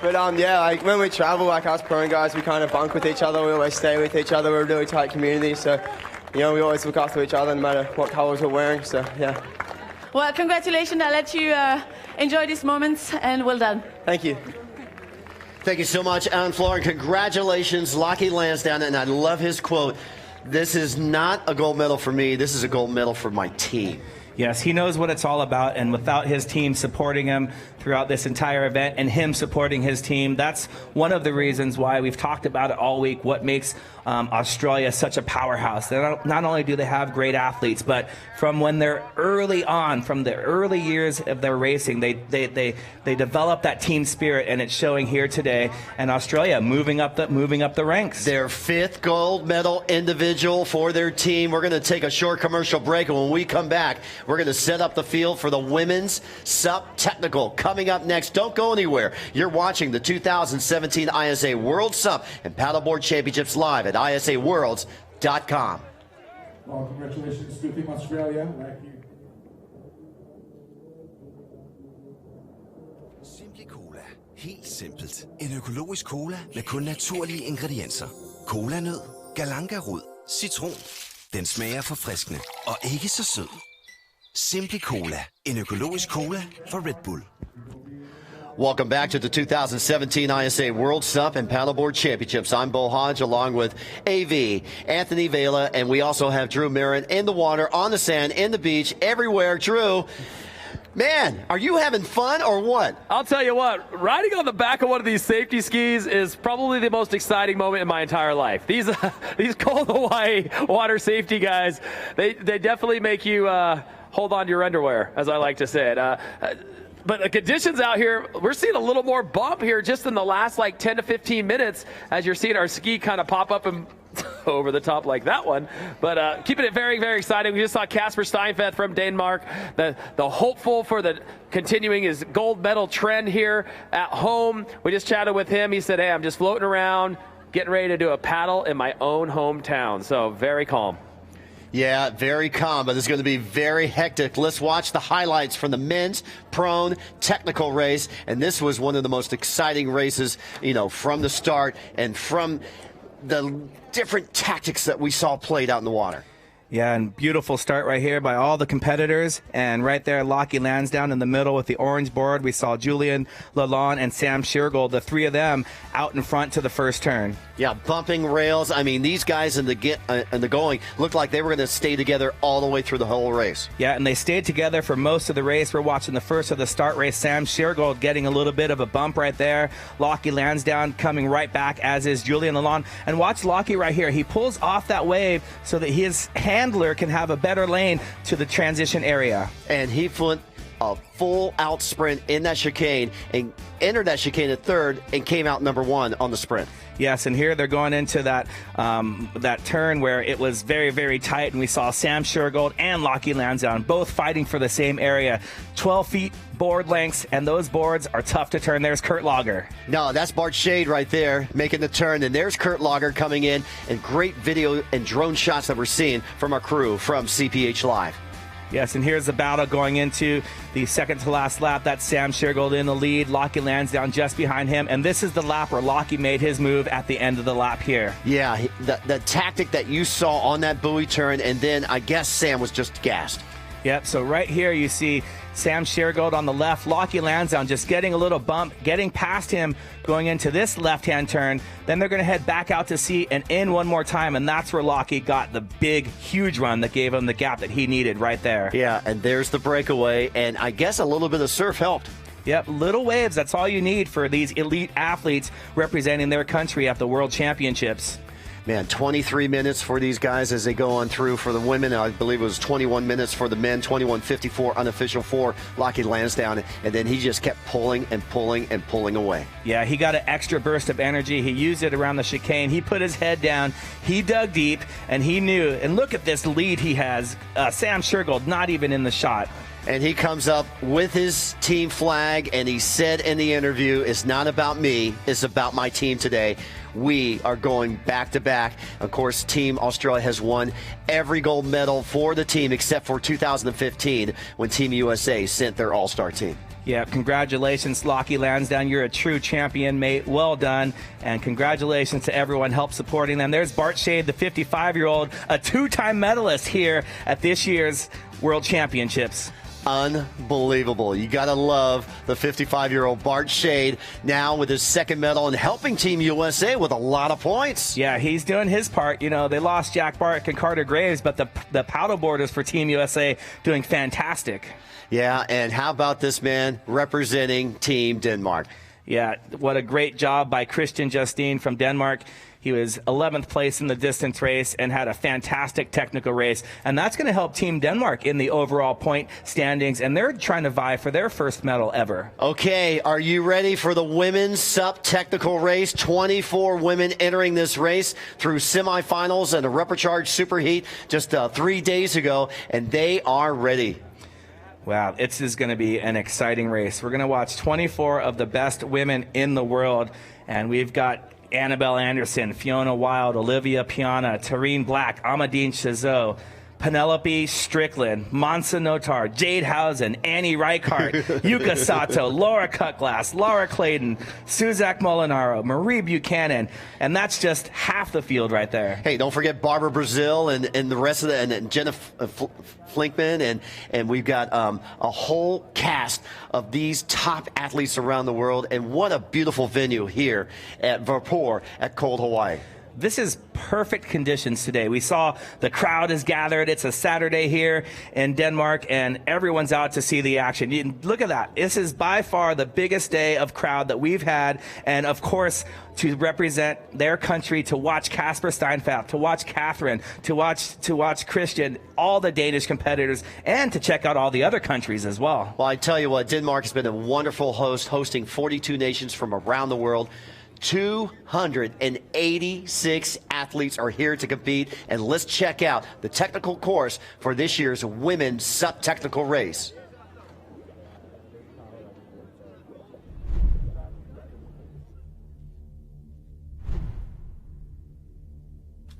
But yeah, like when we travel, like us pro guys, we kind of bunk with each other. We always stay with each other. We're a really tight community, so we always look after each other no matter what colours we're wearing. So yeah. Well, congratulations. I'll let you enjoy these moments, and well done. Thank you. Thank you so much, Alan Florin. Congratulations, Lockie Lansdowne, and I love his quote. This is not a gold medal for me. This is a gold medal for my team. Yes, he knows what it's all about, and without his team supporting him throughout this entire event and him supporting his team, that's one of the reasons why we've talked about it all week, what makes Australia such a powerhouse. Not only do they have great athletes, but from when they're early on, from the early years of their racing, they develop that team spirit, and it's showing here today. And Australia moving up the ranks. Their 5th gold medal individual for their team. We're going to take a short commercial break, and when we come back, we're going to set up the field for the women's SUP Technical coming up next. Don't go anywhere. You're watching the 2017 ISA World SUP and Paddleboard Championships live at isaworlds.com. Well, congratulations to Team Australia. Simply Cola. Helt simpelt. En økologisk cola med kun naturlige ingredienser. Colanød, galangarod, citron. Den smager forfriskende og ikke så sød. Simply Cola. En økologisk cola for Red Bull. Welcome back to the 2017 ISA World SUP and Paddleboard Championships. I'm Bo Hodge along with AV, Anthony Vela, and we also have Drew Merritt in the water, on the sand, in the beach, everywhere. Drew, man, are you having fun or what? I'll tell you what, riding on the back of one of these safety skis is probably the most exciting moment in my entire life. These cold Hawaii water safety guys, they definitely make you hold on to your underwear, as I like to say it. But the conditions out here, we're seeing a little more bump here just in the last like 10 to 15 minutes as you're seeing our ski kind of pop up and over the top like that one. But keeping it very, very exciting. We just saw Kasper Steinfeld from Denmark, the hopeful for the continuing his gold medal trend here at home. We just chatted with him. He said, hey, I'm just floating around, getting ready to do a paddle in my own hometown. So very calm. Yeah, very calm, but it's going to be very hectic. Let's watch the highlights from the men's prone technical race. And this was one of the most exciting races, from the start and from the different tactics that we saw played out in the water. Yeah, and beautiful start right here by all the competitors. And right there, Lockie Lansdowne in the middle with the orange board. We saw Julian Lalonde and Sam Sheargold, the 3 of them, out in front to the first turn. Yeah, bumping rails. I mean, these guys in the going looked like they were going to stay together all the way through the whole race. Yeah, and they stayed together for most of the race. We're watching the first of the start race. Sam Sheargold getting a little bit of a bump right there. Lockie Lansdowne coming right back, as is Julian Lalonde. And watch Lockie right here. He pulls off that wave so that his handler can have a better lane to the transition area. And he went a full out sprint in that chicane and entered that chicane at 3rd and came out number 1 on the sprint. Yes, and here they're going into that that turn where it was very, very tight, and we saw Sam Sheargold and Lockie Lansdowne both fighting for the same area. 12 feet board lengths, and those boards are tough to turn. There's Kurt Lager. No, that's Bart Shade right there making the turn, and there's Kurt Lager coming in, and great video and drone shots that we're seeing from our crew from CPH Live. Yes, and here's the battle going into the second to last lap. That's Sam Shergold in the lead. Lockie Lansdowne just behind him. And this is the lap where Lockie made his move at the end of the lap here. Yeah, the tactic that you saw on that buoy turn, and then I guess Sam was just gassed. Yep, so right here you see Sam Shergold on the left, Lockie Lansdowne just getting a little bump, getting past him going into this left-hand turn. Then they're going to head back out to sea and in one more time, and that's where Lockie got the big, huge run that gave him the gap that he needed right there. Yeah, and there's the breakaway, and I guess a little bit of surf helped. Yep, little waves, that's all you need for these elite athletes representing their country at the World Championships. Man, 23 minutes for these guys as they go on through. For the women, I believe it was 21 minutes for the men, 21:54 unofficial for Lockie Lansdowne, and then he just kept pulling and pulling and pulling away. Yeah, he got an extra burst of energy. He used it around the chicane. He put his head down. He dug deep, and he knew. And look at this lead he has. Sam Shergold not even in the shot. And he comes up with his team flag, and he said in the interview, it's not about me, it's about my team today. We are going back-to-back. Of course, Team Australia has won every gold medal for the team except for 2015 when Team USA sent their all-star team. Yeah, congratulations, Lockie Lansdowne. You're a true champion, mate. Well done. And congratulations to everyone help supporting them. There's Bart Shade, the 55-year-old, a two-time medalist here at this year's World Championships. Unbelievable. You got to love the 55-year-old Bart Shade now with his second medal and helping Team USA with a lot of points. Yeah, he's doing his part. You know, they lost Jack Bark and Carter Graves, but the paddleboarders for Team USA doing fantastic. Yeah, and how about this man representing Team Denmark? Yeah, what a great job by Christian Justine from Denmark. He was 11th place in the distance race and had a fantastic technical race. And that's going to help Team Denmark in the overall point standings. And they're trying to vie for their first medal ever. Okay, are you ready for the women's SUP technical race? 24 women entering this race through semifinals and a repecharge superheat just 3 days ago. And they are ready. Wow, this is going to be an exciting race. We're going to watch 24 of the best women in the world. And we've got Annabelle Anderson, Fiona Wilde, Olivia Piana, Tareen Black, Amadine Chazot, Penelope Strickland, Mansa Notar, Jade Housen, Annie Reichardt, Yuka Sato, Laura Cutglass, Laura Clayton, Suzak Molinaro, Marie Buchanan, and that's just half the field right there. Hey, don't forget Barbara Brazil and the rest of the, and Jenna Flinkman, and we've got a whole cast of these top athletes around the world, and what a beautiful venue here at Vapor at Cold Hawaii. This is perfect conditions today. We saw the crowd is gathered. It's a Saturday here in Denmark, and everyone's out to see the action. Look at that. This is by far the biggest day of crowd that we've had, and of course, to represent their country, to watch Casper Steinfath, to watch Catherine, to watch Christian, all the Danish competitors, and to check out all the other countries as well. Well, I tell you what, Denmark has been a wonderful host, hosting 42 nations from around the world. 286 athletes are here to compete, and let's check out the technical course for this year's women's SUP technical race.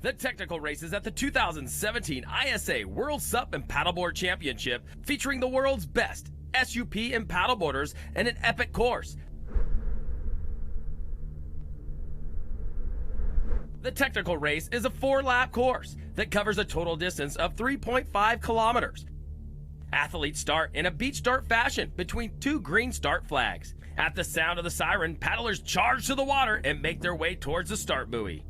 The technical race is at the 2017 ISA World SUP and Paddleboard Championship, featuring the world's best SUP and paddleboarders and an epic course. The technical race is a 4-lap course that covers a total distance of 3.5 kilometers. Athletes start in a beach start fashion between 2 green start flags. At the sound of the siren, paddlers charge to the water and make their way towards the start buoy.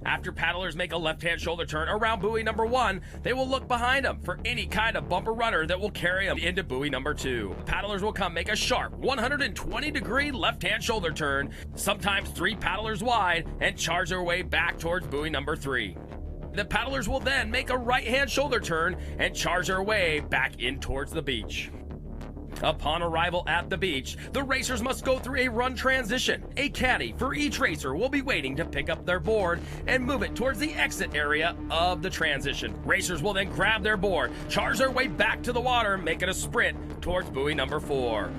After paddlers make a left-hand shoulder turn around buoy number 1, they will look behind them for any kind of bumper runner that will carry them into buoy number 2. Paddlers will come make a sharp 120-degree left-hand shoulder turn, sometimes 3 paddlers wide, and charge their way back towards buoy number 3. The paddlers will then make a right-hand shoulder turn and charge their way back in towards the beach. Upon arrival at the beach, the racers must go through a run transition. A caddy for each racer will be waiting to pick up their board and move it towards the exit area of the transition. Racers will then grab their board, charge their way back to the water, making a sprint towards buoy number 4.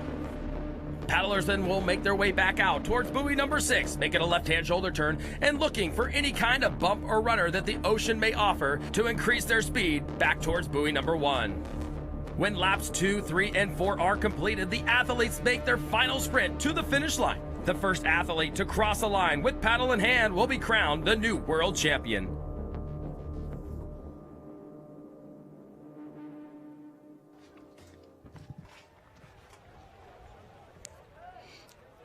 Paddlers then will make their way back out towards buoy number 6, making a left-hand shoulder turn and looking for any kind of bump or runner that the ocean may offer to increase their speed back towards buoy number 1. When laps 2, 3, and 4 are completed, the athletes make their final sprint to the finish line. The first athlete to cross the line with paddle in hand will be crowned the new world champion.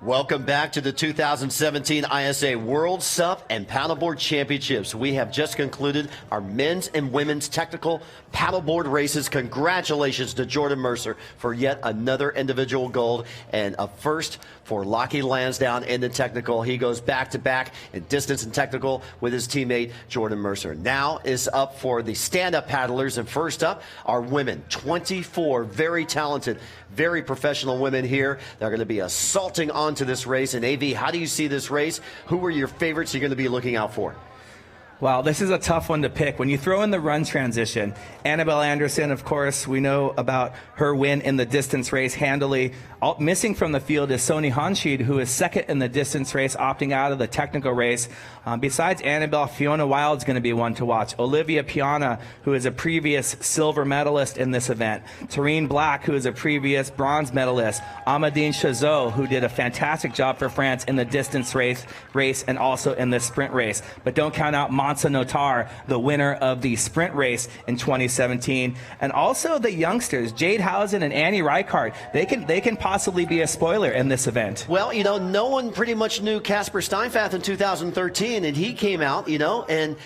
Welcome back to the 2017 ISA World SUP and Paddleboard Championships. We have just concluded our men's and women's technical paddleboard races. Congratulations to Jordan Mercer for yet another individual gold and a first for Lockie Lansdowne in the technical. He goes back-to-back in distance and technical with his teammate Jordan Mercer. Now is up for the stand-up paddlers, and first up are women. 24 very talented, very professional women here. They're going to be assaulting onto this race. And AV, how do you see this race? Who are your favorites you're going to be looking out for? Well, this is a tough one to pick. When you throw in the run transition, Annabelle Anderson, of course, we know about her win in the distance race handily. Missing from the field is Sony Hanshid, who is second in the distance race, opting out of the technical race. Besides Annabelle, Fiona Wild's going to be one to watch. Olivia Piana, who is a previous silver medalist in this event. Tarine Black, who is a previous bronze medalist. Amadine Chazot, who did a fantastic job for France in the distance race and also in the sprint race. But don't count out Mansa Notar, the winner of the sprint race in 2017. And also the youngsters, Jade Housen and Annie Reichardt. They can possibly be a spoiler in this event. Well, you know, no one pretty much knew Casper Steinfath in 2013, and he came out, you know, and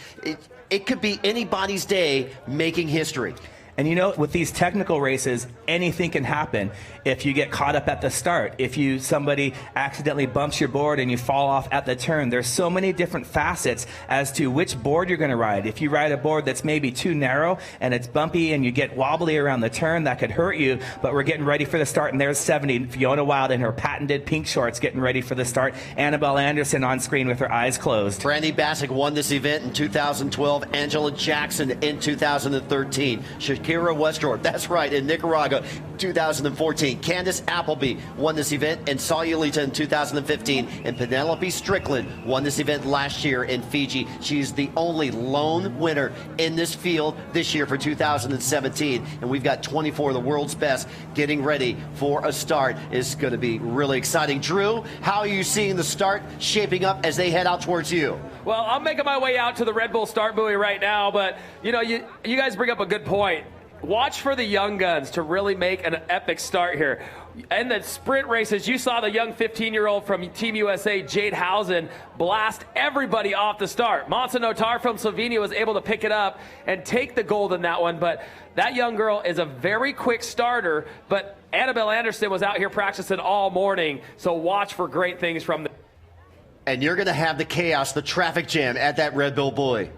it could be anybody's day making history. And you know, with these technical races, anything can happen. If you get caught up at the start, if somebody accidentally bumps your board and you fall off at the turn, there's so many different facets as to which board you're going to ride. If you ride a board that's maybe too narrow and it's bumpy and you get wobbly around the turn, that could hurt you. But we're getting ready for the start, and there's 70, Fiona Wild in her patented pink shorts getting ready for the start. Annabelle Anderson on screen with her eyes closed. Brandy Bassick won this event in 2012. Angela Jackson in 2013. Shakira Westshore, that's right, in Nicaragua, 2014. Candace Appleby won this event in Sayulita in 2015. And Penelope Strickland won this event last year in Fiji. She's the only lone winner in this field this year for 2017. And we've got 24 of the world's best getting ready for a start. It's going to be really exciting. Drew, how are you seeing the start shaping up as they head out towards you? Well, I'm making my way out to the Red Bull start buoy right now, but you know, you guys bring up a good point. Watch for the young guns to really make an epic start here. In the sprint races, you saw the young 15-year-old from Team USA, Jade Housen, blast everybody off the start. Mansa Notar from Slovenia was able to pick it up and take the gold in that one, but that young girl is a very quick starter, but Annabelle Anderson was out here practicing all morning, so watch for great things from them. And you're going to have the chaos, the traffic jam at that Red Bull buoy.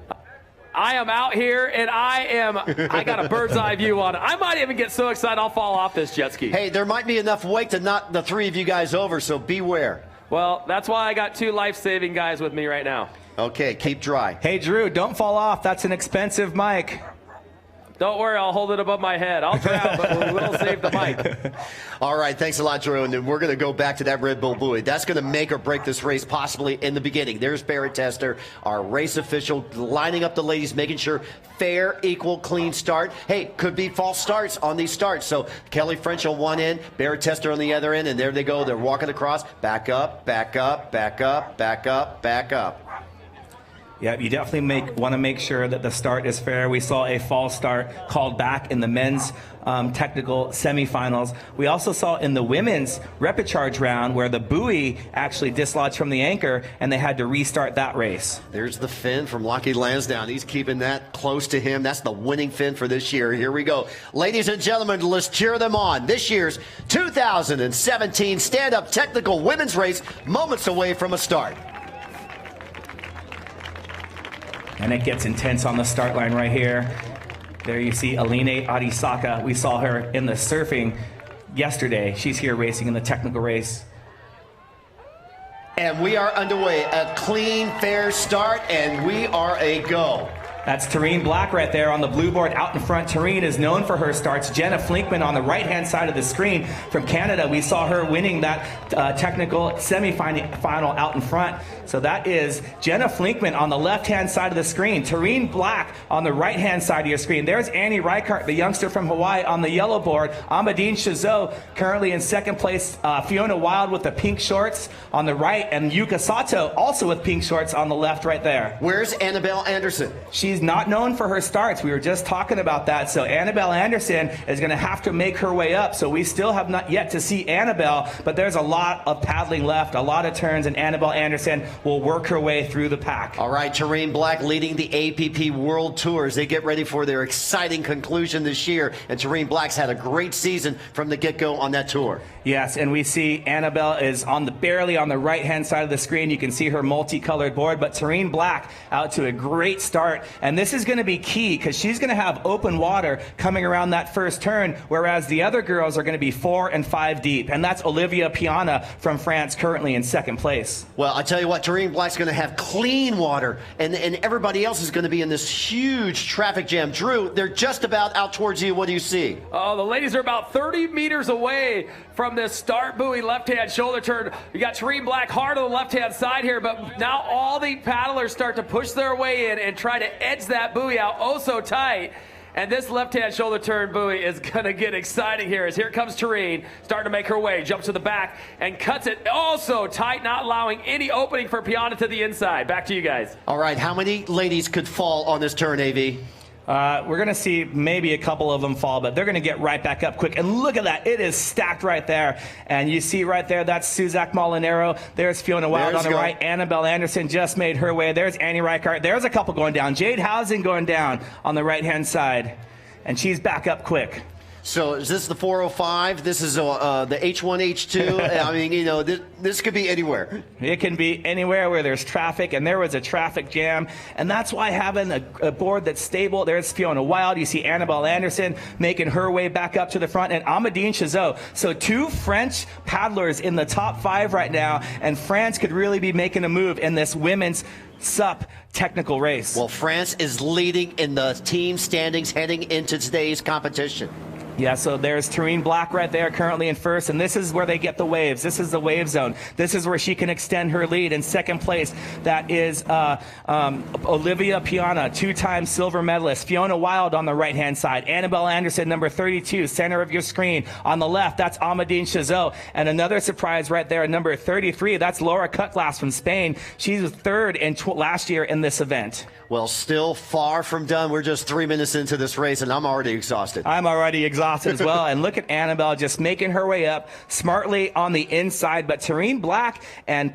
I am out here, and I got a bird's eye view on it. I might even get so excited I'll fall off this jet ski. Hey, there might be enough weight to knock the three of you guys over, so beware. Well, that's why I got two life-saving guys with me right now. Okay, keep dry. Hey, Drew, don't fall off. That's an expensive mic. Don't worry, I'll hold it above my head. I'll drown, but we will save the mic. All right, thanks a lot, Drew. And then we're going to go back to that Red Bull buoy. That's going to make or break this race possibly in the beginning. There's Barrett Tester, our race official, lining up the ladies, making sure fair, equal, clean start. Hey, could be false starts on these starts. So Kelly French on one end, Barrett Tester on the other end, and there they go. They're walking across. Back up, back up, back up, back up, back up. Yeah, you definitely want to make sure that the start is fair. We saw a false start called back in the men's technical semifinals. We also saw in the women's repecharge round where the buoy actually dislodged from the anchor and they had to restart that race. There's the fin from Lockie Lansdowne. He's keeping that close to him. That's the winning fin for this year. Here we go. Ladies and gentlemen, let's cheer them on. This year's 2017 stand-up technical women's race, moments away from a start. And it gets intense on the start line right here. There you see Aline Adisaka. We saw her in the surfing yesterday. She's here racing in the technical race. And we are underway. A clean, fair start, and we are a go. That's Tareen Black right there on the blue board out in front. Tareen is known for her starts. Jenna Flinkman on the right-hand side of the screen from Canada. We saw her winning that technical semifinal out in front. So that is Jenna Flinkman on the left-hand side of the screen. Tareen Black on the right-hand side of your screen. There's Annie Reichart, the youngster from Hawaii, on the yellow board. Amadine Chazot currently in second place. Fiona Wild with the pink shorts on the right. And Yuka Sato also with pink shorts on the left right there. Where's Annabelle Anderson? She's not known for her starts. We were just talking about that. So Annabelle Anderson is going to have to make her way up. So we still have not yet to see Annabelle, but there's a lot of paddling left, a lot of turns, and Annabelle Anderson will work her way through the pack. All right, Tareen Black leading the APP World Tour as they get ready for their exciting conclusion this year. And Tareen Black's had a great season from the get-go on that tour. Yes, and we see Annabelle is barely on the right-hand side of the screen. You can see her multicolored board, but Tareen Black out to a great start. And this is going to be key because she's going to have open water coming around that first turn, whereas the other girls are going to be 4 and 5 deep. And that's Olivia Piana from France currently in second place. Well, I tell you what, Tareen Black's going to have clean water, and everybody else is going to be in this huge traffic jam. Drew, they're just about out towards you. What do you see? Oh, the ladies are about 30 meters away from this start buoy left-hand shoulder turn. You got Tareen Black hard on the left-hand side here, but now all the paddlers start to push their way in and try to edge that buoy out oh so tight. And this left-hand shoulder turn buoy is going to get exciting here as here comes Tareen, starting to make her way, jumps to the back and cuts it also tight, not allowing any opening for Piana to the inside. Back to you guys. All right, how many ladies could fall on this turn, AV? We're going to see maybe a couple of them fall, but they're going to get right back up quick. And look at that. It is stacked right there. And you see right there, that's Suzak Molinero. There's Fiona Wild on the right. Annabelle Anderson just made her way. There's Annie Reichart. There's a couple going down. Jade Housen going down on the right-hand side. And she's back up quick. So is this the 405? This is the H1, H2? I mean, you know, this could be anywhere. It can be anywhere where there's traffic, and there was a traffic jam. And that's why having a board that's stable, there's Fiona Wild. You see Annabelle Anderson making her way back up to the front, and Amadine Chazot. So 2 French paddlers in the top 5 right now, and France could really be making a move in this women's SUP technical race. Well, France is leading in the team standings heading into today's competition. Yeah, so there's Tareen Black right there currently in first, and this is where they get the waves. This is the wave zone. This is where she can extend her lead. In second place, that is Olivia Piana, 2-time silver medalist. Fiona Wild on the right-hand side. Annabelle Anderson, number 32, center of your screen. On the left, that's Amadine Chazot. And another surprise right there, number 33, that's Laura Cutglass from Spain. She was third last year in this event. Well, still far from done. We're just 3 minutes into this race, and I'm already exhausted. I'm already exhausted as well. And look at Annabelle just making her way up smartly on the inside. But Tareen Black and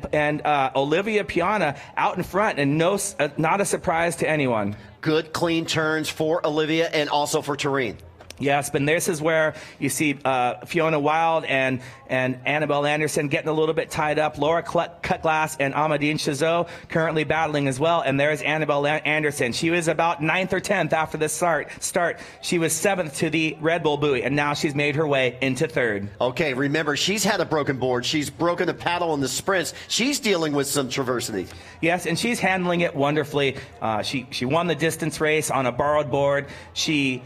Olivia Piana out in front, and not a surprise to anyone. Good, clean turns for Olivia and also for Tareen. Yes, but this is where you see Fiona Wild and Annabelle Anderson getting a little bit tied up. Laura Cutglass and Amadine Chazot currently battling as well. And there's Annabelle Anderson. She was about 9th or 10th after the start. She was 7th to the Red Bull buoy, and now she's made her way into 3rd. Okay, remember, she's had a broken board. She's broken a paddle in the sprints. She's dealing with some traversity. Yes, and she's handling it wonderfully. She won the distance race on a borrowed board. She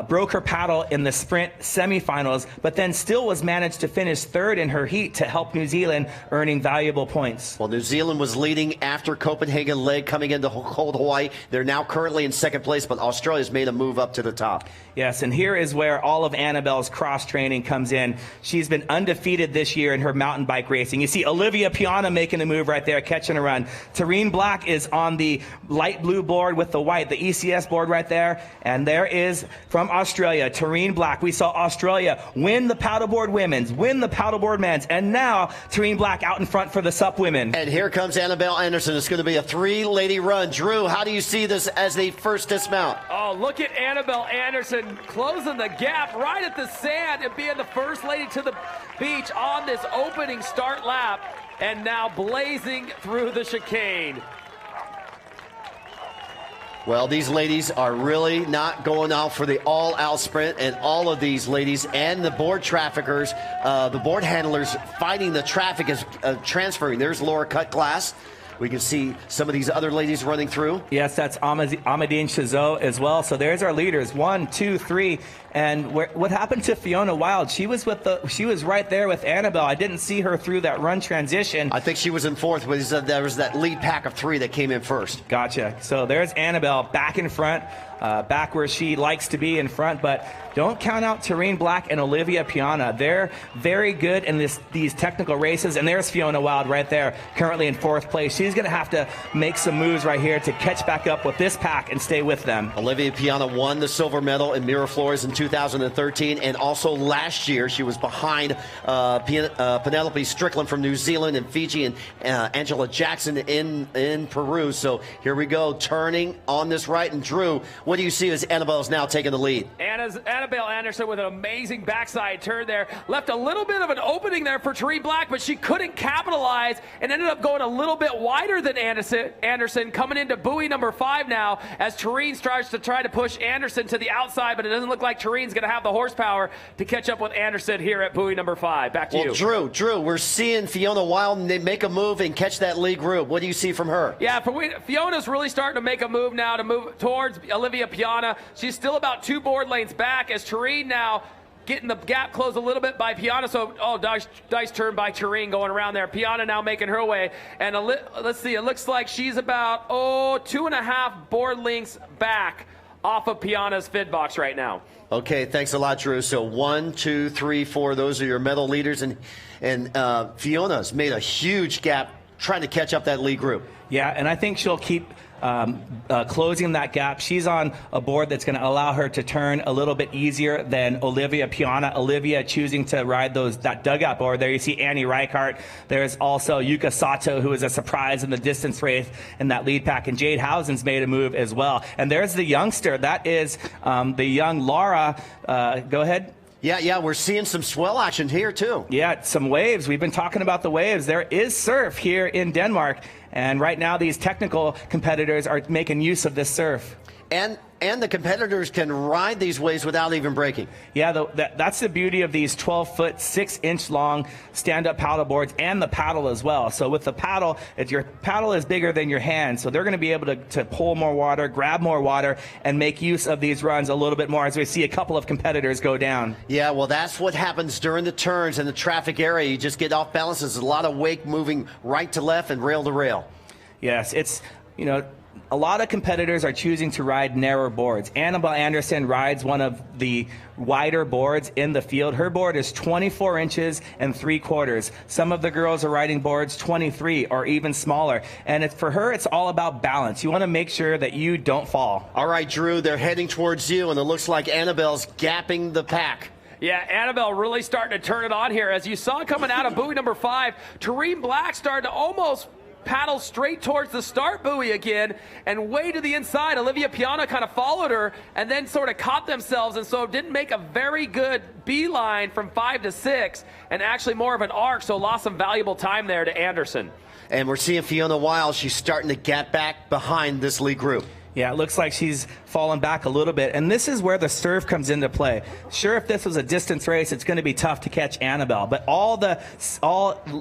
broke her paddle in the sprint semifinals, but then still was managed to finish 3rd in her heat to help New Zealand, earning valuable points. Well, New Zealand was leading after Copenhagen leg coming into cold Hawaii. They're now currently in 2nd place, but Australia's made a move up to the top. Yes, and here is where all of Annabelle's cross-training comes in. She's been undefeated this year in her mountain bike racing. You see Olivia Piana making a move right there, catching a run. Tareen Black is on the light blue board with the white, the ECS board right there. And there is, from Australia, Tareen Black. We saw Australia win the paddleboard women's, win the paddleboard men's, and now Tareen Black out in front for the SUP women. And here comes Annabelle Anderson. It's going to be a 3-lady run. Drew, how do you see this as they first dismount? Oh, look at Annabelle Anderson closing the gap right at the sand and being the first lady to the beach on this opening start lap, and now blazing through the chicane. Well, these ladies are really not going out for the all-out sprint, and all of these ladies and the board traffickers, the board handlers fighting the traffic is transferring. There's Laura Cutglass We can see some of these other ladies running through. Yes, that's Amadine Chazot as well. So there's our leaders, 1, 2, 3. And what happened to Fiona Wild? She was right there with Annabelle. I didn't see her through that run transition. I think she was in fourth, but there was that lead pack of 3 that came in first. Gotcha. So there's Annabelle back in front, back where she likes to be in front. But don't count out Tareen Black and Olivia Piana. They're very good in these technical races. And there's Fiona Wild right there, currently in 4th place. She's going to have to make some moves right here to catch back up with this pack and stay with them. Olivia Piana won the silver medal in Miraflores in 2013, and also last year she was behind Penelope Strickland from New Zealand and Fiji, and Angela Jackson in Peru. So here we go, turning on this right. And Drew, what do you see as Annabelle's now taking the lead? Annabelle Anderson with an amazing backside turn there. Left a little bit of an opening there for Tareen Black, but she couldn't capitalize and ended up going a little bit wider than Anderson, coming into buoy number 5 now as Tareen starts to try to push Anderson to the outside, but it doesn't look like Tareen's going to have the horsepower to catch up with Anderson here at buoy number 5. Back to you. Drew, we're seeing Fiona Wild make a move and catch that lead group. What do you see from her? Yeah, Fiona's really starting to make a move now to move towards Olivia Piana. She's still about 2 board lanes back as Tareen now getting the gap closed a little bit by Piana. So, nice turn by Tareen going around there. Piana now making her way. And let's see, it looks like she's about, 2.5 board lengths back off of Piana's fid box right now. Okay, thanks a lot, Drew. So 1, 2, 3, 4, those are your medal leaders. And Fiona's made a huge gap trying to catch up that lead group. Yeah, and I think she'll keep closing that gap. She's on a board that's going to allow her to turn a little bit easier than Olivia Piana. Olivia choosing to ride that dugout board. There you see Annie Reichart. There's also Yuka Sato, who is a surprise in the distance race in that lead pack. And Jade Housen's made a move as well. And there's the youngster. That is the young Laura. Go ahead. Yeah, we're seeing some swell action here, too. Yeah, some waves. We've been talking about the waves. There is surf here in Denmark, and right now these technical competitors are making use of this surf. And the competitors can ride these waves without even breaking. Yeah, that's the beauty of these 12-foot, 6-inch long stand-up paddle boards and the paddle as well. So with the paddle, your paddle is bigger than your hand, so they're going to be able to pull more water, grab more water, and make use of these runs a little bit more as we see a couple of competitors go down. Yeah, well, that's what happens during the turns in the traffic area. You just get off balance. There's a lot of wake moving right to left and rail to rail. Yes, it's, a lot of competitors are choosing to ride narrow boards. Annabelle Anderson rides one of the wider boards in the field. Her board is 24 inches and 3/4. Some of the girls are riding boards 23 or even smaller. And for her, it's all about balance. You want to make sure that you don't fall. All right, Drew, they're heading towards you, and it looks like Annabelle's gapping the pack. Yeah, Annabelle really starting to turn it on here. As you saw coming out of buoy number 5, Tareen Black started to almost paddle straight towards the start buoy again and way to the inside. Olivia Piana kind of followed her and then sort of caught themselves, and so didn't make a very good beeline from 5 to 6 and actually more of an arc, so lost some valuable time there to Anderson. And we're seeing Fiona Wild. She's starting to gap back behind this lead group. Yeah, it looks like she's fallen back a little bit, and this is where the surf comes into play. Sure, if this was a distance race, it's going to be tough to catch Annabelle, but all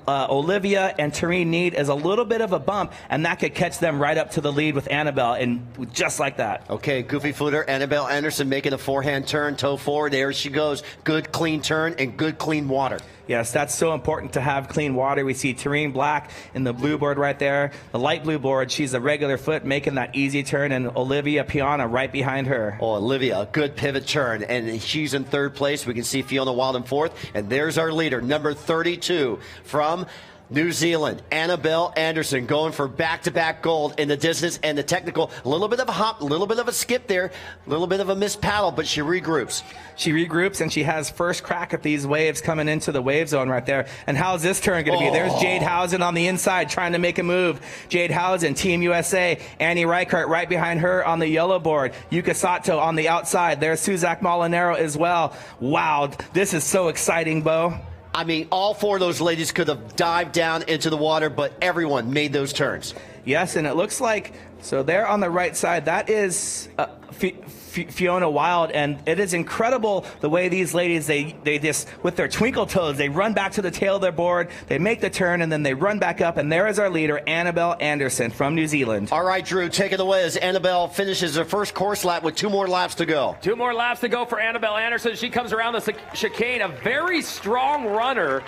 Olivia and Tareen need is a little bit of a bump, and that could catch them right up to the lead with Annabelle, and just like that. Okay, goofy footer, Annabelle Anderson making a forehand turn, toe forward, there she goes. Good clean turn and good clean water. Yes, that's so important to have clean water. We see Tareen Black in the blue board right there. The light blue board, she's a regular foot making that easy turn, and Olivia Piana right behind her. Oh, Olivia, a good pivot turn, and she's in 3rd place. We can see Fiona Wild in 4th, and there's our leader, number 32 from New Zealand, Annabelle Anderson, going for back-to-back gold in the distance and the technical. A little bit of a hop, a little bit of a skip there, a little bit of a missed paddle, but she regroups. She regroups, and she has first crack at these waves coming into the wave zone right there. And how's this turn going to be? There's Jade Housen on the inside trying to make a move. Jade Housen, Team USA. Annie Reichart right behind her on the yellow board. Yuka Sato on the outside. There's Suzak Molinaro as well. Wow, this is so exciting, Bo. I mean, all 4 of those ladies could have dived down into the water, but everyone made those turns. Yes, and it looks like, so there on the right side, that is Fiona Wilde, and it is incredible the way these ladies, they just, with their twinkle toes, they run back to the tail of their board, they make the turn, and then they run back up, and there is our leader, Annabelle Anderson from New Zealand. All right, Drew, take it away as Annabelle finishes her first course lap with 2 more laps to go. 2 more laps to go for Annabelle Anderson. She comes around the chicane, a very strong runner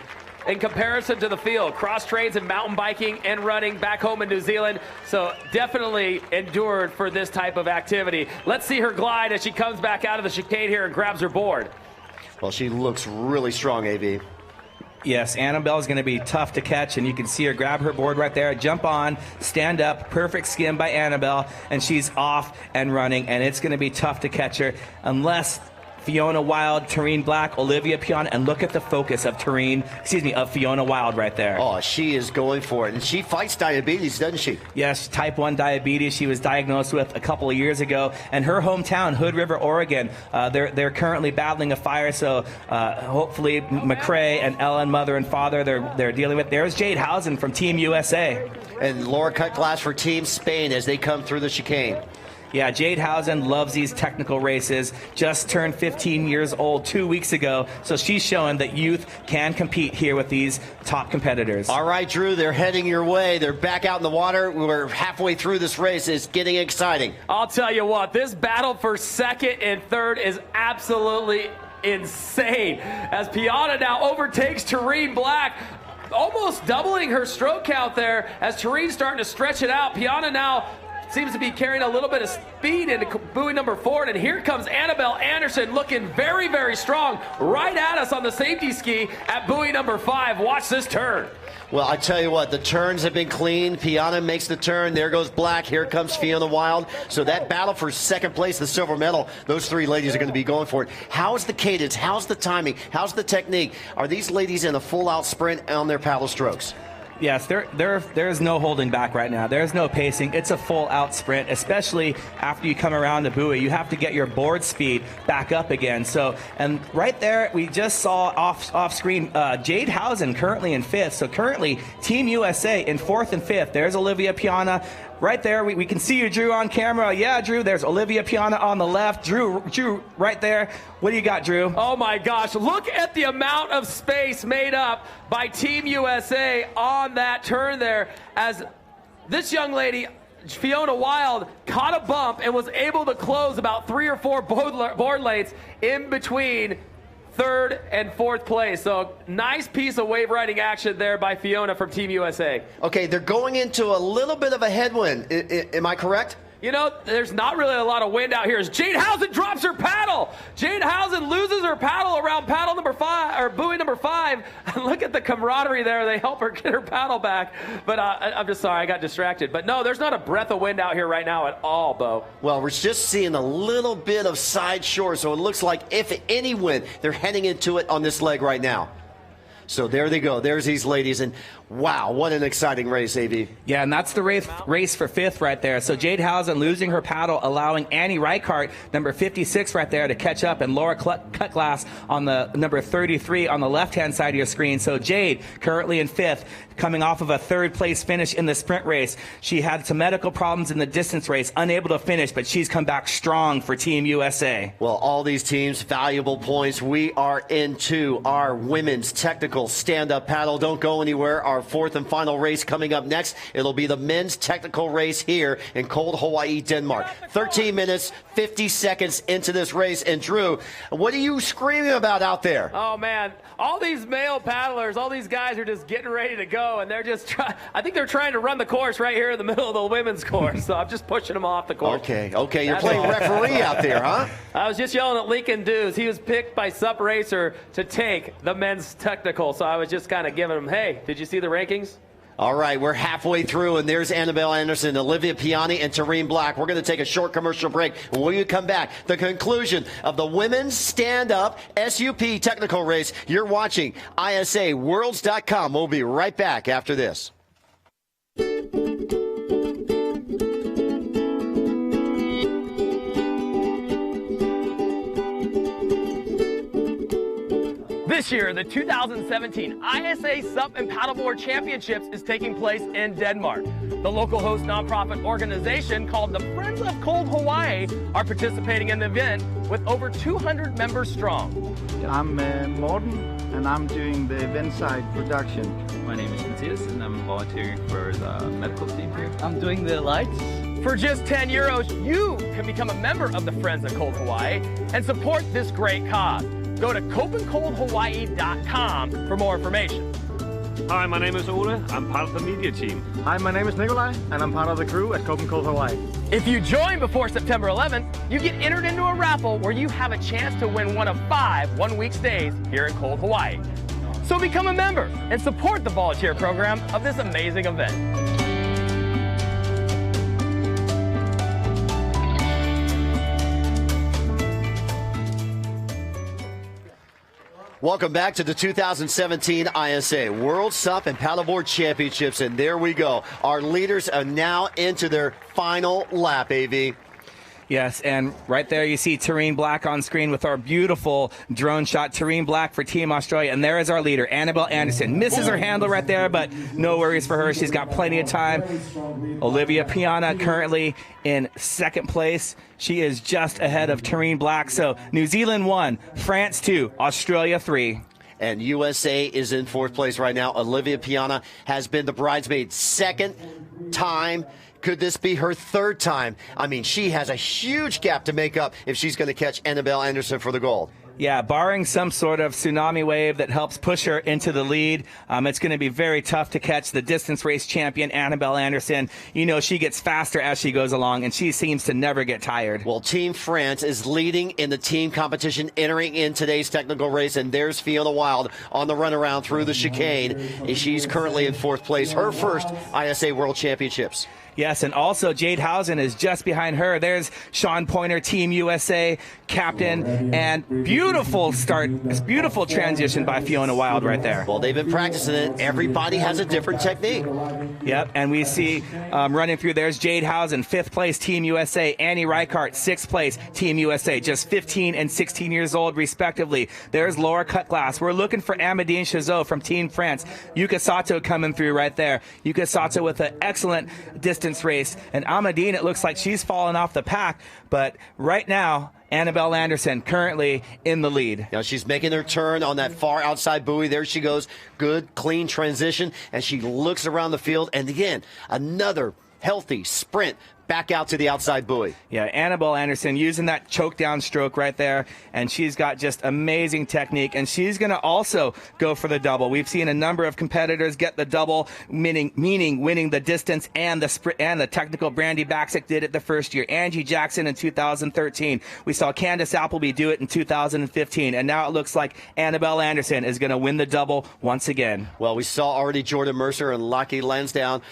in comparison to the field. Cross trains in mountain biking and running back home in New Zealand. So definitely endured for this type of activity. Let's see her glide as she comes back out of the chicane here and grabs her board. Well, she looks really strong, AV. Yes, Annabelle's going to be tough to catch, and you can see her grab her board right there, jump on, stand up, perfect skim by Annabelle, and she's off and running, and it's going to be tough to catch her unless Fiona Wilde, Tareen Black, Olivia Piana, and look at the focus of of Fiona Wilde right there. Oh, she is going for it. And she fights diabetes, doesn't she? Yes, type 1 diabetes she was diagnosed with a couple of years ago. And her hometown, Hood River, Oregon, they're currently battling a fire. So hopefully McCrae and Ellen, mother and father, they're dealing with. There's Jade Housen from Team USA. And Laura Cutglass for Team Spain as they come through the chicane. Yeah, Jade Housen loves these technical races. Just turned 15 years old 2 weeks ago, so she's showing that youth can compete here with these top competitors. All right, Drew, they're heading your way. They're back out in the water. We're halfway through this race. It's getting exciting. I'll tell you what, this battle for second and third is absolutely insane. As Piana now overtakes Tareen Black, almost doubling her stroke count there as Tareen's starting to stretch it out. Piana now seems to be carrying a little bit of speed into buoy number 4, and here comes Annabelle Anderson looking very, very strong right at us on the safety ski at buoy number 5. Watch this turn. Well, I tell you what, the turns have been clean. Piana makes the turn. There goes Black. Here comes Fiona Wilde. So that battle for second place, the silver medal, those 3 ladies are going to be going for it. How's the cadence? How's the timing? How's the technique? Are these ladies in a full-out sprint on their paddle strokes? Yes, there's no holding back right now. There's no pacing. It's a full-out sprint, especially after you come around the buoy. You have to get your board speed back up again. So, and right there, we just saw off screen Jade Housen currently in 5th. So currently, Team USA in 4th and 5th. There's Olivia Piana. Right there, we can see you, Drew, on camera. Yeah, Drew, there's Olivia Piana on the left. Drew, right there. What do you got, Drew? Oh, my gosh. Look at the amount of space made up by Team USA on that turn there as this young lady, Fiona Wilde, caught a bump and was able to close about 3 or 4 board lanes in between 3rd and 4th place. So nice piece of wave riding action there by Fiona from Team USA. Okay, they're going into a little bit of a headwind. Am I correct? You know, there's not really a lot of wind out here as Jade Housen drops her paddle. Jade Housen loses her paddle around paddle number 5, or buoy number 5. Look at the camaraderie there. They help her get her paddle back. But I'm just sorry, I got distracted. But no, there's not a breath of wind out here right now at all, Bo. Well, we're just seeing a little bit of side shore, so it looks like if any wind, they're heading into it on this leg right now. So there they go. There's these ladies, and wow, what an exciting race, AV. Yeah, and that's the race for 5th right there. So Jade Housen losing her paddle, allowing Annie Reichart, number 56 right there, to catch up, and Laura Cutglass on the number 33 on the left-hand side of your screen. So Jade, currently in 5th, coming off of a 3rd place finish in the sprint race. She had some medical problems in the distance race, unable to finish, but she's come back strong for Team USA. Well, all these teams, valuable points. We are into our women's technical stand-up paddle. Don't go anywhere. Our 4th and final race coming up next. It'll be the men's technical race here in cold Hawaii, Denmark. 13 minutes, 50 seconds into this race. And Drew, what are you screaming about out there? Oh, man. All these male paddlers, all these guys are just getting ready to go, and they're just I think they're trying to run the course right here in the middle of the women's course, so I'm just pushing them off the course. Okay, you're playing referee out there, huh? I was just yelling at Lincoln Dews. He was picked by SUP Racer to take the men's technical, so I was just kind of giving him, hey, did you see the rankings? All right, we're halfway through, and there's Annabelle Anderson, Olivia Piani, and Tareen Black. We're going to take a short commercial break. And when we come back, the conclusion of the women's stand-up SUP technical race. You're watching ISAWorlds.com. We'll be right back after this. This year, the 2017 ISA SUP and Paddleboard Championships is taking place in Denmark. The local host nonprofit organization called the Friends of Cold Hawaii are participating in the event with over 200 members strong. I'm Morten, and I'm doing the event side production. My name is Matthias, and I'm volunteering for the medical team here. I'm doing the lights. For just €10, you can become a member of the Friends of Cold Hawaii and support this great cause. Go to copencoldhawaii.com for more information. Hi, my name is Ole. I'm part of the media team. Hi, my name is Nikolai, and I'm part of the crew at Cold Hawaii. If you join before September 11th, you get entered into a raffle where you have a chance to win one of 5 one-week stays here in Cold Hawaii. So become a member and support the volunteer program of this amazing event. Welcome back to the 2017 ISA World SUP and Paddleboard Championships, and there we go. Our leaders are now into their final lap, AV. Yes, and right there you see Tareen Black on screen with our beautiful drone shot. Tareen Black for Team Australia, and there is our leader, Annabelle Anderson. Misses her handle right there, but no worries for her. She's got plenty of time. Olivia Piana currently in second place. She is just ahead of Tareen Black. So New Zealand 1, France 2, Australia 3. And USA is in fourth place right now. Olivia Piana has been the bridesmaid second time. Could this be her third time? I mean, she has a huge gap to make up if she's going to catch Annabelle Anderson for the gold. Yeah, barring some sort of tsunami wave that helps push her into the lead, it's going to be very tough to catch the distance race champion, Annabelle Anderson. You know, she gets faster as she goes along, and she seems to never get tired. Well, Team France is leading in the team competition entering in today's technical race, and there's Fiona Wild on the runaround through the chicane. She's currently in fourth place, her first ISA World Championships. Yes, and also Jade Housen is just behind her. There's Sean Pointer, Team USA captain, and beautiful start, beautiful transition by Fiona Wild right there. Well, they've been practicing it. Everybody has a different technique. Yep, and we see running through, there's Jade Housen, 5th place, Team USA. Annie Reichardt, 6th place, Team USA, just 15 and 16 years old, respectively. There's Laura Cutglass. We're looking for Amadine Chazot from Team France. Yuka Sato coming through right there. Yuka Sato with an excellent distance race, and Amadine, it looks like she's fallen off the pack, but right now Annabelle Anderson currently in the lead. Now she's making her turn on that far outside buoy. There she goes. Good, clean transition, and she looks around the field, and again, another healthy sprint back out to the outside buoy. Yeah, Annabelle Anderson using that choke down stroke right there, and she's got just amazing technique, and she's going to also go for the double. We've seen a number of competitors get the double, meaning winning the distance and the sprint and the technical. Brandy Baxick did it the first year. Angie Jackson in 2013. We saw Candace Appleby do it in 2015, and now it looks like Annabelle Anderson is going to win the double once again. Well, we saw already Jordan Mercer and Lockie Lansdowne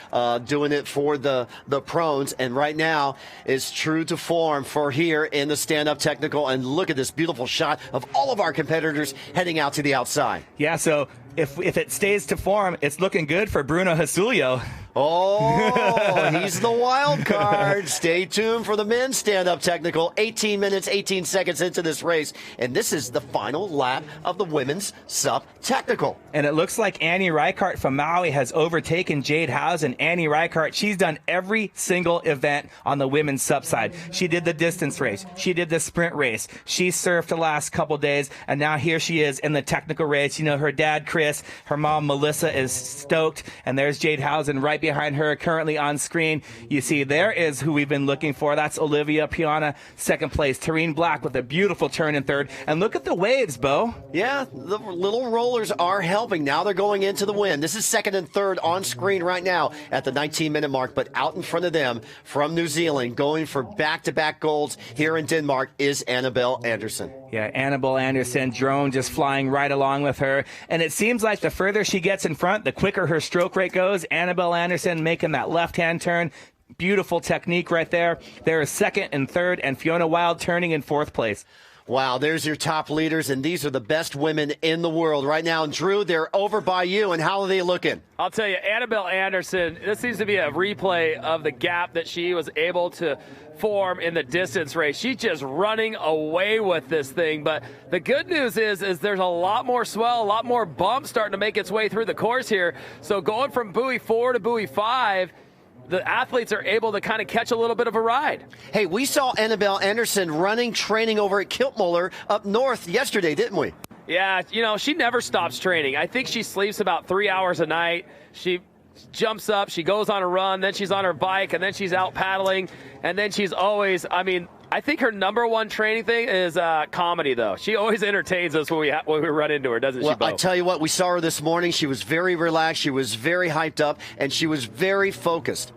doing it for the prones, and right now is true to form for here in the stand-up technical. And look at this beautiful shot of all of our competitors heading out to the outside. Yeah, so if it stays to form, it's looking good for Bruno Hasulio. Oh, he's the wild card. Stay tuned for the men's stand-up technical. 18 minutes, 18 seconds into this race, and this is the final lap of the women's SUP technical. And it looks like Annie Reichardt from Maui has overtaken Jade Housen. Annie Reichardt, she's done every single event on the women's SUP side. She did the distance race. She did the sprint race. She surfed the last couple days, and now here she is in the technical race. You know, her dad, Chris, her mom, Melissa, is stoked, and there's Jade Housen right behind her currently on screen. You see there is who we've been looking for. That's Olivia Piana, second place. Tareen Black with a beautiful turn in third. And look at the waves, Bo. Yeah, the little rollers are helping. Now they're going into the wind. This is second and third on screen right now at the 19-minute mark, but out in front of them from New Zealand, going for back-to-back golds here in Denmark, is Annabelle Anderson. Yeah, Annabelle Anderson, drone just flying right along with her. And it seems like the further she gets in front, the quicker her stroke rate goes. Annabelle Anderson making that left-hand turn. Beautiful technique right there. There is second and third, and Fiona Wild turning in fourth place. Wow, there's your top leaders, and these are the best women in the world right now. And Drew, they're over by you, and how are they looking? I'll tell you, Annabelle Anderson, this seems to be a replay of the gap that she was able to form in the distance race. She's just running away with this thing. But the good news is there's a lot more swell, a lot more bump starting to make its way through the course here. So going from buoy 4 to buoy 5, the athletes are able to kind of catch a little bit of a ride. Hey, we saw Annabelle Anderson training over at Kiltmuller up north yesterday, didn't we? Yeah, you know, she never stops training. I think she sleeps about 3 hours a night. She jumps up, she goes on a run, then she's on her bike, and then she's out paddling, and then she's always, I mean, I think her number one training thing is comedy, though. She always entertains us when we run into her, doesn't she, Bo? I tell you what, we saw her this morning. She was very relaxed. She was very hyped up, and she was very focused.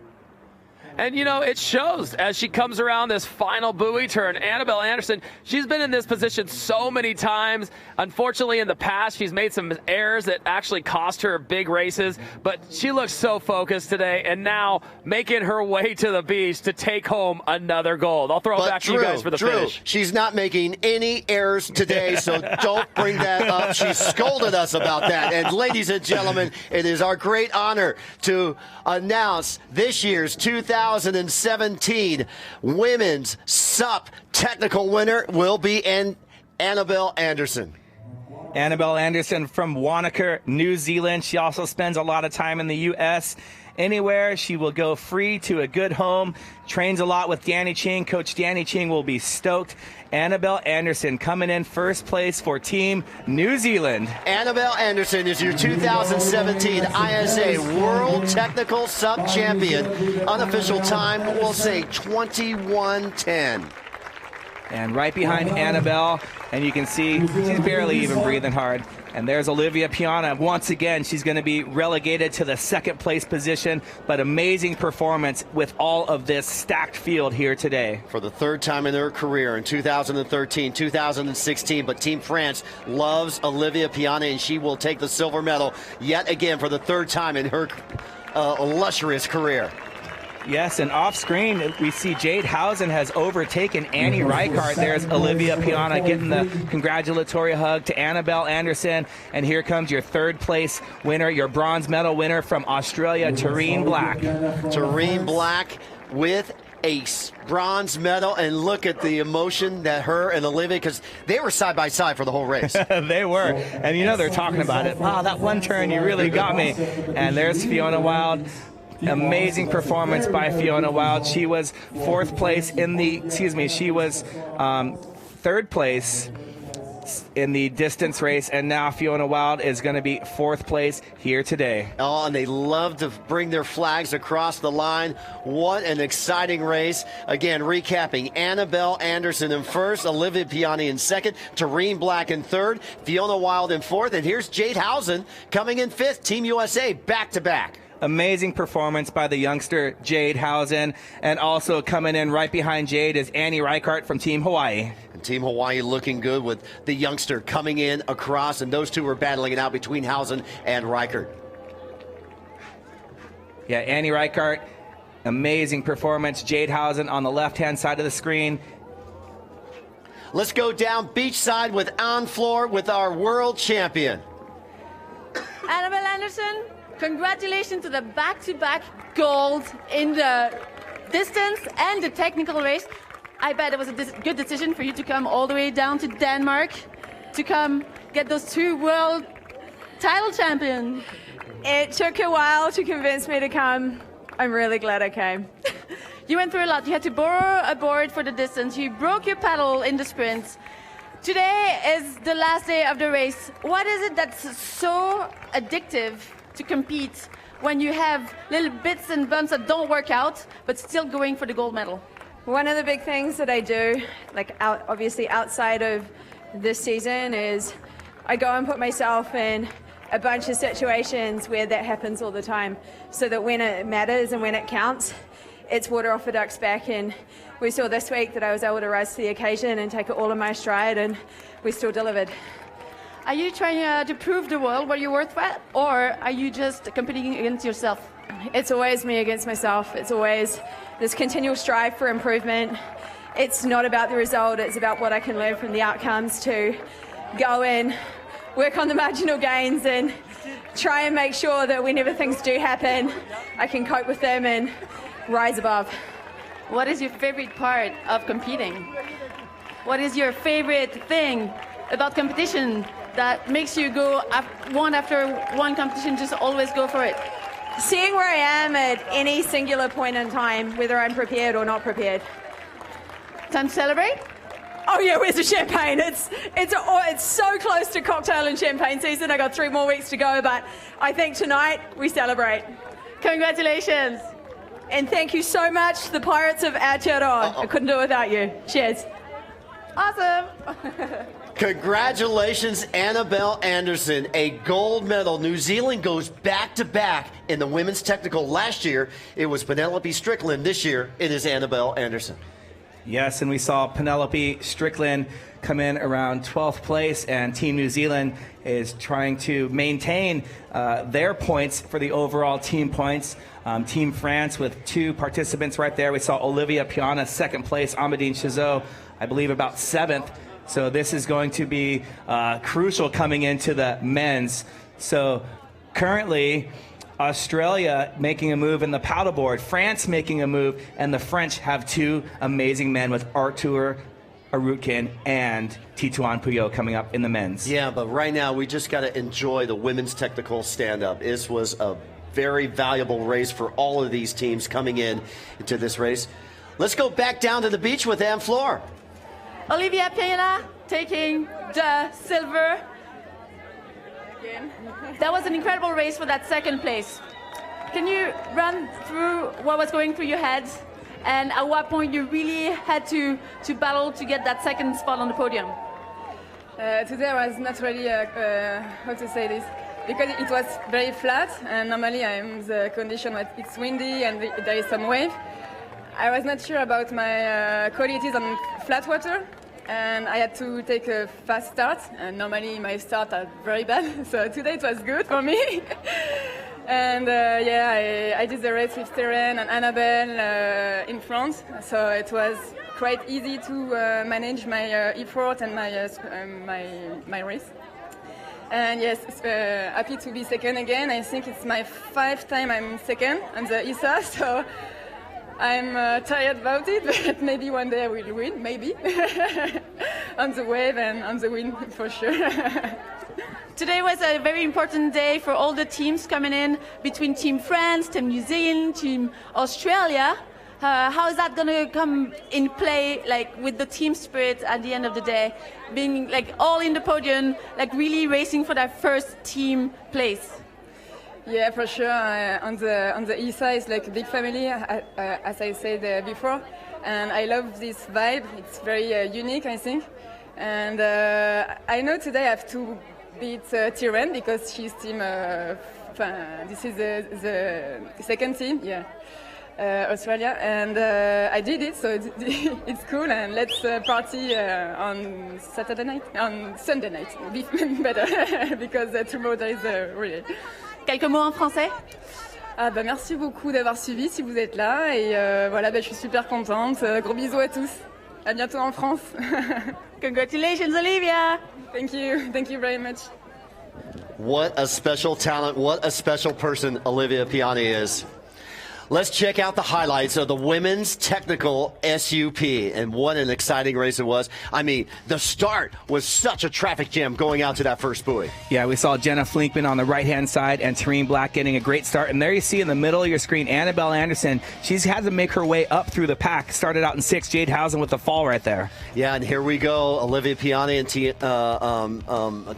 And, you know, it shows as she comes around this final buoy turn. Annabelle Anderson, she's been in this position so many times. Unfortunately, in the past, she's made some errors that actually cost her big races. But she looks so focused today, and now making her way to the beach to take home another gold. I'll throw it back to you guys for the finish. She's not making any errors today, so don't bring that up. She scolded us about that. And ladies and gentlemen, it is our great honor to announce this year's 2017 Women's SUP Technical winner will be Annabelle Anderson. Annabelle Anderson from Wanaka, New Zealand. She also spends a lot of time in the U.S. Anywhere, she will go free to a good home. Trains a lot with Danny Ching. Coach Danny Ching will be stoked. Annabelle Anderson coming in first place for Team New Zealand. Annabelle Anderson is your 2017 ISA World Technical SUP Champion. Unofficial time, we'll say 21:10. And right behind Annabelle, and you can see she's barely even breathing hard. And there's Olivia Piana. Once again, she's going to be relegated to the second place position, but amazing performance with all of this stacked field here today. For the third time in her career in 2013, 2016, but Team France loves Olivia Piana, and she will take the silver medal yet again for the third time in her illustrious career. Yes, and off screen, we see Jade Housen has overtaken Annie Reichardt. There's Olivia Piana getting the congratulatory hug to Annabelle Anderson. And here comes your third place winner, your bronze medal winner from Australia, Tareen Black. Tareen Black with a bronze medal, and look at the emotion that her and Olivia, because they were side by side for the whole race. They were, and you know they're talking about it. Wow, that one turn, you really got me. And there's Fiona Wild. Amazing performance by Fiona Wild. She was fourth place in the, she was third place in the distance race, and now Fiona Wild is going to be fourth place here today. Oh, and they love to bring their flags across the line. What an exciting race. Again, recapping, Annabelle Anderson in first, Olivia Piana in second, Tareen Black in third, Fiona Wild in fourth, and here's Jade Housen coming in fifth. Team USA back-to-back. Amazing performance by the youngster Jade Housen, and also coming in right behind Jade is Annie Reichardt from Team Hawaii. And Team Hawaii looking good with the youngster coming in across, and those two were battling it out between Housen and Reichardt. Yeah, Annie Reichardt, amazing performance. Jade Housen on the left-hand side of the screen. Let's go down beachside with on floor with our world champion. Annabelle Anderson, congratulations to the back-to-back gold in the distance and the technical race. I bet it was a good decision for you to come all the way down to Denmark to come get those two world title champions. It took a while to convince me to come. I'm really glad I came. You went through a lot. You had to borrow a board for the distance. You broke your paddle in the sprint. Today is the last day of the race. What is it that's so addictive to compete when you have little bits and bumps that don't work out, but still going for the gold medal? One of the big things that I do, obviously outside of this season, is I go and put myself in a bunch of situations where that happens all the time, so that when it matters and when it counts, it's water off a duck's back. And we saw this week that I was able to rise to the occasion and take it all in my stride, and we still delivered. Are you trying to prove the world what you're worth, or are you just competing against yourself? It's always me against myself. It's always this continual strive for improvement. it's not about the result, it's about what I can learn from the outcomes to go in, work on the marginal gains and try and make sure that whenever things do happen, I can cope with them and rise above. What is your favorite part of competing? What is your favorite thing about competition that makes you go one after one competition, just always go for it? Seeing where I am at any singular point in time, whether I'm prepared or not prepared. Time to celebrate? Oh yeah, where's the champagne? It's so close to cocktail and champagne season. I got 3 more weeks to go, but I think tonight we celebrate. Congratulations. And thank you so much, the Pirates of Aotearoa. I couldn't do it without you. Cheers. Awesome. Congratulations, Annabelle Anderson, a gold medal. New Zealand goes back-to-back in the women's technical. Last year, it was Penelope Strickland. This year, it is Annabelle Anderson. Yes, and we saw Penelope Strickland come in around 12th place, and Team New Zealand is trying to maintain their points for the overall team points. Team France with 2 participants right there. We saw Olivia Piana 2nd place, Amadine Chazot, I believe, about 7th. So this is going to be crucial coming into the men's. So currently, Australia making a move in the paddleboard, France making a move, and the French have 2 amazing men with Arthur Arutkin and Titouan Puyo coming up in the men's. Yeah, but right now we just got to enjoy the women's technical stand-up. This was a very valuable race for all of these teams coming into this race. Let's go back down to the beach with Anne Fleur. Olivia Piana taking the silver. That was an incredible race for that 2nd place. Can you run through what was going through your head and at what point you really had to battle to get that 2nd spot on the podium? Today I was not really, how to say this, because it was very flat and normally the condition was it's windy and there is some wave. I was not sure about my qualities on flat water. And I had to take a fast start, and normally my starts are very bad, so today it was good for me. And yeah, I did the race with Terren and Annabelle in front, so it was quite easy to manage my effort and my race. And yes, happy to be 2nd again. I think it's my 5th time I'm 2nd on the ISA, so I'm tired about it, but maybe one day I will win, maybe. On the wave and on the wind, for sure. Today was a very important day for all the teams coming in between Team France, Team New Zealand, Team Australia. How is that going to come in play, like with the team spirit at the end of the day, being like all in the podium, like really racing for that first team place? Yeah, for sure. On the ISA, it's like a big family, as I said before, and I love this vibe. It's very unique, I think. And I know today I have to beat Terren because she's team. This is the 2nd team, yeah, Australia, and I did it, so it's cool. And let's party on Saturday night, on Sunday night, be better because tomorrow there is a relay. Quelques mots en français? Merci beaucoup d'avoir suivi si vous êtes là. Et voilà, je suis super contente. Gros bisous à tous. À bientôt en France. Congratulations, Olivia. Thank you. Thank you very much. What a special talent. What a special person Olivia Piana is. Let's check out the highlights of the women's technical SUP, and what an exciting race it was. I mean, the start was such a traffic jam going out to that first buoy. Yeah, we saw Jenna Flinkman on the right-hand side and Tareen Black getting a great start. And there you see in the middle of your screen, Annabelle Anderson. She's had to make her way up through the pack. Started out in 6th, Jade Housen with the fall right there. Yeah, and here we go, Olivia Piana and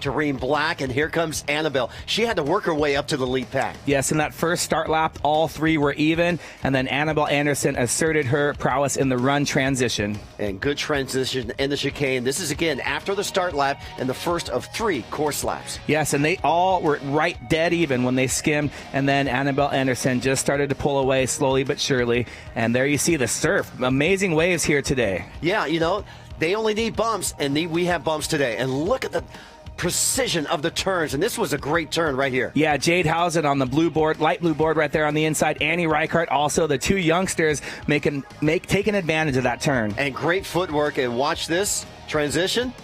Tareen Black, and here comes Annabelle. She had to work her way up to the lead pack. Yes, in that first start lap, all 3 were even. And then Annabelle Anderson asserted her prowess in the run transition. And good transition in the chicane. This is, again, after the start lap and the first of 3 course laps. Yes, and they all were right dead even when they skimmed. And then Annabelle Anderson just started to pull away slowly but surely. And there you see the surf. Amazing waves here today. Yeah, you know, they only need bumps, and we have bumps today. And look at the precision of the turns, and this was a great turn right here. Yeah, Jade Housen on the blue board, light blue board right there on the inside. Annie Reichert, also the two youngsters taking advantage of that turn. And great footwork, and watch this transition.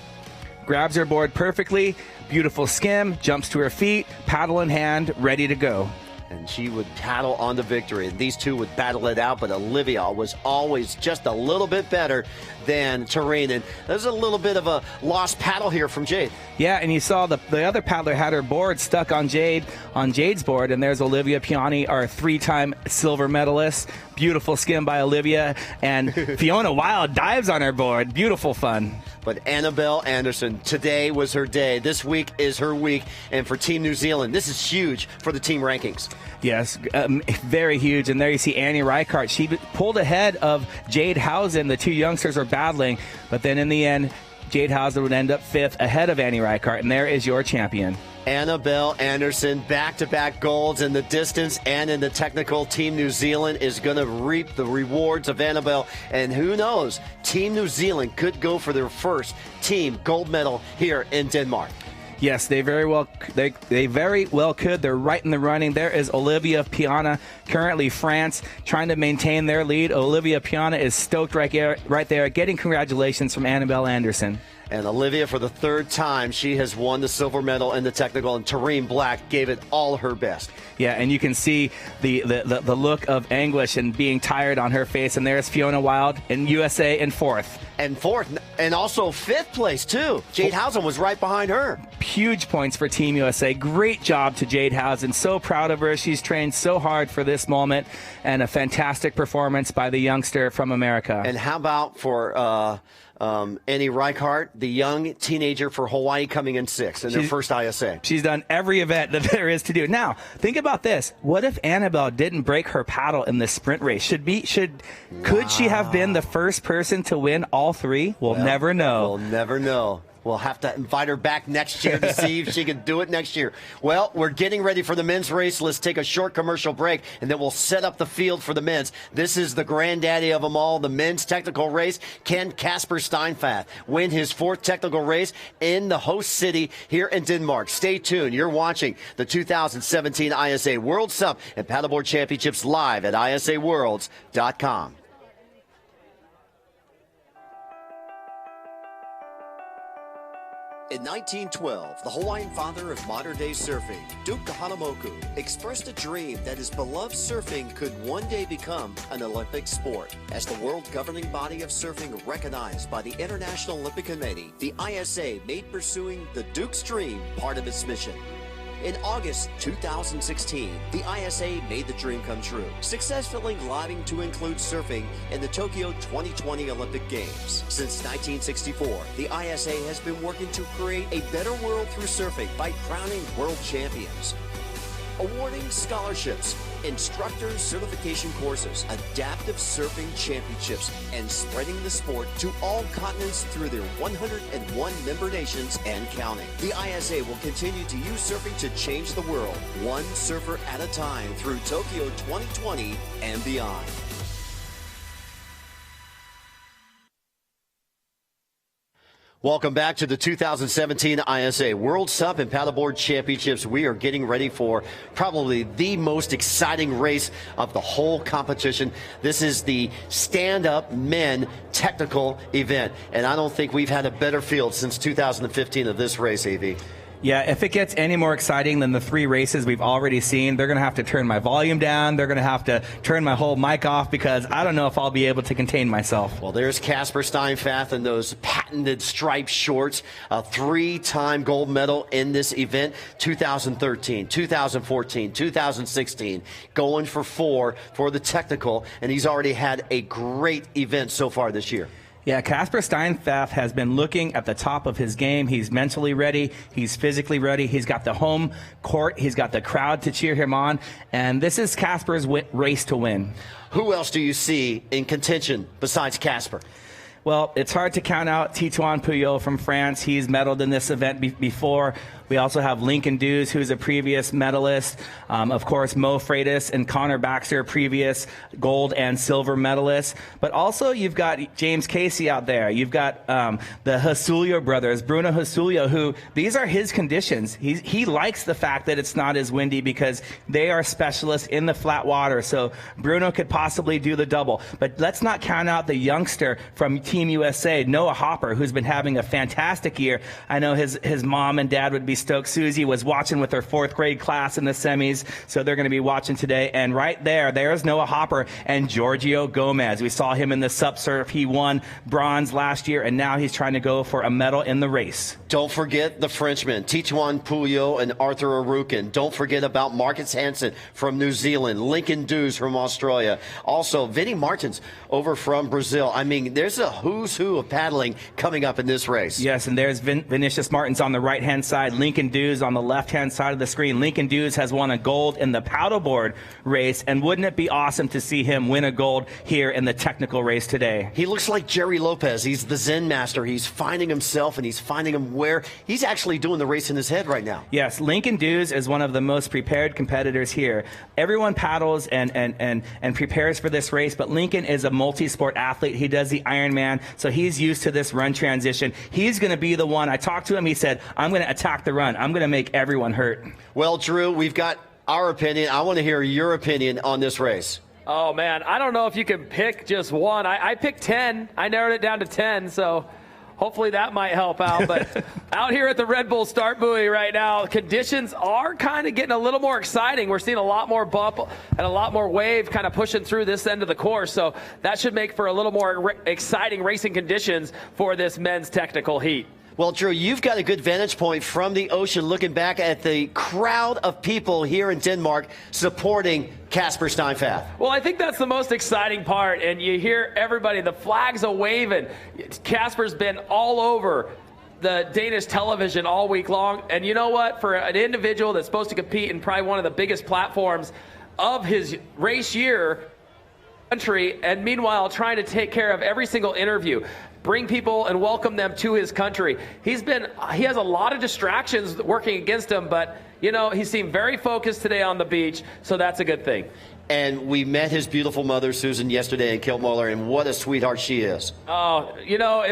Grabs her board perfectly, beautiful skim, jumps to her feet, paddle in hand, ready to go. And she would paddle on to victory. These two would battle it out, but Olivia was always just a little bit better than Tareen. And there's a little bit of a lost paddle here from Jade. Yeah, and you saw the other paddler had her board stuck on Jade's board, and there's Olivia Piani, our 3-time silver medalist. Beautiful skim by Olivia, and Fiona Wilde dives on her board. Beautiful fun. But Annabelle Anderson, today was her day. This week is her week. And for Team New Zealand, this is huge for the team rankings. Yes, very huge. And there you see Annie Reichert. She pulled ahead of Jade Housen. The two youngsters were battling. But then in the end, Jade Housen would end up 5th ahead of Annie Reichert. And there is your champion. Annabelle Anderson, back-to-back golds in the distance and in the technical. Team New Zealand is going to reap the rewards of Annabelle. And who knows, Team New Zealand could go for their first team gold medal here in Denmark. Yes, they very well could. They're right in the running. There is Olivia Piana, currently France, trying to maintain their lead. Olivia Piana is stoked right there, getting congratulations from Annabelle Anderson. And Olivia, for the 3rd time, she has won the silver medal in the technical, and Tareen Black gave it all her best. Yeah, and you can see the look of anguish and being tired on her face. And there's Fiona Wilde in USA in 4th. And 4th, and also 5th place, too. Jade Housen was right behind her. Huge points for Team USA. Great job to Jade Housen. So proud of her. She's trained so hard for this moment, and a fantastic performance by the youngster from America. And how about for Annie Reichert, the young teenager for Hawaii, coming in 6th in their first ISA. She's done every event that there is to do. Now, think about this. What if Annabelle didn't break her paddle in this sprint race? Could she have been the first person to win all 3? We'll never know. We'll never know. We'll have to invite her back next year to see if she can do it next year. Well, we're getting ready for the men's race. Let's take a short commercial break, and then we'll set up the field for the men's. This is the granddaddy of them all, the men's technical race. Can Casper Steinfath win his 4th technical race in the host city here in Denmark? Stay tuned. You're watching the 2017 ISA World SUP and Paddleboard Championships live at isaworlds.com. In 1912, the Hawaiian father of modern-day surfing, Duke Kahanamoku, expressed a dream that his beloved surfing could one day become an Olympic sport. As the world governing body of surfing recognized by the International Olympic Committee, the ISA made pursuing the Duke's dream part of its mission. In August 2016, the ISA made the dream come true, successfully gliding to include surfing in the Tokyo 2020 Olympic Games. Since 1964, the ISA has been working to create a better world through surfing by crowning world champions, awarding scholarships, instructor certification courses, adaptive surfing championships, and spreading the sport to all continents through their 101 member nations and counting. The ISA will continue to use surfing to change the world, one surfer at a time, through Tokyo 2020 and beyond. Welcome back to the 2017 ISA World SUP and Paddleboard Championships. We are getting ready for probably the most exciting race of the whole competition. This is the stand-up men technical event, and I don't think we've had a better field since 2015 of this race, AV. Yeah, if it gets any more exciting than the 3 races we've already seen, they're going to have to turn my volume down. They're going to have to turn my whole mic off because I don't know if I'll be able to contain myself. Well, there's Casper Steinfath in those patented striped shorts, a 3-time gold medal in this event, 2013, 2014, 2016, going for 4 for the technical, and he's already had a great event so far this year. Yeah, Casper Steinfath has been looking at the top of his game. He's mentally ready. He's physically ready. He's got the home court. He's got the crowd to cheer him on. And this is Casper's race to win. Who else do you see in contention besides Casper? Well, it's hard to count out Titouan Puyol from France. He's medaled in this event before. We also have Lincoln Dews, who's a previous medalist. Of course, Mo Freitas and Connor Baxter, previous gold and silver medalists. But also you've got James Casey out there. You've got the Hasulio brothers, Bruno Hasulio, who these are his conditions. He likes the fact that it's not as windy because they are specialists in the flat water. So Bruno could possibly do the double. But let's not count out the youngster from Team USA, Noah Hopper, who's been having a fantastic year. I know his mom and dad would be stoked. Susie was watching with her 4th grade class in the semis, so they're going to be watching today. And right there's Noah Hopper and Giorgio Gomez. We saw him in the SUP surf. He won bronze last year, and now he's trying to go for a medal in the race. Don't forget the Frenchmen, Titouan Pouliot and Arthur Arukin. Don't forget about Marcus Hansen from New Zealand, Lincoln Dews from Australia. Also, Vinnie Martins over from Brazil. I mean, there's a who's who of paddling coming up in this race. Yes, and there's Vinicius Martins on the right-hand side, Lincoln Dews on the left-hand side of the screen. Lincoln Dews has won a gold in the paddleboard race, and wouldn't it be awesome to see him win a gold here in the technical race today? He looks like Jerry Lopez. He's the Zen master. He's finding himself, and he's finding him where he's actually doing the race in his head right now. Yes, Lincoln Dews is one of the most prepared competitors here. Everyone paddles and prepares for this race, but Lincoln is a multi-sport athlete. He does the Ironman, so he's used to this run transition. He's going to be the one. I talked to him. He said, I'm going to attack the run. I'm going to make everyone hurt. Well, Drew, we've got our opinion. I want to hear your opinion on this race. Oh, man, I don't know if you can pick just one. I picked 10. I narrowed it down to 10, so hopefully that might help out. But out here at the Red Bull start buoy right now, conditions are kind of getting a little more exciting. We're seeing a lot more bump and a lot more wave kind of pushing through this end of the course. So that should make for a little more exciting racing conditions for this men's technical heat. Well, Drew, you've got a good vantage point from the ocean looking back at the crowd of people here in Denmark supporting Kasper Steinfath. Well, I think that's the most exciting part, and you hear everybody, the flags are waving. Kasper's been all over the Danish television all week long, and you know what? For an individual that's supposed to compete in probably one of the biggest platforms of his race year, country, and meanwhile trying to take care of every single interview, bring people and welcome them to his country. He has a lot of distractions working against him, but you know, he seemed very focused today on the beach, so that's a good thing. And we met his beautiful mother, Susan, yesterday in Kilmuller, and what a sweetheart she is. Oh, you know,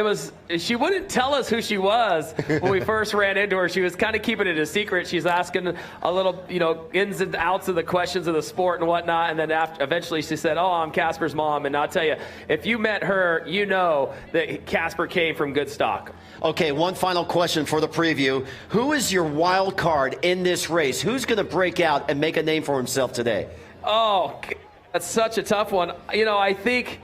she wouldn't tell us who she was when we first ran into her. She was kind of keeping it a secret. She's asking a little, you know, ins and outs of the questions of the sport and whatnot, and then eventually she said, oh, I'm Kasper's mom, and I'll tell you, if you met her, you know that Kasper came from good stock. Okay, one final question for the preview. Who is your wild card in this race? Who's going to break out and make a name for himself today? Oh, that's such a tough one. You know, I think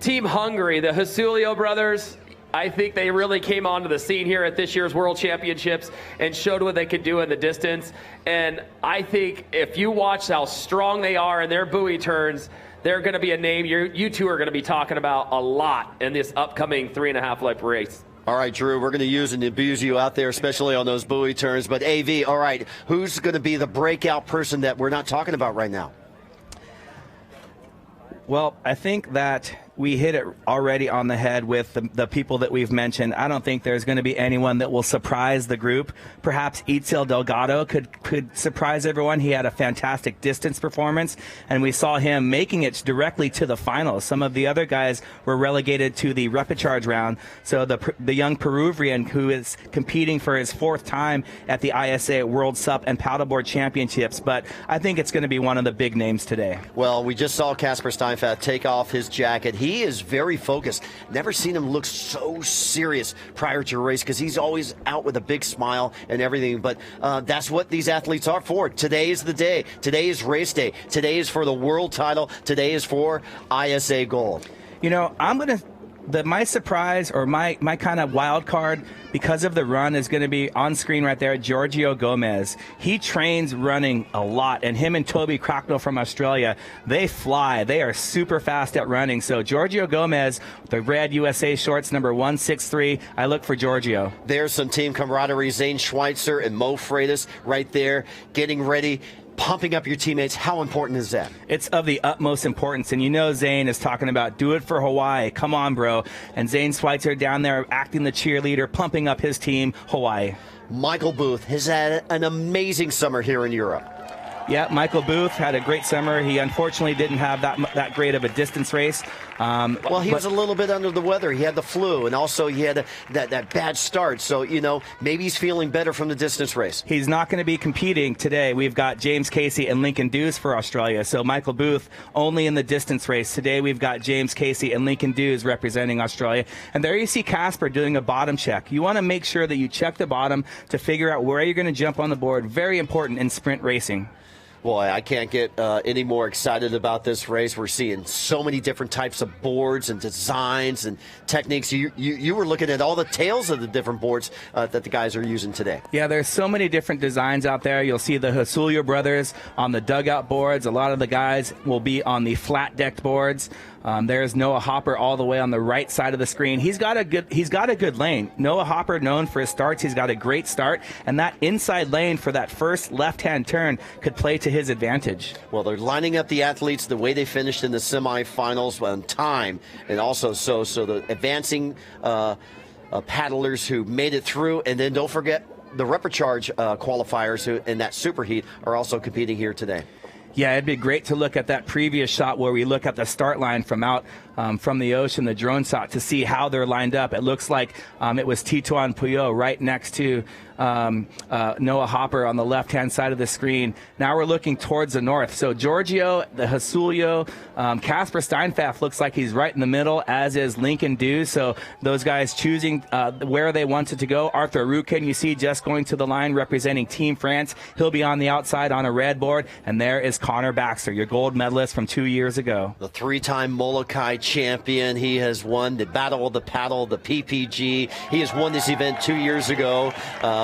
Team Hungary, the Hasulio brothers, I think they really came onto the scene here at this year's World Championships and showed what they could do in the distance. And I think if you watch how strong they are in their buoy turns, they're going to be a name you two are going to be talking about a lot in this upcoming 3.5 lap race. All right, Drew, we're going to use and abuse you out there, especially on those buoy turns. But AV, all right, who's going to be the breakout person that we're not talking about right now? Well, I think that we hit it already on the head with the people that we've mentioned. I don't think there's going to be anyone that will surprise the group. Perhaps Itzel Delgado could surprise everyone. He had a fantastic distance performance, and we saw him making it directly to the finals. Some of the other guys were relegated to the repecharge round. So the young Peruvian who is competing for his 4th time at the ISA World SUP and Paddleboard Championships. But I think it's going to be one of the big names today. Well, we just saw Kasper Steinfath take off his jacket. He is very focused. Never seen him look so serious prior to a race because he's always out with a big smile and everything. But that's what these athletes are for. Today is the day. Today is race day. Today is for the world title. Today is for ISA gold. You know, my surprise or my kind of wild card because of the run is going to be on screen right there, Giorgio Gomez. He trains running a lot, and him and Toby Cracknell from Australia, they fly. They are super fast at running. So Giorgio Gomez, the red USA shorts, number 163. I look for Giorgio. There's some team camaraderie. Zane Schweitzer and Mo Freitas right there getting ready. Pumping up your teammates, how important is that? It's of the utmost importance, and you know Zane is talking about do it for Hawaii. Come on, bro. And Zane Schweitzer down there acting the cheerleader, pumping up his team, Hawaii. Michael Booth has had an amazing summer here in Europe. Yeah, Michael Booth had a great summer. He unfortunately didn't have that great of a distance race. Well, he was a little bit under the weather. He had the flu, and also he had that bad start. So, you know, maybe he's feeling better from the distance race. He's not going to be competing today. We've got James Casey and Lincoln Dews for Australia. So Michael Booth only in the distance race. Today we've got James Casey and Lincoln Dews representing Australia. And there you see Casper doing a bottom check. You want to make sure that you check the bottom to figure out where you're going to jump on the board. Very important in sprint racing. Boy, I can't get any more excited about this race. We're seeing so many different types of boards and designs and techniques. You were looking at all the tails of the different boards that the guys are using today. Yeah, there's so many different designs out there. You'll see the Hasulio brothers on the dugout boards. A lot of the guys will be on the flat-decked boards. There's Noah Hopper all the way on the right side of the screen. He's got a good lane. Noah Hopper, known for his starts, he's got a great start, and that inside lane for that first left-hand turn could play to his advantage. Well, they're lining up the athletes the way they finished in the semifinals on time, and also so the advancing paddlers who made it through, and then don't forget the Repercharge qualifiers who in that superheat are also competing here today. Yeah, it'd be great to look at that previous shot where we look at the start line from out from the ocean, the drone shot, to see how they're lined up. It looks like it was Tituan Puyol right next to Noah Hopper on the left-hand side of the screen. Now we're looking towards the north. So Giorgio, the Hasulio, Casper Steinfath looks like he's right in the middle, as is Lincoln Dews. So those guys choosing where they wanted to go. Arthur Rukin, you see, just going to the line representing Team France. He'll be on the outside on a red board. And there is Connor Baxter, your gold medalist from 2 years ago. The three-time Molokai champion. He has won the Battle of the Paddle, the PPG. He has won this event 2 years ago.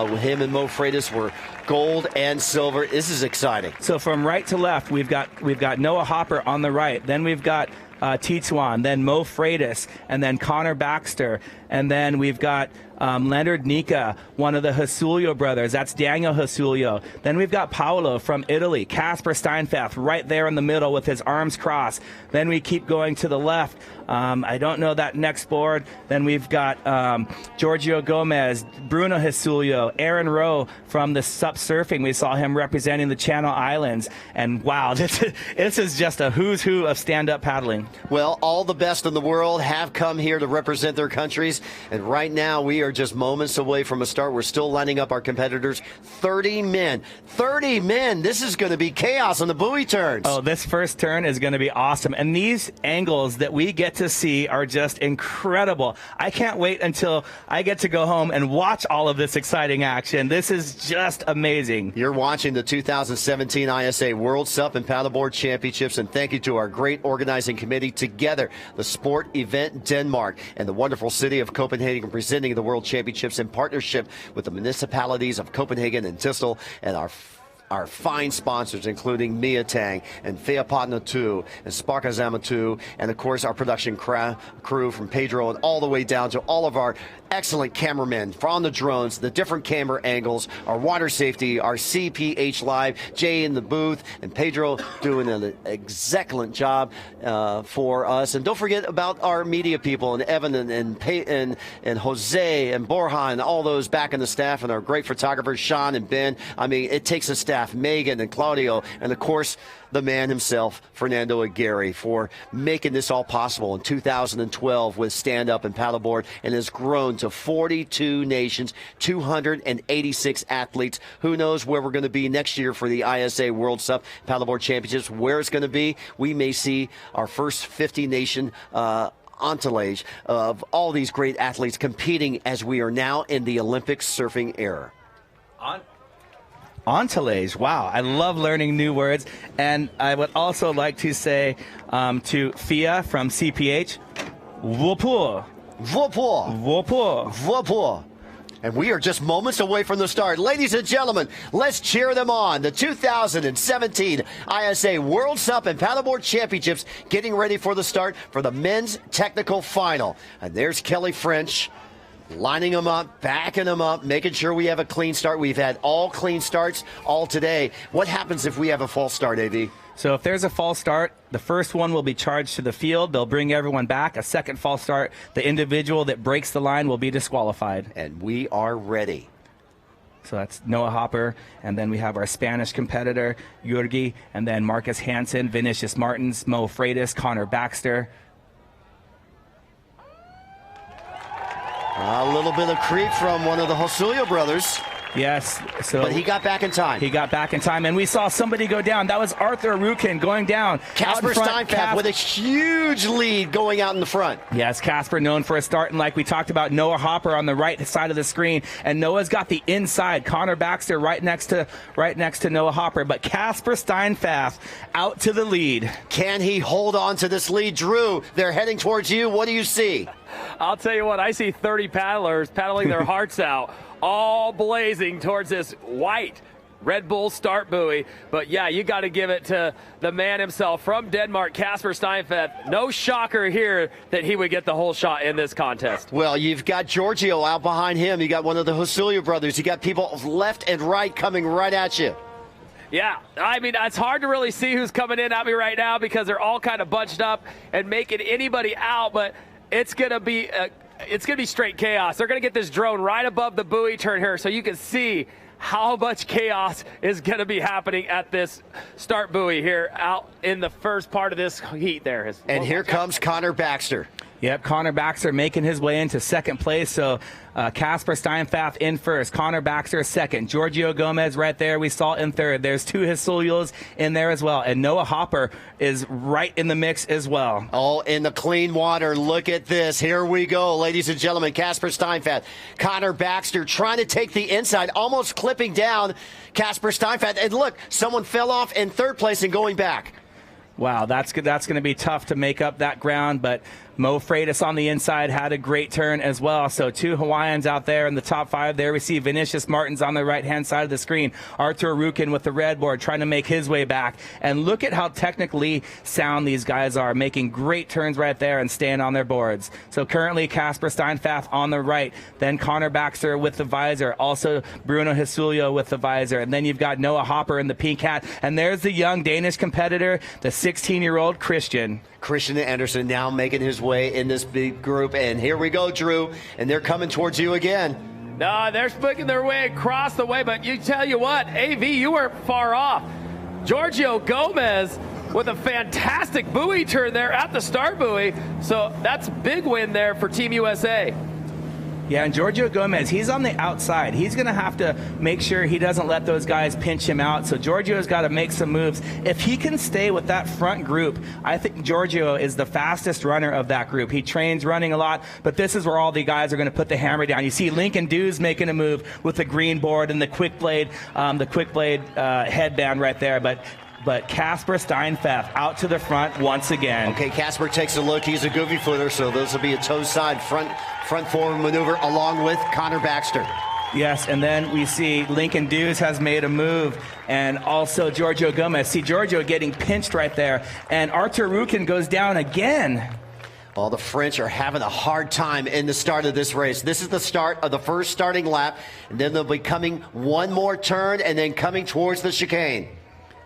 Him and Mo Freitas were gold and silver. This is exciting. So from right to left, we've got Noah Hopper on the right. Then we've got Tituan, then Mo Freitas, and then Connor Baxter. And then we've got Leonard Nica, one of the Hasulio brothers. That's Daniel Hasulio. Then we've got Paolo from Italy, Casper Steinfath right there in the middle with his arms crossed. Then we keep going to the left. I don't know that next board. Then we've got Giorgio Gomez, Bruno Hasulio, Aaron Rowe from the SUP Surfing. We saw him representing the Channel Islands. And wow, this is just a who's who of stand-up paddling. Well, all the best in the world have come here to represent their countries. And right now we are just moments away from a start. We're still lining up our competitors. 30 men. 30 men. This is going to be chaos on the buoy turns. Oh, this first turn is going to be awesome. And these angles that we get to see are just incredible. I can't wait until I get to go home and watch all of this exciting action. This is just amazing. You're watching the 2017 ISA World SUP and Paddleboard Championships, and thank you to our great organizing committee together, the Sport Event Denmark and the wonderful city of Copenhagen, presenting the World Championships in partnership with the municipalities of Copenhagen and Tistel, and our fine sponsors, including Mia Tang and Feapatna 2 and Sparkazama 2, and of course our production crew from Pedro and all the way down to all of our excellent cameramen from the drones, the different camera angles, our water safety, our CPH Live, Jay in the booth, and Pedro doing an excellent job for us. And don't forget about our media people, and Evan and Jose and Borja and all those back in the staff, and our great photographers, Sean and Ben. I mean, it takes a staff, Megan and Claudio, and of course, the man himself, Fernando Aguirre, for making this all possible in 2012 with Stand Up and Paddleboard, and has grown to 42 nations, 286 athletes. Who knows where we're going to be next year for the ISA World SUP Paddleboard Championships, where it's going to be. We may see our first 50-nation entourage of all these great athletes competing as we are now in the Olympic surfing era. Entourage. Wow, I love learning new words. And I would also like to say to Fia from CPH, Vopur. Vopur. Vopur. Vopur. And we are just moments away from the start. Ladies and gentlemen, let's cheer them on. The 2017 ISA World SUP and Paddleboard Championships getting ready for the start for the men's technical final. And there's Kelly French, lining them up, backing them up, making sure we have a clean start. We've had all clean starts all today. What happens if we have a false start, AV? So if there's a false start, the first one will be charged to the field. They'll bring everyone back. A second false start, the individual that breaks the line will be disqualified. And we are ready. So that's Noah Hopper, and then we have our Spanish competitor, Jurgi, and then Marcus Hansen, Vinicius Martins, Mo Freitas, Connor Baxter. A little bit of creep from one of the Hosulio brothers. Yes. But he got back in time. He got back in time, and we saw somebody go down. That was Arthur Rukin going down. Casper Steinfath with a huge lead going out in the front. Yes, Casper known for a start, and like we talked about, Noah Hopper on the right side of the screen, and Noah's got the inside. Connor Baxter right next to Noah Hopper, but Casper Steinfath out to the lead. Can he hold on to this lead? Drew, they're heading towards you. What do you see? I'll tell you what, I see 30 paddlers paddling their hearts out, all blazing towards this white Red Bull start buoy. But yeah, you got to give it to the man himself from Denmark, Casper Steinfath. No shocker here that he would get the whole shot in this contest. Well, you've got Giorgio out behind him. You got one of the Hosulio brothers. You got people left and right coming right at you. Yeah, I mean, it's hard to really see who's coming in at me right now because they're all kind of bunched up and making anybody out, but it's going to be straight chaos. They're going to get this drone right above the buoy turn here so you can see how much chaos is going to be happening at this start buoy here out in the first part of this heat there. And here comes Connor Baxter. Yep, Connor Baxter making his way into second place. So Casper Steinfath in first, Connor Baxter second, Giorgio Gomez right there we saw in third. There's two Hosulios in there as well, and Noah Hopper is right in the mix as well. All in the clean water. Look at this. Here we go, ladies and gentlemen. Casper Steinfath, Connor Baxter trying to take the inside, almost clipping down Casper Steinfath. And look, someone fell off in third place and going back. Wow, that's going to be tough to make up that ground, but Mo Freitas on the inside had a great turn as well. So two Hawaiians out there in the top five there. We see Vinicius Martins on the right-hand side of the screen. Arthur Rukin with the red board trying to make his way back. And look at how technically sound these guys are, making great turns right there and staying on their boards. So currently Casper Steinfath on the right, then Connor Baxter with the visor, also Bruno Hosulio with the visor, and then you've got Noah Hopper in the pink hat. And there's the young Danish competitor, the 16-year-old Christian. Christian Anderson now making his way in this big group. And here we go, Drew. And they're coming towards you again. No, they're making their way across the way. But you tell you what, AV, you weren't far off. Giorgio Gomez with a fantastic buoy turn there at the start buoy. So that's a big win there for Team USA. Yeah, and Giorgio Gomez, he's on the outside. He's going to have to make sure he doesn't let those guys pinch him out. So Giorgio's got to make some moves. If he can stay with that front group, I think Giorgio is the fastest runner of that group. He trains running a lot, but this is where all the guys are going to put the hammer down. You see Lincoln Dews making a move with the green board and the quick blade headband right there. But Casper Steinfath out to the front once again. Okay, Casper takes a look. He's a goofy footer, so this will be a toe side front forward maneuver along with Connor Baxter. Yes, and then we see Lincoln Dews has made a move, and also Giorgio Gomez. See Giorgio getting pinched right there, and Arthur Rukin goes down again. All the French are having a hard time in the start of this race. This is the start of the first starting lap, and then they'll be coming one more turn and then coming towards the chicane.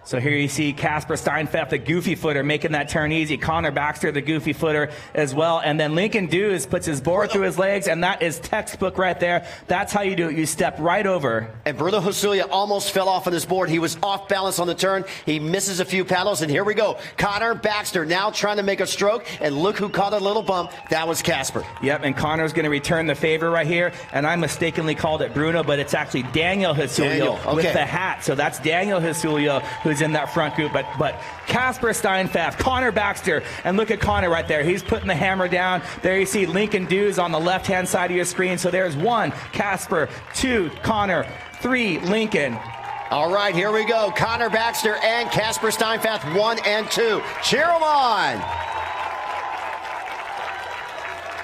So here you see Casper Steinfath, the goofy footer, making that turn easy. Connor Baxter, the goofy footer as well. And then Lincoln Dews puts his board through his legs, and that is textbook right there. That's how you do it. You step right over. And Bruno Hosulio almost fell off on his board. He was off balance on the turn. He misses a few paddles, and here we go. Connor Baxter now trying to make a stroke, and look who caught a little bump. That was Casper. Yep, and Connor's going to return the favor right here. And I mistakenly called it Bruno, but it's actually Daniel Hosulio with the hat. So that's Daniel Hosulio who's in that front group, but Casper Steinfath, Connor Baxter, and look at Connor right there. He's putting the hammer down. There you see Lincoln Dews on the left-hand side of your screen. So there's 1, Casper, 2, Connor, 3, Lincoln. All right, here we go. Connor Baxter and Casper Steinfath, 1 and 2. Cheer them on.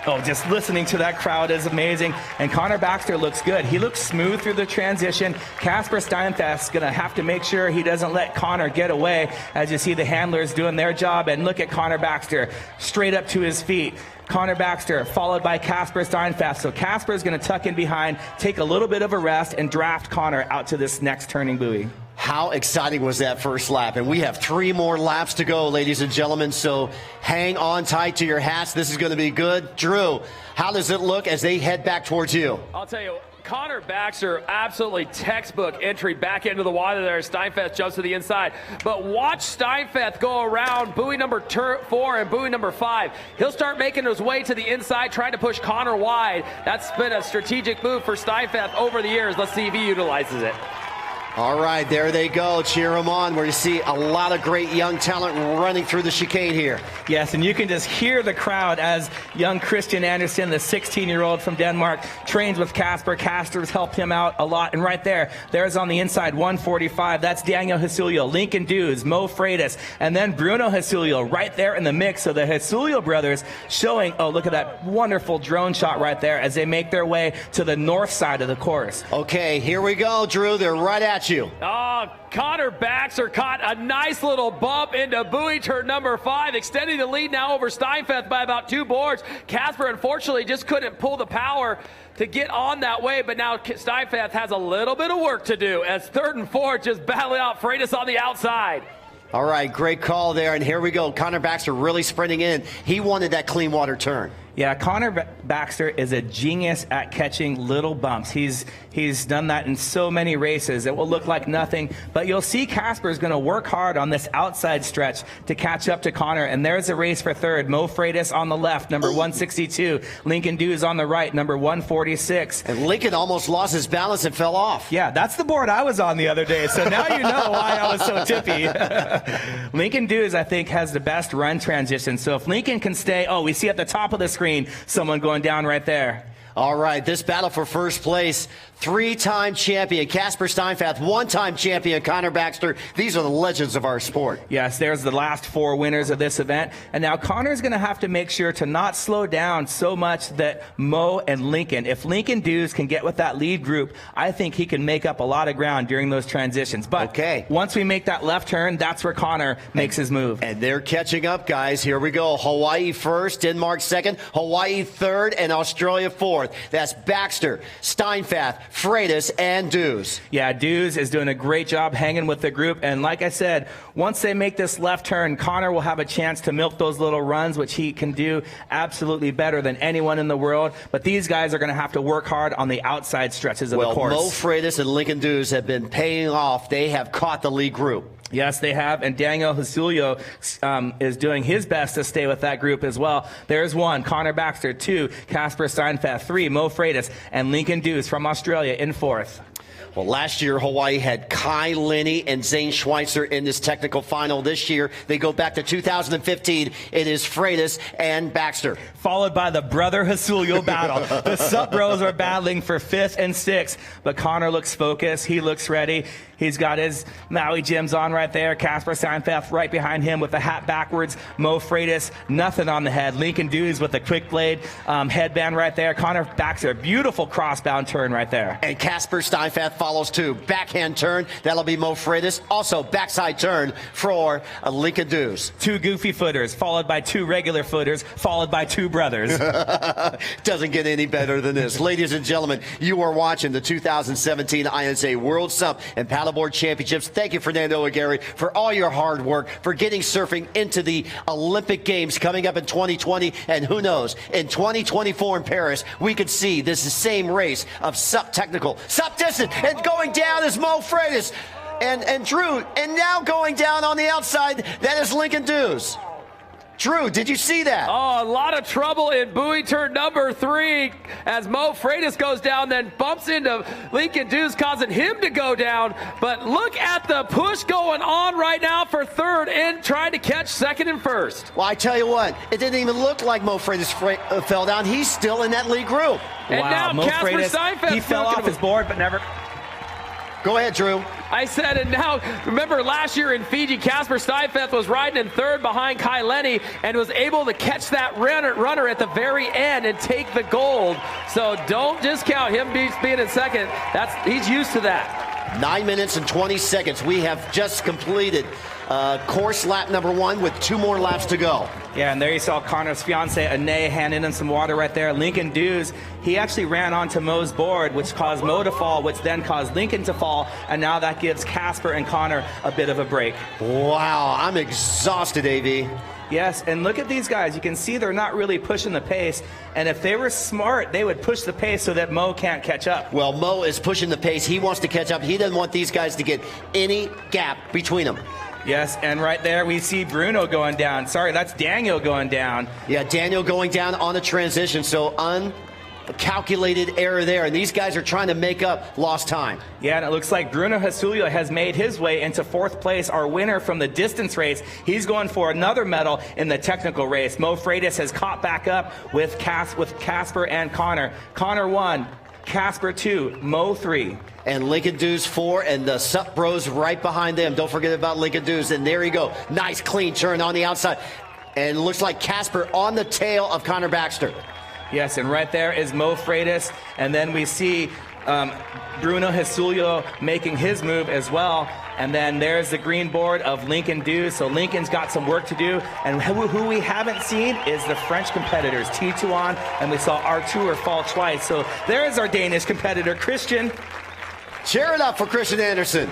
Oh, just listening to that crowd is amazing. And Connor Baxter looks good. He looks smooth through the transition. Casper Steinfath's going to have to make sure he doesn't let Connor get away, as you see the handlers doing their job. And look at Connor Baxter straight up to his feet. Connor Baxter followed by Casper Steinfath. So Casper is going to tuck in behind, take a little bit of a rest, and draft Connor out to this next turning buoy. How exciting was that first lap? And we have 3 more laps to go, ladies and gentlemen, so hang on tight to your hats. This is going to be good. Drew, how does it look as they head back towards you? I'll tell you, Connor Baxter, absolutely textbook entry back into the water there. Steinfeth jumps to the inside. But watch Steinfeth go around buoy number 4 and buoy number 5. He'll start making his way to the inside, trying to push Connor wide. That's been a strategic move for Steinfeth over the years. Let's see if he utilizes it. All right, there they go. Cheer them on, where you see a lot of great young talent running through the chicane here. Yes, and you can just hear the crowd as young Christian Andersen, the 16-year-old from Denmark, trains with Kasper. Kasper's helped him out a lot. And right there's on the inside, 145. That's Daniel Hasulio, Lincoln Dews, Mo Freitas, and then Bruno Hasulio right there in the mix. So the Hasulio brothers showing, oh, look at that wonderful drone shot right there as they make their way to the north side of the course. Okay, here we go, Drew. They're right at you. Oh, Connor Baxter caught a nice little bump into buoy turn number 5, extending the lead now over Steinfeth by about 2 boards. Kasper, unfortunately, just couldn't pull the power to get on that way, but now Steinfeth has a little bit of work to do as 3rd and 4th just battling out Freitas on the outside. All right, great call there, and here we go. Connor Baxter really sprinting in. He wanted that clean water turn. Yeah, Connor Baxter is a genius at catching little bumps. He's done that in so many races. It will look like nothing, but you'll see Kasper is going to work hard on this outside stretch to catch up to Connor. And there's a race for 3rd. Mo Freitas on the left, number 162. Lincoln Dews on the right, number 146. And Lincoln almost lost his balance and fell off. Yeah, that's the board I was on the other day, so now you know why I was so tippy. Lincoln Dews, I think, has the best run transition. So if Lincoln can stay, we see at the top of the screen someone going down right there. All right, this battle for first place, 3-time champion Kasper Steinfeth, 1-time champion Connor Baxter. These are the legends of our sport. Yes, there's the last 4 winners of this event. And now Connor's going to have to make sure to not slow down so much that Mo and Lincoln, if Lincoln Dews can get with that lead group, I think he can make up a lot of ground during those transitions. But once we make that left turn, that's where Connor makes his move. And they're catching up, guys. Here we go. Hawaii 1st, Denmark 2nd, Hawaii 3rd, and Australia 4th. That's Baxter, Steinfeth, Freitas, and Dews. Yeah, Dews is doing a great job hanging with the group. And like I said, once they make this left turn, Connor will have a chance to milk those little runs, which he can do absolutely better than anyone in the world. But these guys are going to have to work hard on the outside stretches of the course. Mo Freitas and Lincoln Dews have been paying off. They have caught the lead group. Yes, they have, and Daniel Hasulio is doing his best to stay with that group as well. There's 1, Connor Baxter, 2, Kasper Steinfeth, 3, Mo Freitas, and Lincoln Dews from Australia in 4th. Well, last year, Hawaii had Kai Lenny and Zane Schweitzer in this technical final. This year, they go back to 2015. It is Freitas and Baxter. Followed by the brother Hasulio battle. The SUP bros are battling for 5th and 6th, but Connor looks focused. He looks ready. He's got his Maui Jims on right there. Kasper Steinfeth right behind him with the hat backwards. Mo Freitas, nothing on the head. Lincoln Dews with the quick blade headband right there. Connor Baxter, beautiful crossbound turn right there. And Kasper Steinfeth follows too. Backhand turn, that'll be Mo Freitas. Also backside turn for Lincoln Dews. 2 goofy footers, followed by 2 regular footers, followed by 2 brothers. Doesn't get any better than this. Ladies and gentlemen, you are watching the 2017 ISA World SUP and Paddleboard Championships. Thank you, Fernando Aguirre, for all your hard work, for getting surfing into the Olympic Games coming up in 2020. And who knows, in 2024 in Paris, we could see this same race of SUP technical, SUP distance, and going down is Mo Freitas and Drew, and now going down on the outside, that is Lincoln Dews. Drew, did you see that? Oh, a lot of trouble in buoy turn number 3 as Mo Freitas goes down, then bumps into Lincoln Dews, causing him to go down. But look at the push going on right now for 3rd and trying to catch 2nd and 1st. Well, I tell you what, it didn't even look like Mo Freitas fell down. He's still in that lead group. And wow, now Kasper Steinfeth, he fell off his board, but never... Go ahead, Drew. I said, and now, remember last year in Fiji, Kasper Steinfeth was riding in 3rd behind Kai Lenny and was able to catch that runner at the very end and take the gold. So don't discount him being in 2nd. He's used to that. 9 minutes and 20 seconds. We have just completed course lap number 1 with 2 more laps to go. Yeah, and there you saw Connor's fiance, Anae, handing him some water right there. Lincoln Dews, he actually ran onto Mo's board, which caused Mo to fall, which then caused Lincoln to fall, and now that gives Casper and Connor a bit of a break. Wow, I'm exhausted, AV. Yes, and look at these guys. You can see they're not really pushing the pace, and if they were smart, they would push the pace so that Mo can't catch up. Well, Mo is pushing the pace. He wants to catch up. He doesn't want these guys to get any gap between them. Yes, and right there we see Bruno going down. Sorry, that's Daniel going down. Yeah, Daniel going down on the transition, so uncalculated error there, and these guys are trying to make up lost time. Yeah, and it looks like Bruno Hesulio has made his way into 4th place, our winner from the distance race. He's going for another medal in the technical race. Mo Freitas has caught back up with Casper and Connor. Connor 1, Casper 2, Mo 3. And Lincoln Dews 4, and the SUP bros right behind them. Don't forget about Lincoln Dews, and there you go. Nice clean turn on the outside. And it looks like Casper on the tail of Connor Baxter. Yes, and right there is Mo Freitas, and then we see Bruno Hesulio making his move as well. And then there's the green board of Lincoln Dews. So Lincoln's got some work to do. And who we haven't seen is the French competitors, Titouan, and we saw Arthur fall twice. So there is our Danish competitor, Christian. Cheer it up for Christian Andersen.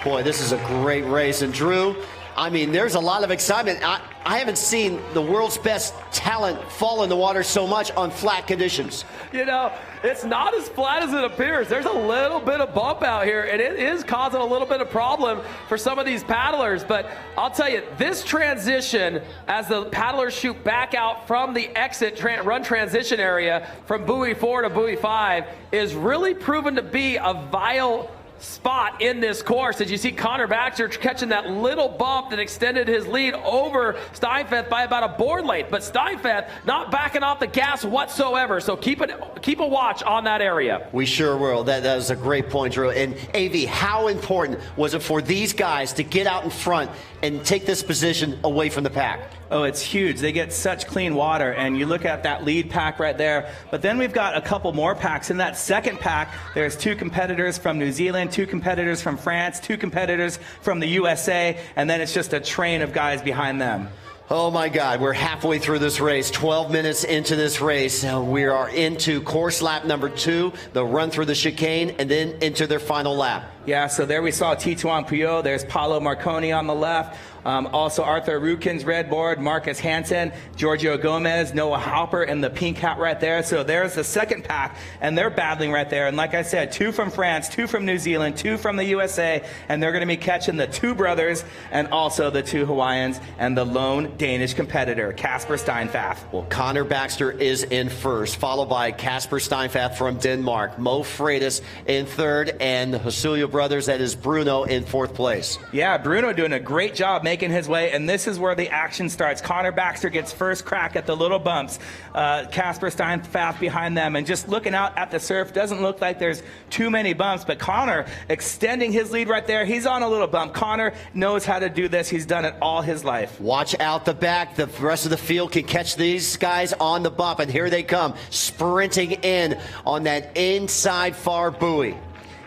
Boy, this is a great race. And Drew, I mean, there's a lot of excitement. I haven't seen the world's best talent fall in the water so much on flat conditions. You know, it's not as flat as it appears. There's a little bit of bump out here, and it is causing a little bit of problem for some of these paddlers. But I'll tell you, this transition, as the paddlers shoot back out from the exit run transition area from buoy 4 to buoy 5, is really proven to be a vital spot in this course. As you see Connor Baxter catching that little bump that extended his lead over Steinfeld by about a board length, but Steinfeld not backing off the gas whatsoever. So keep a watch on that area. We sure will. That is a great point, Drew. And AV, how important was it for these guys to get out in front and take this position away from the pack? Oh, it's huge. They get such clean water, and you look at that lead pack right there. But then we've got a couple more packs. In that second pack, there's 2 competitors from New Zealand, 2 competitors from France, 2 competitors from the USA, and then it's just a train of guys behind them. Oh my God, we're halfway through this race, 12 minutes into this race. We are into course lap number 2, the run through the chicane, and then into their final lap. Yeah, so there we saw Titouan Puyot, there's Paolo Marconi on the left, also Arthur Rukin's red board, Marcus Hansen, Giorgio Gomez, Noah Halper in the pink hat right there. So there's the second pack, and they're battling right there. And like I said, 2 from France, 2 from New Zealand, 2 from the USA, and they're going to be catching the 2 brothers and also the 2 Hawaiians and the lone Danish competitor, Casper Steinfath. Well, Connor Baxter is in first, followed by Casper Steinfath from Denmark, Mo Freitas in third, and the Hesulio brothers, that is Bruno, in 4th place. Yeah, Bruno doing a great job making his way, and this is where the action starts. Connor Baxter gets first crack at the little bumps. Casper Steinfath behind them, and just looking out at the surf, doesn't look like there's too many bumps, but Connor extending his lead right there. He's on a little bump. Connor knows how to do this. He's done it all his life. Watch out the back. The rest of the field can catch these guys on the bump, and here they come, sprinting in on that inside far buoy.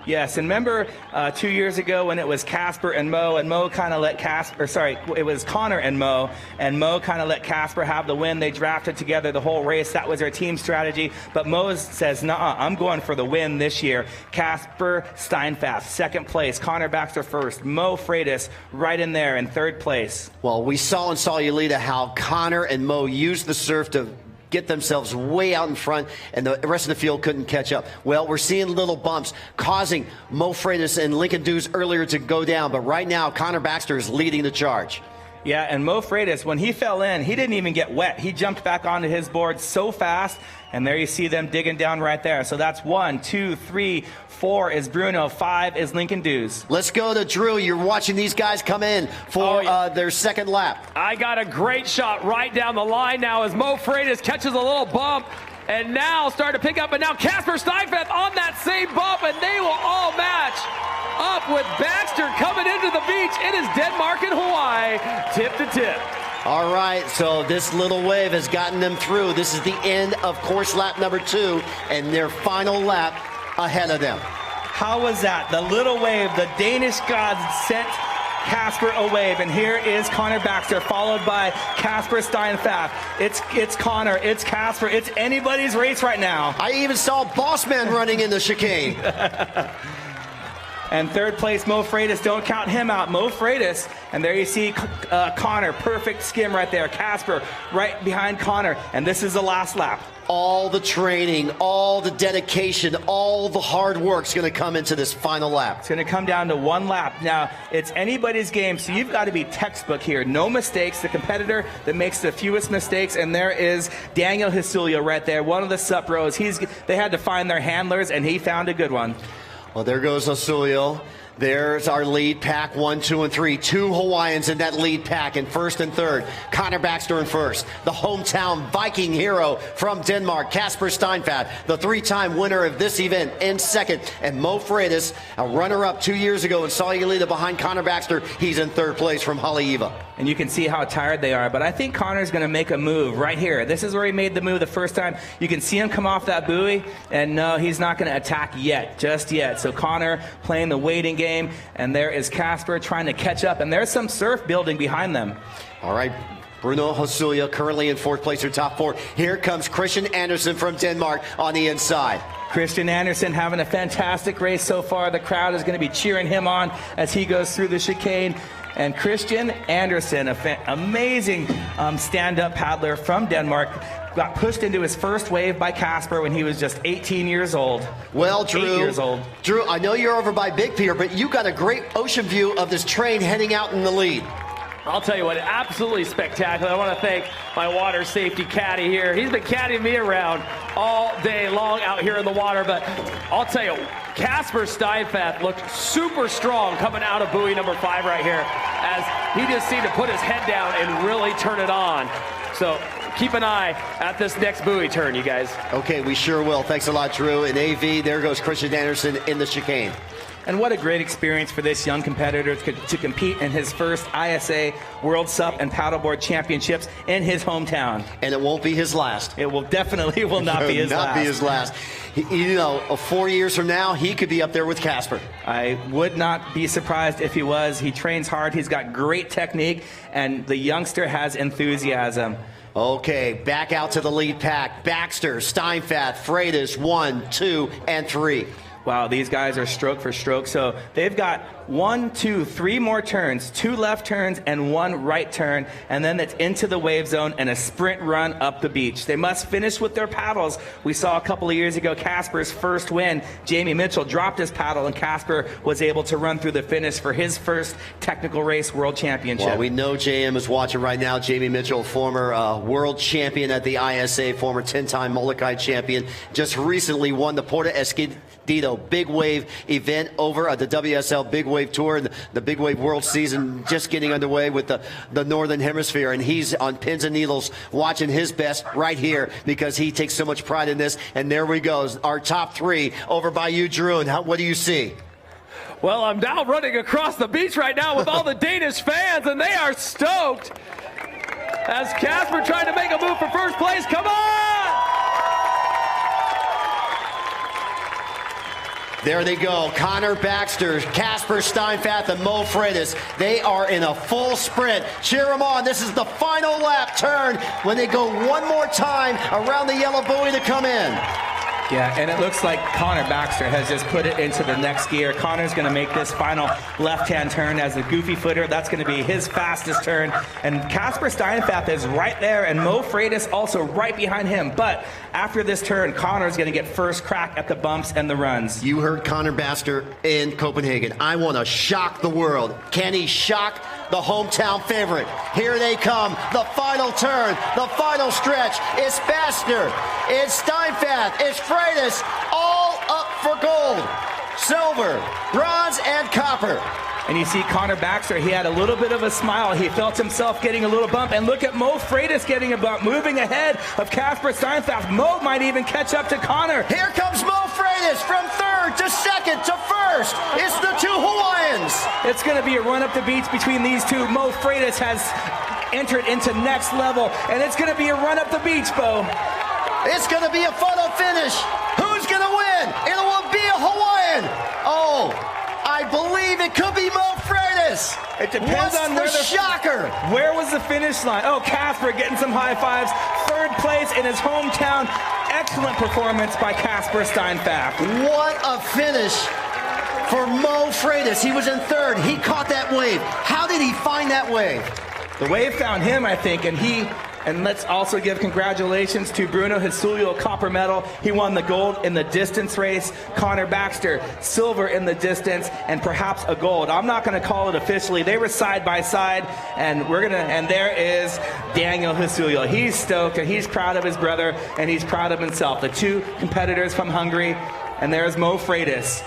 Yes, and remember 2 years ago when it was Casper and Mo kind of let Casper, sorry, it was Connor and Mo kind of let Casper have the win. They drafted together the whole race. That was their team strategy. But Mo says, nah, I'm going for the win this year. Casper Steinfath, 2nd place. Connor Baxter 1st. Mo Freitas right in there in 3rd place. Well, we saw in Sayulita how Connor and Mo used the surf to get themselves way out in front, and the rest of the field couldn't catch up. Well, we're seeing little bumps causing Mo Freitas and Lincoln Dews earlier to go down, but right now Connor Baxter is leading the charge. Yeah, and Mo Freitas, when he fell in, he didn't even get wet. He jumped back onto his board so fast, and there you see them digging down right there. So that's 1, 2, 3, 4 is Bruno, 5 is Lincoln Dews. Let's go to Drew. You're watching these guys come in for their second lap. I got a great shot right down the line now as Mo Freitas catches a little bump, and now start to pick up, and now Casper Steinfath on that same bump, and they will all match up with Baxter coming into the beach. It is Denmark and Hawaii, tip to tip. All right, so this little wave has gotten them through. This is the end of course lap number 2, and their final lap ahead of them. How was that? The little wave, the Danish gods sent Kasper a wave, and here is Connor Baxter, followed by Kasper Steinfath. It's Connor, it's Kasper, it's anybody's race right now. I even saw Bossman running in the chicane. And third place, Mo Freitas, don't count him out. Mo Freitas, and there you see Connor, perfect skim right there. Kasper right behind Connor, and this is the last lap. All the training, all the dedication, all the hard work's going to come into this final lap. It's going to come down to one lap. Now, it's anybody's game, so you've got to be textbook here. No mistakes. The competitor that makes the fewest mistakes, and there is Daniel Hisulia right there, one of the SUP pros. They had to find their handlers, and he found a good one. Well, there goes Osulio. There's our lead pack, 1, 2, and 3. 2 Hawaiians in that lead pack in first and third. Connor Baxter in first. The hometown Viking hero from Denmark, Kasper Steinfath, the 3-time winner of this event, in second. And Mo Freitas, a runner-up 2 years ago in Saulialita behind Connor Baxter. He's in third place from Haleiwa. And you can see how tired they are, but I think Connor's going to make a move right here. This is where he made the move the first time. You can see him come off that buoy, and no, he's not going to attack yet, just yet. So Connor playing the waiting game, and there is Kasper trying to catch up, and there's some surf building behind them. All right. Bruno Hosulia currently in fourth place or top 4. Here comes Christian Andersen from Denmark on the inside. Christian Andersen having a fantastic race so far. The crowd is going to be cheering him on as he goes through the chicane. And Christian Andersen, an amazing stand-up paddler from Denmark, got pushed into his first wave by Kasper when he was just 18 years old. Well, Drew, 8 years old. Drew, I know you're over by Big Pier, but you got a great ocean view of this train heading out in the lead. I'll tell you what, absolutely spectacular. I want to thank my water safety caddy here. He's been caddying me around all day long out here in the water, but I'll tell you, Kasper Steinfath looked super strong coming out of buoy number 5 right here, as he just seemed to put his head down and really turn it on. So keep an eye at this next buoy turn, you guys. Okay, we sure will. Thanks a lot, Drew. In AV, there goes Christian Andersen in the chicane. And what a great experience for this young competitor to compete in his first ISA World SUP and Paddleboard Championships in his hometown. And it won't be his last. It will definitely will not be his last. Not be his last. You know, 4 years from now, he could be up there with Kasper. I would not be surprised if he was. He trains hard. He's got great technique, and the youngster has enthusiasm. Okay, back out to the lead pack. Baxter, Steinfath, Freitas, 1, 2, and 3. Wow, these guys are stroke for stroke. So they've got 1, 2, 3 more turns, 2 left turns and 1 right turn, and then it's into the wave zone and a sprint run up the beach. They must finish with their paddles. We saw a couple of years ago Kasper's first win. Jamie Mitchell dropped his paddle, and Kasper was able to run through the finish for his first technical race world championship. Well, we know JM is watching right now. Jamie Mitchell, former world champion at the ISA, former 10-time Molokai champion, just recently won the Porta Escondido Big Wave event over at the WSL Big Wave Tour, and the Big Wave World season just getting underway with the Northern Hemisphere, and he's on pins and needles watching his best right here because he takes so much pride in this. And there we go, our top 3 over by you, Drew. And what do you see? Well, I'm now running across the beach right now with all the Danish fans, and they are stoked as Kasper trying to make a move for first place. Come on! There they go, Connor Baxter, Kasper Steinfath, and Mo Freitas. They are in a full sprint. Cheer them on. This is the final lap turn when they go one more time around the yellow buoy to come in. Yeah, and it looks like Connor Baxter has just put it into the next gear. Connor's going to make this final left-hand turn as a goofy footer. That's going to be his fastest turn. And Kasper Steinfath is right there, and Mo Freitas also right behind him. But after this turn, Connor's going to get first crack at the bumps and the runs. You heard Connor Baxter in Copenhagen. I want to shock the world. Can he shock the hometown favorite? Here they come. The final turn, the final stretch. It's Baxter, it's Steinfath, it's Freitas, all up for gold, silver, bronze, and copper. And you see Connor Baxter, he had a little bit of a smile. He felt himself getting a little bump. And look at Mo Freitas getting a bump, moving ahead of Kasper Steinfath. Mo might even catch up to Connor. Here comes Mo Freitas from third to second to first. It's the 2 Hawaiians. It's going to be a run up the beach between these two. Mo Freitas has entered into next level, and it's going to be a run up the beach, Bo. It's going to be a photo finish. Who's going to win? It will be a Hawaiian. Oh, I believe it could be Mo Freitas. It depends on where the shocker. Where was the finish line? Oh, Casper getting some high fives. Third place in his hometown. Excellent performance by Casper Steinfath. What a finish for Mo Freitas. He was in third. He caught that wave. How did he find that wave? The wave found him, I think, and let's also give congratulations to Bruno Hisulio, copper medal. He won the gold in the distance race. Connor Baxter, silver in the distance, and perhaps a gold. I'm not going to call it officially. They were side by side, and there is Daniel Hisulio. He's stoked, and he's proud of his brother, and he's proud of himself. The two competitors from Hungary, and there's Mo Freitas.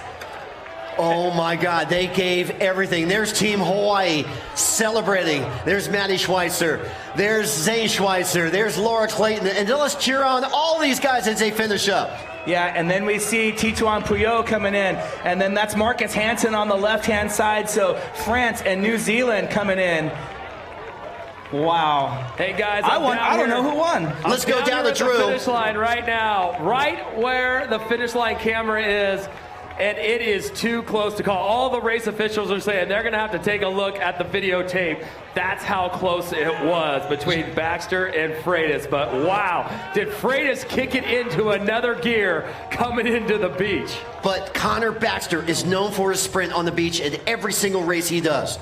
Oh my God, they gave everything. There's Team Hawaii celebrating. There's Maddie Schweitzer. There's Zane Schweitzer. There's Laura Clayton. And let's cheer on all these guys as they finish up. Yeah, and then we see Tituan Puyo coming in. And then that's Marcus Hansen on the left-hand side. So France and New Zealand coming in. Wow. Hey, guys, I don't know who won. Let's go down the Drew. Finish line right now. Right where the finish line camera is. And it is too close to call. All the race officials are saying they're going to have to take a look at the videotape. That's how close it was between Baxter and Freitas. But wow, did Freitas kick it into another gear coming into the beach. But Connor Baxter is known for his sprint on the beach in every single race he does.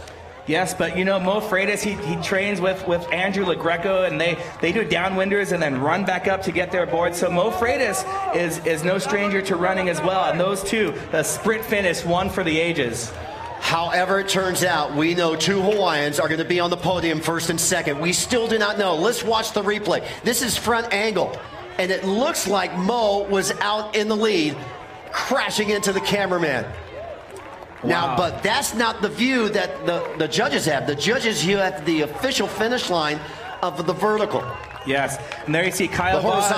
Yes, but you know, Mo Freitas, he trains with Andrew LaGreco, and they do downwinders and then run back up to get their board. So Mo Freitas is no stranger to running as well. And those two, the sprint finish, one for the ages. However it turns out, we know two Hawaiians are going to be on the podium first and second. We still do not know. Let's watch the replay. This is front angle, and it looks like Mo was out in the lead, crashing into the cameraman. Wow. Now, but that's not the view that the judges have. The judges view at the official finish line of the vertical. Yes, and there you see Kyle Vaz,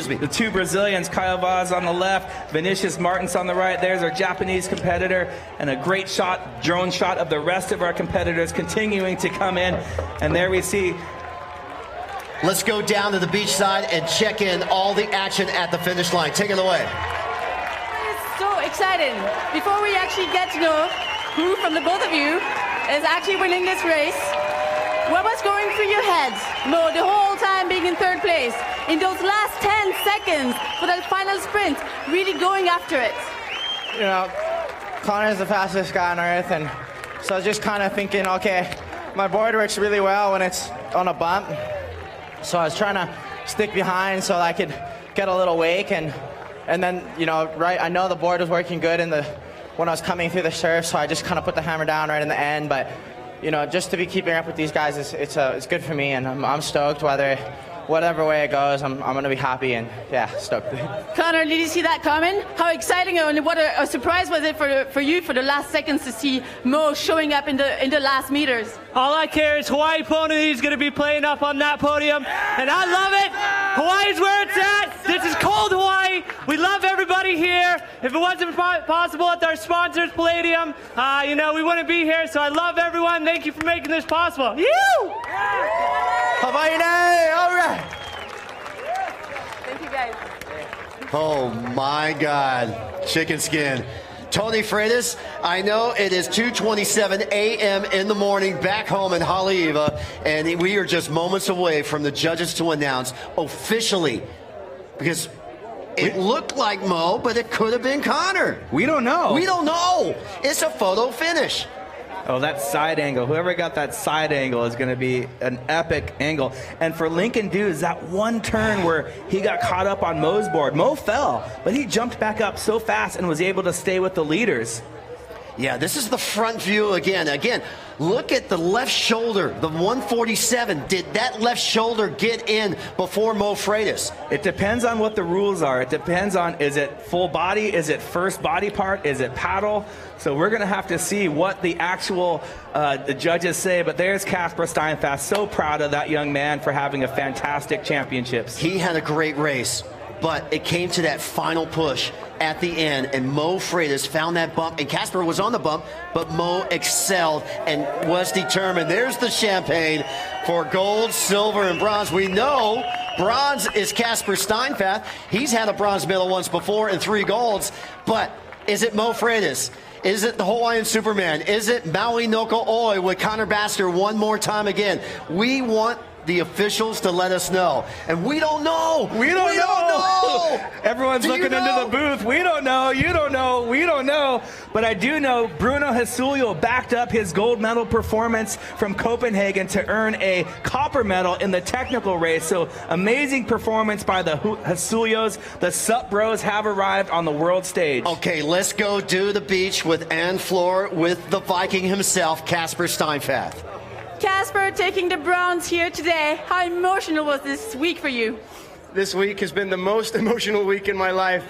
the two Brazilians, Kyle Vaz on the left, Vinicius Martins on the right. There's our Japanese competitor, and a great shot, drone shot of the rest of our competitors continuing to come in. And there we see. Let's go down to the beach side and check in all the action at the finish line. Take it away. So exciting. Before we actually get to know who from the both of you is actually winning this race, what was going through your heads, Mo, the whole time being in third place, in those last 10 seconds for that final sprint, really going after it? You know, Connor's the fastest guy on earth, and so I was just kind of thinking, okay, my board works really well when it's on a bump, so I was trying to stick behind so I could get a little wake, and then, you know, I know the board was working good when I was coming through the surf, so I just kind of put the hammer down right in the end. But, you know, just to be keeping up with these guys, it's good for me, and I'm stoked. Whatever way it goes, I'm going to be happy, and yeah, stoked. Connor, did you see that coming? How exciting and what a surprise was it for you for the last seconds to see Mo showing up in the last meters? All I care is Hawaii Pony is going to be playing up on that podium, and I love it. Hawaii's where it's at. This is cold Hawaii. We love everybody here. If it wasn't possible at our sponsors, Palladium, you know, we wouldn't be here. So I love everyone. Thank you for making this possible. You! Hawaii Day! All right. Thank you, guys. Oh my God, chicken skin. Tony Freitas, I know it is 2:27 a.m. in the morning back home in Haleiwa, and we are just moments away from the judges to announce officially, because it looked like Mo, but it could have been Connor. We don't know. We don't know. It's a photo finish. Oh, that side angle. Whoever got that side angle is going to be an epic angle. And for Lincoln Dews, that one turn where he got caught up on Mo's board. Mo fell, but he jumped back up so fast and was able to stay with the leaders. Yeah, this is the front view again. Again, look at the left shoulder, the 147. Did that left shoulder get in before Mo Freitas? It depends on what the rules are. It depends on, is it full body? Is it first body part? Is it paddle? So we're going to have to see what the actual the judges say. But there's Casper Steinfath. So proud of that young man for having a fantastic championships. He had a great race, but it came to that final push at the end, and Mo Freitas found that bump, and Casper was on the bump, but Mo excelled and was determined. There's the champagne for gold, silver, and bronze. We know bronze is Casper Steinfath. He's had a bronze medal once before and 3 golds, but Is it Mo Freitas? Is it the Hawaiian Superman? Is it Maui Noko Oi with Connor Baxter one more time again? We want the officials to let us know. And we don't know. We don't know. Everyone's looking into the booth. We don't know. You don't know. We don't know. But I do know Bruno Hesulio backed up his gold medal performance from Copenhagen to earn a copper medal in the technical race. So amazing performance by the Hesulios. The SUP bros have arrived on the world stage. Okay, let's go do the beach with Ann Floor with the Viking himself, Casper Steinfath. Casper taking the bronze here today. How emotional was this week for you? This week has been the most emotional week in my life.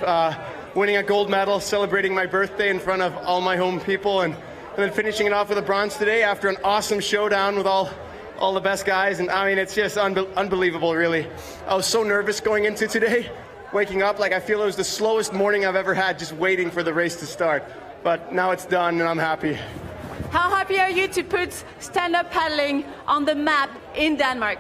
Winning a gold medal, celebrating my birthday in front of all my home people, and then finishing it off with a bronze today after an awesome showdown with all the best guys. And I mean, it's just unbelievable, really. I was so nervous going into today, waking up like I feel it was the slowest morning I've ever had, just waiting for the race to start. But now it's done, and I'm happy. How happy are you to put stand-up paddling on the map in Denmark?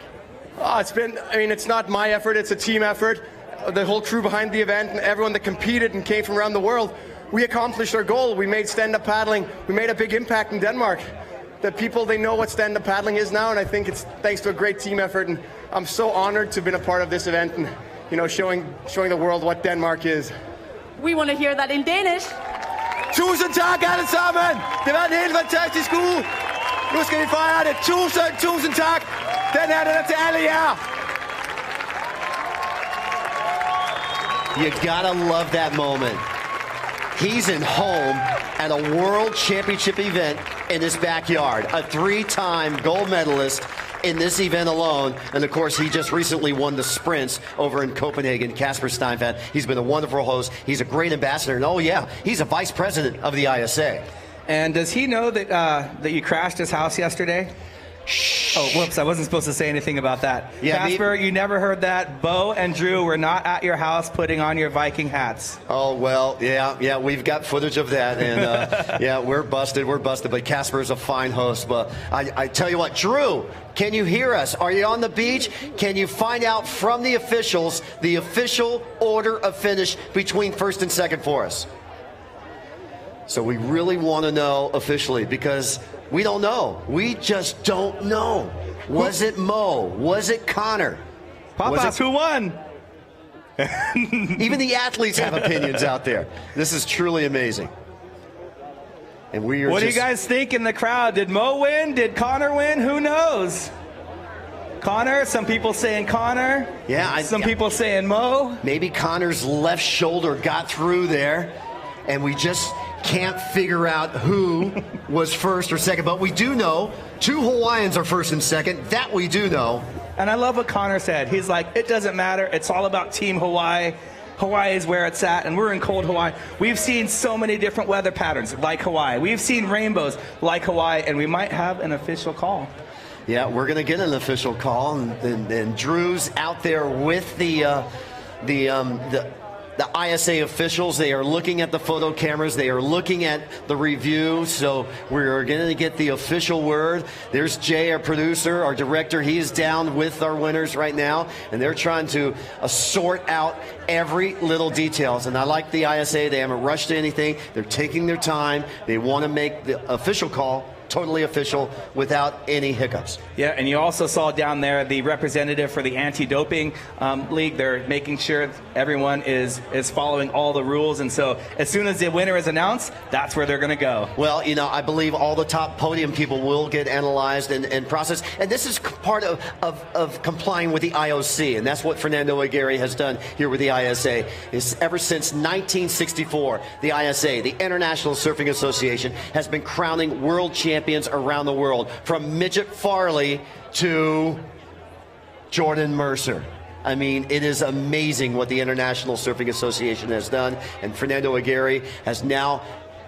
Oh, it's not my effort, it's a team effort. The whole crew behind the event and everyone that competed and came from around the world, we accomplished our goal. We made stand-up paddling, we made a big impact in Denmark. The people, they know what stand-up paddling is now, and I think it's thanks to a great team effort, and I'm so honored to have been a part of this event and, you know, showing the world what Denmark is. We want to hear that in Danish. Tusind tak alle sammen. Det var en helt fantastisk uge. Nu skal vi fejre det. Tusind tak. Den her, den er til alle jer. You gotta love that moment. He's in home at a World Championship event in his backyard. A 3-time gold medalist in this event alone. And of course, he just recently won the sprints over in Copenhagen, Casper Steinfath. He's been a wonderful host. He's a great ambassador. And oh yeah, he's a vice president of the ISA. And does he know that that you crashed his house yesterday? Shh. Oh, whoops, I wasn't supposed to say anything about that. Yeah, Casper, you never heard that. Bo and Drew were not at your house putting on your Viking hats. Oh, well, yeah, we've got footage of that. And yeah, we're busted. But Casper is a fine host. But I tell you what, Drew, can you hear us? Are you on the beach? Can you find out from the officials the official order of finish between first and second for us? So we really want to know officially, because we don't know. We just don't know. Was it Mo? Was it Connor? Papas, who won? Even the athletes have opinions out there. This is truly amazing. And we are. What do you guys think in the crowd? Did Mo win? Did Connor win? Who knows? Connor, some people saying Connor. Yeah. Some people saying Mo. Maybe Connor's left shoulder got through there, and we just can't figure out who was first or second. But we do know 2 Hawaiians are first and second. That we do know. And I love what Connor said. He's like, it doesn't matter. It's all about Team Hawaii. Hawaii is where it's at, and we're in cold Hawaii. We've seen so many different weather patterns like Hawaii. We've seen rainbows like Hawaii, and we might have an official call. Yeah, we're going to get an official call, and Drew's out there with the ISA officials. They are looking at the photo cameras. They are looking at the review. So we're going to get the official word. There's Jay, our producer, our director. He's down with our winners right now, and they're trying to sort out every little details. And I like the ISA. They haven't rushed anything. They're taking their time. They want to make the official call totally official without any hiccups. Yeah, and you also saw down there the representative for the anti-doping league. They're making sure everyone is following all the rules, and so as soon as the winner is announced, that's where they're going to go. Well, you know, I believe all the top podium people will get analyzed and processed, and this is part of complying with the IOC, and that's what Fernando Aguirre has done here with the ISA. Is ever since 1964, the ISA, the International Surfing Association, has been crowning world champions around the world, from Midget Farley to Jordan Mercer. I mean, it is amazing what the International Surfing Association has done, and Fernando Aguirre has now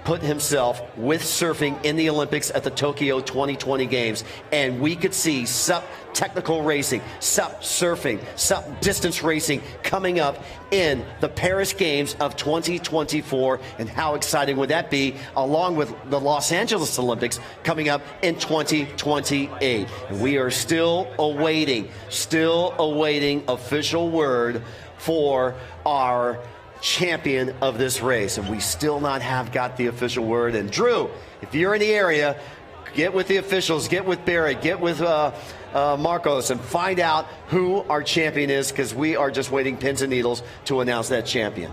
put himself with surfing in the Olympics at the Tokyo 2020 Games, and we could see SUP technical racing, SUP surfing, SUP distance racing coming up in the Paris Games of 2024, and how exciting would that be, along with the Los Angeles Olympics coming up in 2028. And we are still awaiting official word for our champion of this race, and we still not have got the official word. And Drew, if you're in the area, get with the officials, get with Barrett, get with Marcos, and find out who our champion is, because we are just waiting pins and needles to announce that champion.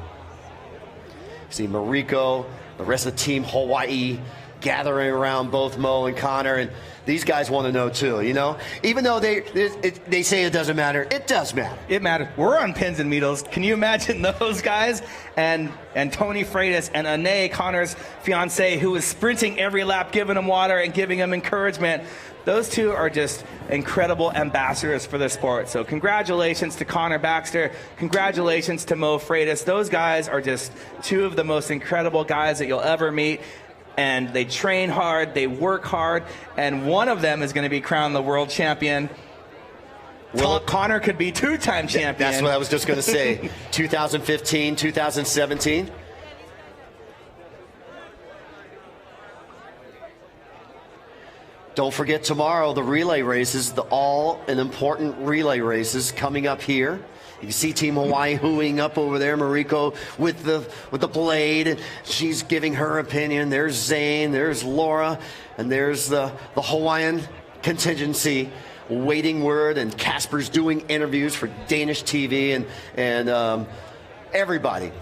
See Mariko, the rest of Team Hawaii gathering around both Mo and Connor, and these guys want to know too, you know? Even though they say it doesn't matter, it does matter. It matters. We're on pins and needles. Can you imagine those guys? And Tony Freitas and Ane, Connor's fiance, who is sprinting every lap, giving him water and giving him encouragement. Those two are just incredible ambassadors for the sport. So congratulations to Connor Baxter. Congratulations to Mo Freitas. Those guys are just two of the most incredible guys that you'll ever meet. And they train hard, they work hard, and one of them is going to be crowned the world champion. Well, Connor could be two-time champion. That's what I was just going to say. 2015, 2017. Don't forget tomorrow, the relay races, all important relay races coming up here. You can see Team Hawaii hooing up over there, Mariko with the blade. She's giving her opinion. There's Zane, there's Laura, and there's the Hawaiian contingency waiting word, and Casper's doing interviews for Danish TV and everybody.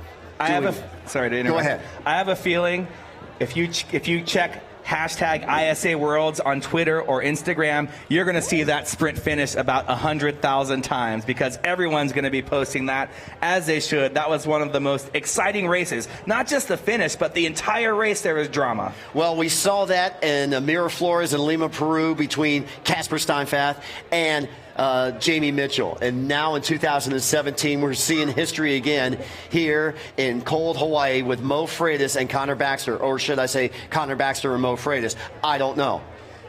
Sorry to interrupt. Go ahead. I have a feeling if you check hashtag ISA Worlds on Twitter or Instagram, you're going to see that sprint finish about 100,000 times, because everyone's going to be posting that, as they should. That was one of the most exciting races. Not just the finish, but the entire race there was drama. Well, we saw that in Miraflores and Lima, Peru, between Casper Steinfath and Jamie Mitchell. And now in 2017, we're seeing history again here in cold Hawaii with Mo Freitas and Connor Baxter. Or should I say Connor Baxter and Mo Freitas? I don't know.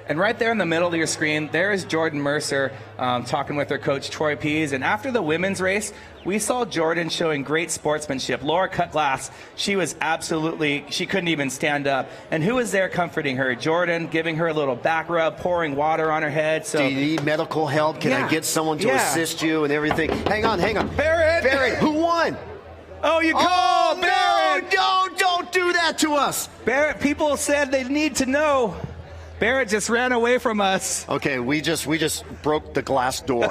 And right there in the middle of your screen, there is Jordan Mercer talking with her coach, Troy Pease. And after the women's race, we saw Jordan showing great sportsmanship. Laura cut glass. She was she couldn't even stand up. And who was there comforting her? Jordan, giving her a little back rub, pouring water on her head. So, do you need medical help? Can I get someone to assist you and everything? Hang on. Barrett, who won? Oh, you called Barrett! No, don't do that to us. Barrett, people said they need to know. Barrett just ran away from us. Okay, we just broke the glass door,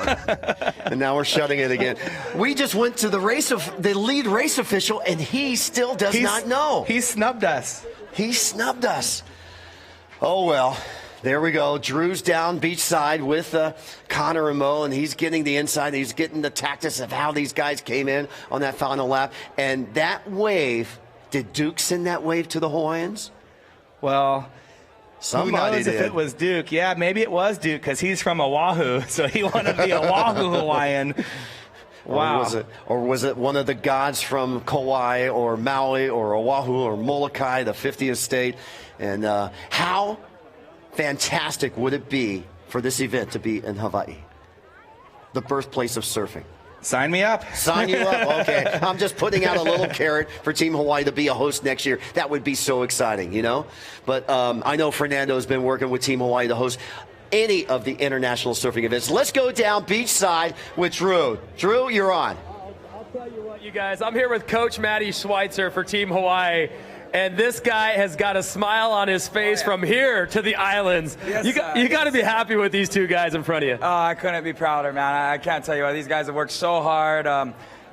and now we're shutting it again. We just went to the lead race official, and he still does not know. He snubbed us. He snubbed us. Oh well, there we go. Drew's down beachside with Connor and Mo, and he's getting the inside. He's getting the tactics of how these guys came in on that final lap. And that wave, did Duke send that wave to the Hawaiians? Well, somebody who knows did. If it was Duke. Yeah, maybe it was Duke, because he's from Oahu, so he wanted to be Oahu Hawaiian. Wow. Or was it one of the gods from Kauai or Maui or Oahu or Molokai, the 50th state? And how fantastic would it be for this event to be in Hawaii, the birthplace of surfing? Sign me up. Sign you up. Okay. I'm just putting out a little carrot for Team Hawaii to be a host next year. That would be so exciting, you know? But I know Fernando's been working with Team Hawaii to host any of the international surfing events. Let's go down beachside with Drew. Drew, you're on. I'll tell you what, you guys. I'm here with Coach Matty Schweitzer for Team Hawaii. And this guy has got a smile on his face from here to the islands. Yes, you got to be happy with these two guys in front of you. Oh, I couldn't be prouder, man. I can't tell you what, these guys have worked so hard.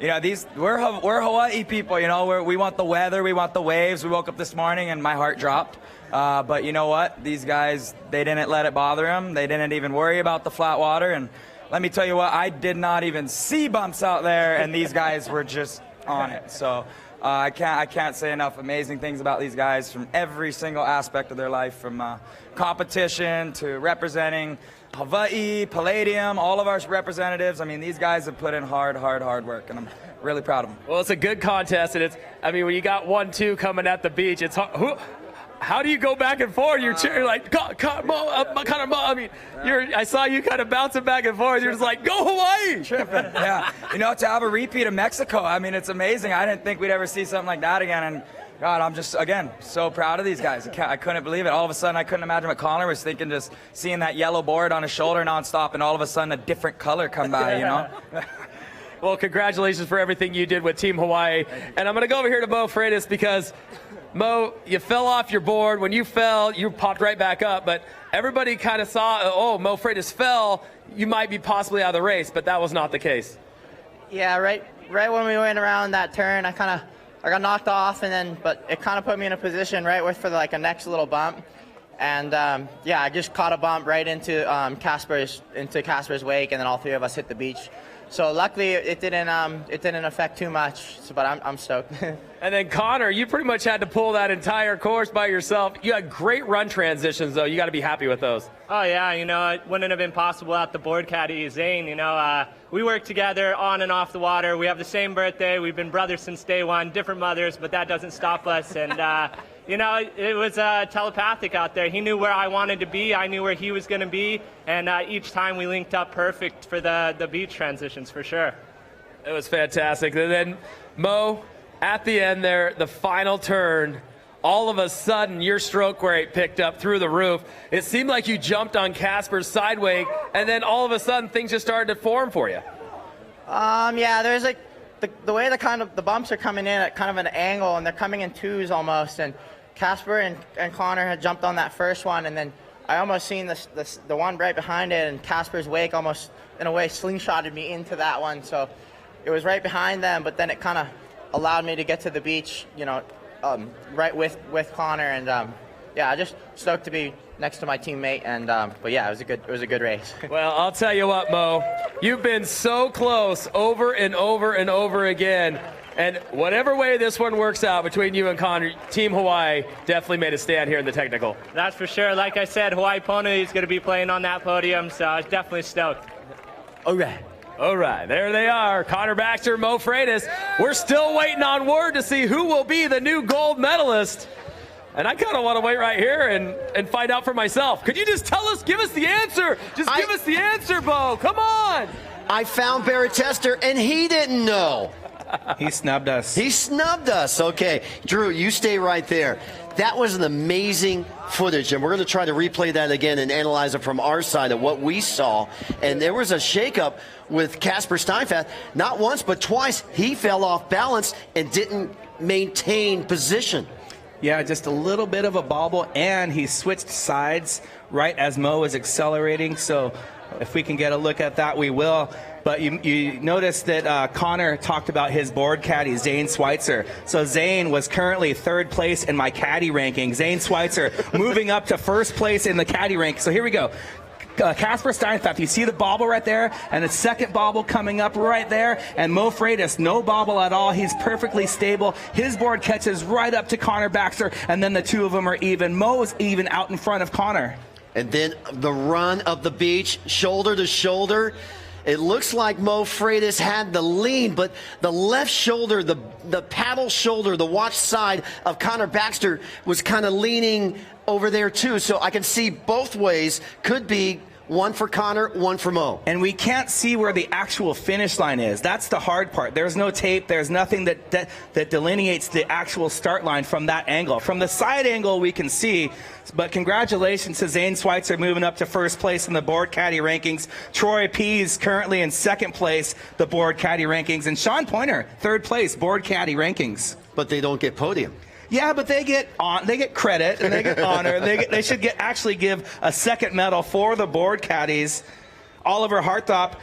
You know, we're Hawaii people. You know, we want the weather, we want the waves. We woke up this morning and my heart dropped. But you know what? These guys, they didn't let it bother them. They didn't even worry about the flat water. And let me tell you what, I did not even see bumps out there, and these guys were just on it. So. I can't say enough amazing things about these guys from every single aspect of their life, from competition to representing Hawaii, Palladium, all of our representatives. I mean, these guys have put in hard work, and I'm really proud of them. Well, it's a good contest, and when you got 1-2 coming at the beach, it's hard. How do you go back and forth? You're cheering like, Mo. I mean, I saw you kind of bouncing back and forth. You're just like, go Hawaii! Tripping, yeah. You know, to have a repeat of Mexico, I mean, it's amazing. I didn't think we'd ever see something like that again. And God, I'm just, again, so proud of these guys. I couldn't believe it. All of a sudden, I couldn't imagine what Connor was thinking, just seeing that yellow board on his shoulder nonstop, and all of a sudden a different color come by, you know? Well, congratulations for everything you did with Team Hawaii. And I'm going to go over here to Mo Freitas because, Mo, you fell off your board. When you fell, you popped right back up. But everybody kind of saw, oh, Mo Freitas fell. You might be possibly out of the race, but that was not the case. Yeah, right when we went around that turn, I got knocked off, but it kind of put me in a position for a next little bump. And yeah, I just caught a bump right into Casper's wake, and then all three of us hit the beach. So luckily, it didn't affect too much. But I'm stoked. And then Connor, you pretty much had to pull that entire course by yourself. You had great run transitions, though. You got to be happy with those. Oh yeah, it wouldn't have been possible without the board caddy Zane. We work together on and off the water. We have the same birthday. We've been brothers since day one, different mothers, but that doesn't stop us. And it was telepathic out there. He knew where I wanted to be. I knew where he was going to be. And each time we linked up perfect for the beach transitions, for sure. It was fantastic. And then, Mo, at the end there, the final turn, all of a sudden your stroke rate picked up through the roof. It seemed like you jumped on Casper's side wake, and then all of a sudden things just started to form for you. Yeah, there's the way the bumps are coming in at kind of an angle, and they're coming in twos almost. And Casper and Connor had jumped on that first one, and then I almost seen the one right behind it, and Casper's wake almost, in a way, slingshotted me into that one. So it was right behind them, but then it kind of allowed me to get to the beach, right with Connor. And yeah, just stoked to be next to my teammate. And but yeah, it was a good race. Well, I'll tell you what, Mo, you've been so close over and over and over again. And whatever way this one works out between you and Connor, Team Hawaii definitely made a stand here in the technical. That's for sure. Like I said, Hawaii Pony is going to be playing on that podium, so I was definitely stoked. All right. All right, there they are, Connor Baxter, Mo Freitas. We're still waiting on word to see who will be the new gold medalist. And I kind of want to wait right here and find out for myself. Could you just give us the answer? Give us the answer, Bo. Come on. I found Barrett Tester, and he didn't know. He snubbed us. He snubbed us. Okay, Drew, you stay right there. That was an amazing footage, and we're going to try to replay that again and analyze it from our side of what we saw. And there was a shakeup with Casper Steinfath. Not once, but twice, he fell off balance and didn't maintain position. Yeah, just a little bit of a bobble, and he switched sides right as Mo was accelerating. So if we can get a look at that, we will. But you notice that Connor talked about his board caddy, Zane Schweitzer. So Zane was currently third place in my caddy ranking. Zane Schweitzer moving up to first place in the caddy rank. So here we go. Casper Steinfath, you see the bobble right there, and the second bobble coming up right there, and Mo Freitas, no bobble at all. He's perfectly stable. His board catches right up to Connor Baxter, and then the two of them are even. Mo's even out in front of Connor. And then the run of the beach, shoulder to shoulder. It looks like Mo Freitas had the lean, but the left shoulder, the paddle shoulder, the watch side of Connor Baxter was kind of leaning over there too. So I can see both ways. Could be one for Connor, one for Mo. And we can't see where the actual finish line is. That's the hard part. There's no tape. There's nothing that delineates the actual start line from that angle. From the side angle, we can see. But congratulations to Zane Schweitzer moving up to first place in the board caddy rankings. Troy Pease currently in second place, the board caddy rankings. And Sean Pointer, third place, board caddy rankings. But they don't get podium. Yeah, but they get credit and they get honor. They should actually give a second medal for the board caddies. Oliver Hartop,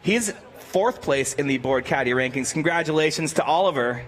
he's fourth place in the board caddy rankings. Congratulations to Oliver.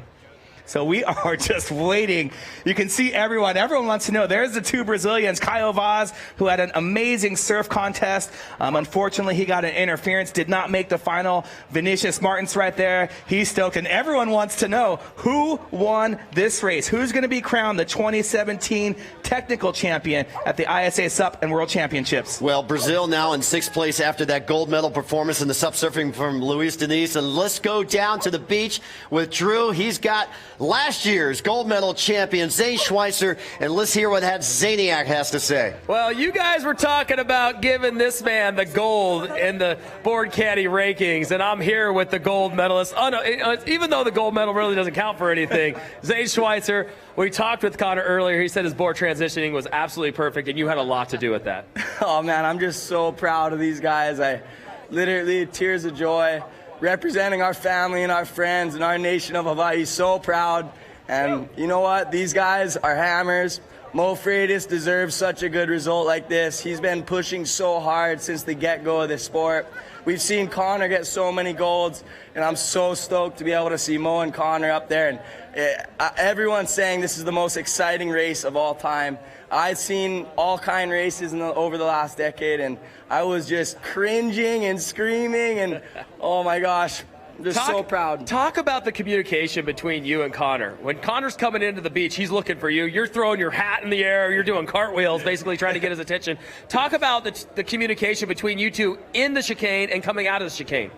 So we are just waiting. You can see everyone. Everyone wants to know. There's the two Brazilians, Caio Vaz, who had an amazing surf contest. Unfortunately, he got an interference, did not make the final. Vinicius Martins right there. He's stoked. And everyone wants to know who won this race. Who's going to be crowned the 2017 technical champion at the ISA SUP and World Championships? Well, Brazil now in sixth place after that gold medal performance in the SUP surfing from Luis Diniz. And let's go down to the beach with Drew. He's got last year's gold medal champion, Zane Schweitzer, and let's hear what that Zaniac has to say. Well, you guys were talking about giving this man the gold in the board caddy rankings, and I'm here with the gold medalist. Oh, no, even though the gold medal really doesn't count for anything, Zane Schweitzer, we talked with Connor earlier. He said his board transitioning was absolutely perfect, and you had a lot to do with that. Oh, man, I'm just so proud of these guys. I literally, tears of joy. representing our family and our friends and our nation of Hawaii. So proud. And you know what? These guys are hammers. Mo Freitas deserves such a good result like this. He's been pushing so hard since the get-go of this sport. We've seen Connor get so many golds, and I'm so stoked to be able to see Mo and Connor up there. And everyone's saying this is the most exciting race of all time. I've seen all kind races over the last decade, and I was just cringing and screaming, and oh my gosh. Just so proud. Talk about the communication between you and Connor. When Connor's coming into the beach, he's looking for you. You're throwing your hat in the air. You're doing cartwheels, basically trying to get his attention. Talk about the communication between you two in the chicane and coming out of the chicane.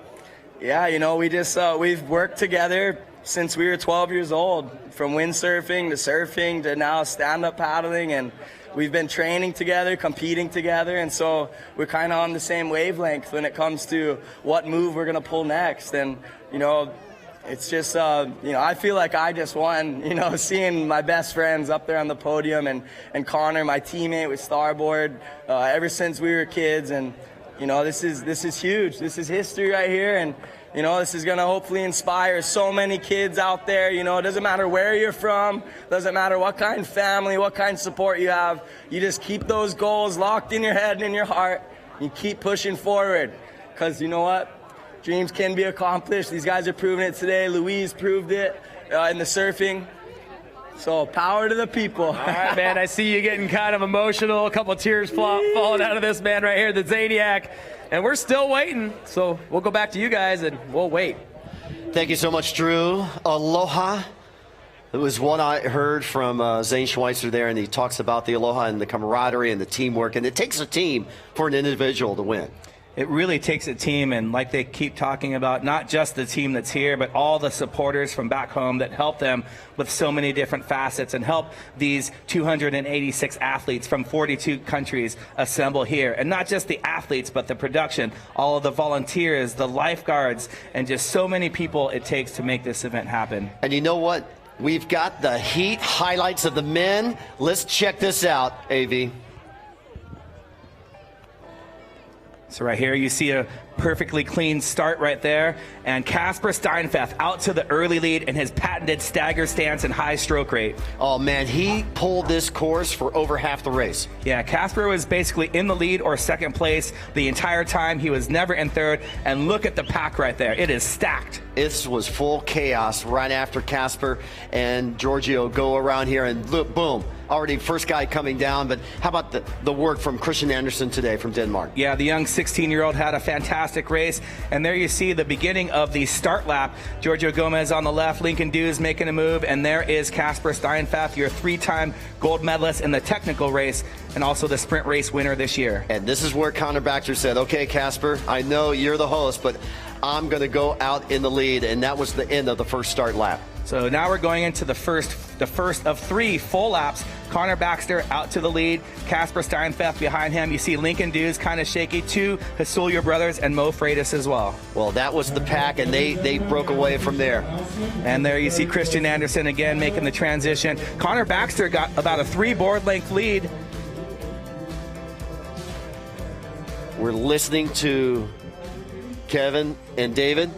Yeah, you know, we've worked together since we were 12 years old, from windsurfing to surfing to now stand-up paddling, and we've been training together, competing together, and so we're kind of on the same wavelength when it comes to what move we're going to pull next. And, you know, it's just, you know, I feel like I just won, you know, seeing my best friends up there on the podium, and Connor, my teammate with Starboard, ever since we were kids. And, you know, this is huge. This is history right here. And, you know, this is going to hopefully inspire so many kids out there. You know, it doesn't matter where you're from, doesn't matter what kind of family, what kind of support you have. You just keep those goals locked in your head and in your heart. You keep pushing forward, because you know what? Dreams can be accomplished. These guys are proving it today. Louise proved it in the surfing. So power to the people. All right, man, I see you getting kind of emotional. A couple of tears falling out of this man right here, the Zaniac. And we're still waiting, so we'll go back to you guys and we'll wait. Thank you so much, Drew. Aloha. It was one I heard from Zane Schweitzer there, and he talks about the aloha and the camaraderie and the teamwork. And it takes a team for an individual to win. It really takes a team, and like they keep talking about, not just the team that's here, but all the supporters from back home that help them with so many different facets and help these 286 athletes from 42 countries assemble here. And not just the athletes, but the production, all of the volunteers, the lifeguards, and just so many people it takes to make this event happen. And you know what? We've got the heat highlights of the men. Let's check this out, AV. So right here you see a perfectly clean start right there, and Casper Steinfeth out to the early lead in his patented stagger stance and high stroke rate. Oh man, he pulled this course for over half the race. Yeah, Casper was basically in the lead or second place the entire time. He was never in third, and look at the pack right there. It is stacked. This was full chaos right after Casper and Giorgio go around here, and look, boom, already first guy coming down. But how about the work from Christian Andersen today from Denmark? Yeah, the young 16-year-old had a fantastic race, and there you see the beginning of the start lap. Giorgio Gomez on the left, Lincoln Dews making a move, and there is Casper Steinfeth, your three-time gold medalist in the technical race and also the sprint race winner this year. And this is where Connor Baxter said, okay, Casper, I know you're the host, but I'm going to go out in the lead, and that was the end of the first start lap. So now we're going into the first of three full laps. Connor Baxter out to the lead, Casper Steinfeth behind him. You see Lincoln Dews kind of shaky, two Hasulia brothers, and Mo Freitas as well. Well, that was the pack, and they broke away from there. And there you see Christian Andersen again making the transition. Connor Baxter got about a 3 board length lead. We're listening to Kevin and David.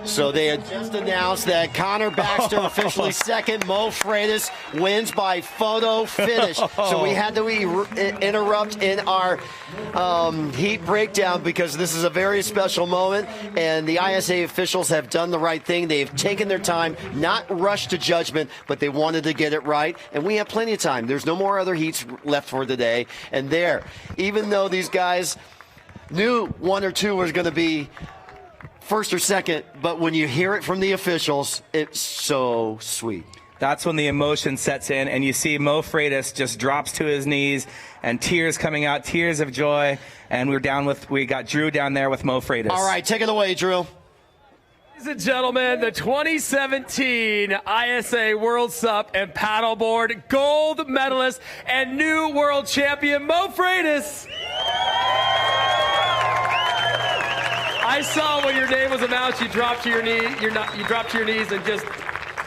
So they had just announced that Connor Baxter officially second, Mo Freitas wins by photo finish. So we had to interrupt in our heat breakdown because this is a very special moment, and the ISA officials have done the right thing. They've taken their time, not rushed to judgment, but they wanted to get it right, and we have plenty of time. There's no more other heats left for today, and there, even though these guys knew one or two was going to be first or second, but when you hear it from the officials, it's so sweet. That's when the emotion sets in, and you see Mo Freitas just drops to his knees, and tears coming out, tears of joy. And we got Drew down there with Mo Freitas. All right, take it away, Drew. Ladies and gentlemen, the 2017 ISA World SUP and Paddleboard gold medalist and new world champion Mo Freitas. I saw when your name was announced, you dropped to your knees, and just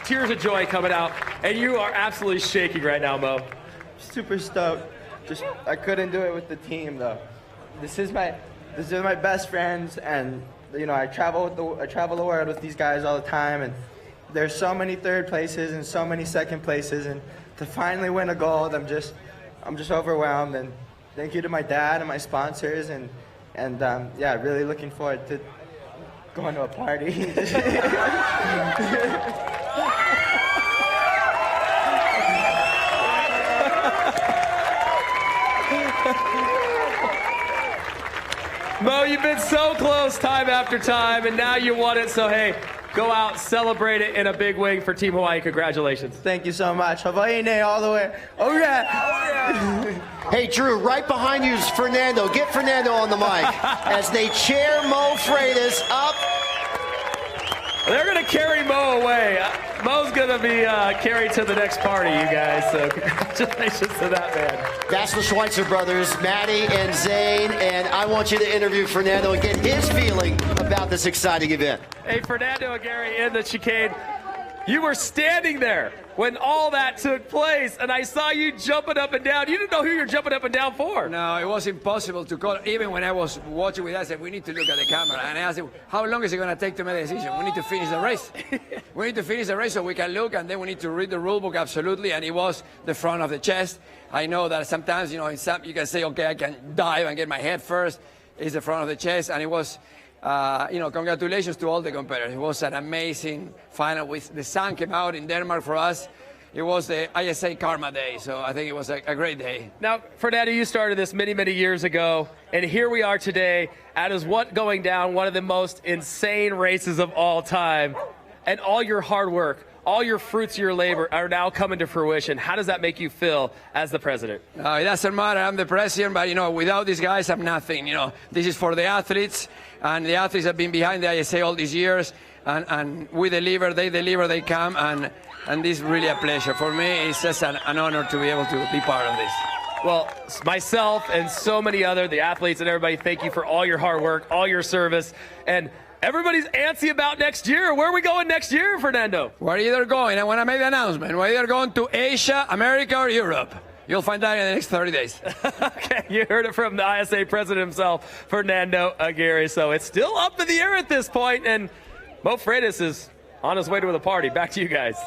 tears of joy coming out. And you are absolutely shaking right now, Mo. Super stoked. I couldn't do it with the team though. This is my best friends, and I travel the world with these guys all the time, and there's so many third places and so many second places, and to finally win a gold, I'm just overwhelmed. And thank you to my dad and my sponsors, and yeah, really looking forward to going to a party. Mo, you've been so close time after time, and now you won it. So, hey, go out, celebrate it in a big way for Team Hawaii. Congratulations. Thank you so much. Hawaii all the way. Oh, yeah. Hey, Drew, right behind you is Fernando. Get Fernando on the mic as they cheer Mo Freitas up. They're going to carry Mo away. Mo's going to be carried to the next party, you guys. So congratulations to that man. That's the Schweitzer brothers, Maddie and Zane, and I want you to interview Fernando and get his feeling about this exciting event. Hey, Fernando and Gary in the chicane. You were standing there when all that took place, and I saw you jumping up and down. You didn't know who you're jumping up and down for. No, it was impossible to call. Even when I was watching with us, I said, we need to look at the camera. And I asked him, how long is it going to take to make a decision? We need to finish the race. We need to finish the race so we can look, and then we need to read the rule book, absolutely. And it was the front of the chest. I know that sometimes, in some, you can say, okay, I can dive and get my head first. It's the front of the chest, and it was... congratulations to all the competitors. It was an amazing final. The sun came out in Denmark for us. It was the ISA Karma Day, so I think it was a great day. Now, Fernando, you started this many, many years ago, and here we are today at going down one of the most insane races of all time, and all your hard work, all your fruits of your labor are now coming to fruition. How does that make you feel as the president? It doesn't matter. I'm the president, but, without these guys, I'm nothing. This is for the athletes, and the athletes have been behind the ISA all these years, and we deliver, they come, and this is really a pleasure. For me, it's just an honor to be able to be part of this. Well, myself and so many the athletes and everybody, thank you for all your hard work, all your service, and everybody's antsy about next year. Where are we going next year, Fernando? We're either going, and when I made the announcement, we're either going to Asia, America, or Europe. You'll find out in the next 30 days. Okay, you heard it from the ISA president himself, Fernando Aguirre. So it's still up in the air at this point, and Mo Freitas is on his way to the party. Back to you guys.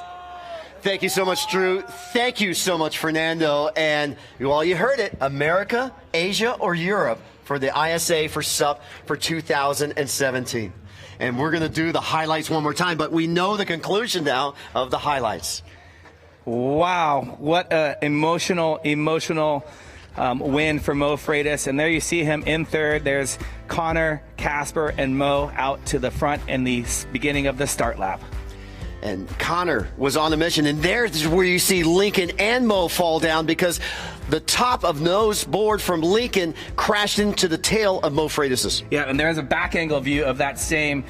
Thank you so much, Drew. Thank you so much, Fernando. And you heard it, America, Asia, or Europe for the ISA for SUP for 2017. And we're going to do the highlights one more time, but we know the conclusion now of the highlights. Wow, what an emotional win for Mo Freitas. And there you see him in third. There's Connor, Casper, and Mo out to the front in the beginning of the start lap. And Connor was on a mission, and there's where you see Lincoln and Mo fall down because the top of nose board from Lincoln crashed into the tail of Mo Freitas'. Yeah, and there's a back angle view of that same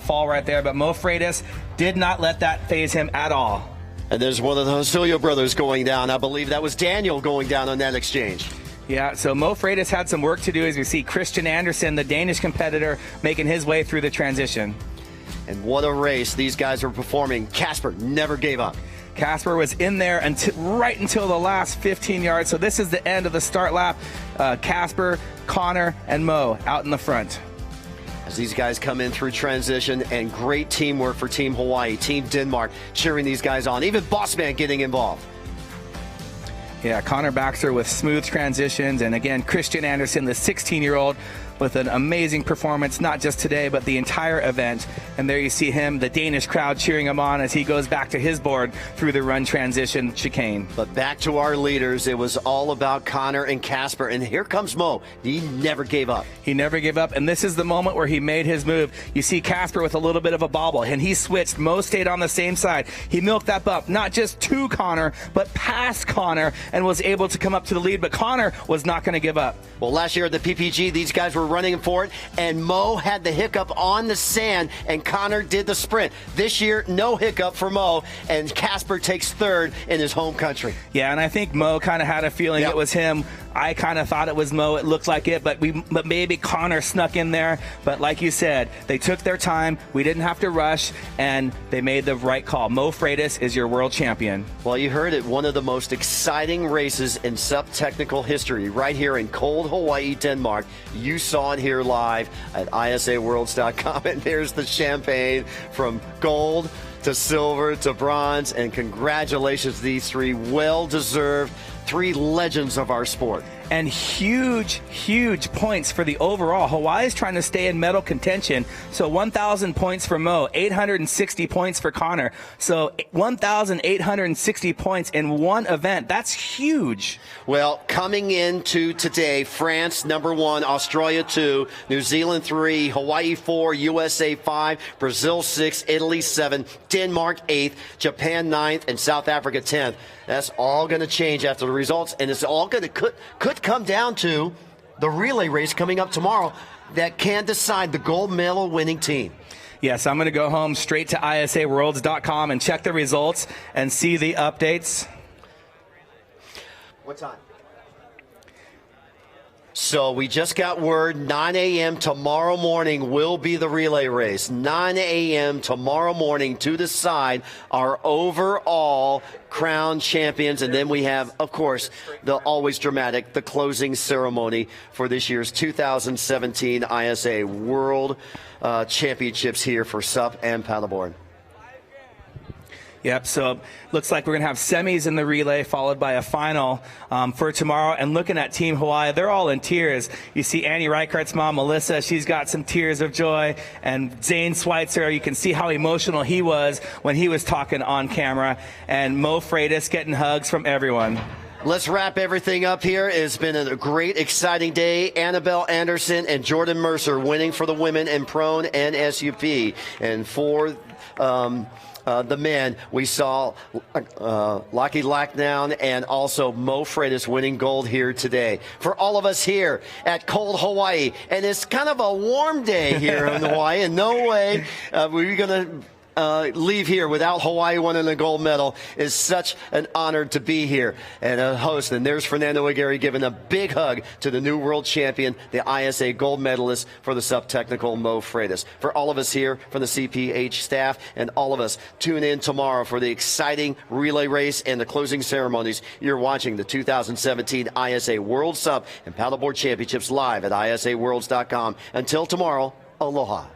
fall right there, but Mo Freitas did not let that faze him at all. And there's one of the Hosilio brothers going down. I believe that was Daniel going down on that exchange. Yeah, so Mo Freitas had some work to do as we see Christian Andersen, the Danish competitor, making his way through the transition. And what a race these guys were performing. Casper never gave up. Casper was in there right until the last 15 yards. So this is the end of the start lap. Casper, Connor, and Mo out in the front. As these guys come in through transition, and great teamwork for Team Hawaii, Team Denmark cheering these guys on. Even Bossman getting involved. Yeah, Connor Baxter with smooth transitions. And again, Christian Andersen, the 16-year-old, with an amazing performance, not just today, but the entire event. And there you see him, the Danish crowd cheering him on as he goes back to his board through the run transition chicane. But back to our leaders, it was all about Connor and Casper. And here comes Mo. He never gave up. He never gave up. And this is the moment where he made his move. You see Casper with a little bit of a bobble, and he switched. Mo stayed on the same side. He milked that bump, not just to Connor, but past Connor, and was able to come up to the lead. But Connor was not going to give up. Well, last year at the PPG, these guys were running for it, and Mo had the hiccup on the sand, and Connor did the sprint. This year, no hiccup for Mo, and Casper takes third in his home country. Yeah, and I think Mo kind of had a feeling it was him I kind of thought it was Mo. It looked like it, but maybe Connor snuck in there. But like you said, they took their time. We didn't have to rush, and they made the right call. Mo Freitas is your world champion. Well, you heard it. One of the most exciting races in SUP technical history right here in cold Hawaii, Denmark. You saw it here live at ISAWorlds.com. And there's the champagne from gold to silver to bronze. And congratulations to these three well-deserved three legends of our sport. And huge points for the overall. Hawaii is trying to stay in medal contention. So 1,000 points for Mo, 860 points for Connor. So 1,860 points in one event. That's huge. Well, coming into today, France #1, Australia 2, New Zealand 3, Hawaii 4, USA 5, Brazil 6, Italy 7, Denmark 8th, Japan 9th, and South Africa 10th. That's all going to change after the results, and it's all going to could come down to the relay race coming up tomorrow that can decide the gold medal winning team. Yes, I'm going to go home straight to ISAWorlds.com and check the results and see the updates. What time? So we just got word 9 a.m. tomorrow morning will be the relay race. 9 a.m. tomorrow morning to decide our overall crown champions. And then we have, of course, the always dramatic, the closing ceremony for this year's 2017 ISA World Championships here for SUP and Paddleboard. Yep, so looks like we're going to have semis in the relay followed by a final for tomorrow. And looking at Team Hawaii, they're all in tears. You see Annie Reichardt's mom, Melissa, she's got some tears of joy. And Zane Schweitzer, you can see how emotional he was when he was talking on camera. And Mo Freitas getting hugs from everyone. Let's wrap everything up here. It's been a great, exciting day. Annabelle Anderson and Jordan Mercer winning for the women in prone and SUP. And for the men, we saw Lockie Lackdown and also Mo Freitas winning gold here today. For all of us here at cold Hawaii, and it's kind of a warm day here in Hawaii, and no way we're going to leave here without Hawaii winning a gold medal. Is such an honor to be here and a host. And there's Fernando Aguirre giving a big hug to the new world champion, the ISA gold medalist for the SUP technical, Mo Freitas. For all of us here from the CPH staff and all of us, tune in tomorrow for the exciting relay race and the closing ceremonies. You're watching the 2017 ISA World SUP and Paddleboard Championships live at ISAWorlds.com. Until tomorrow, aloha.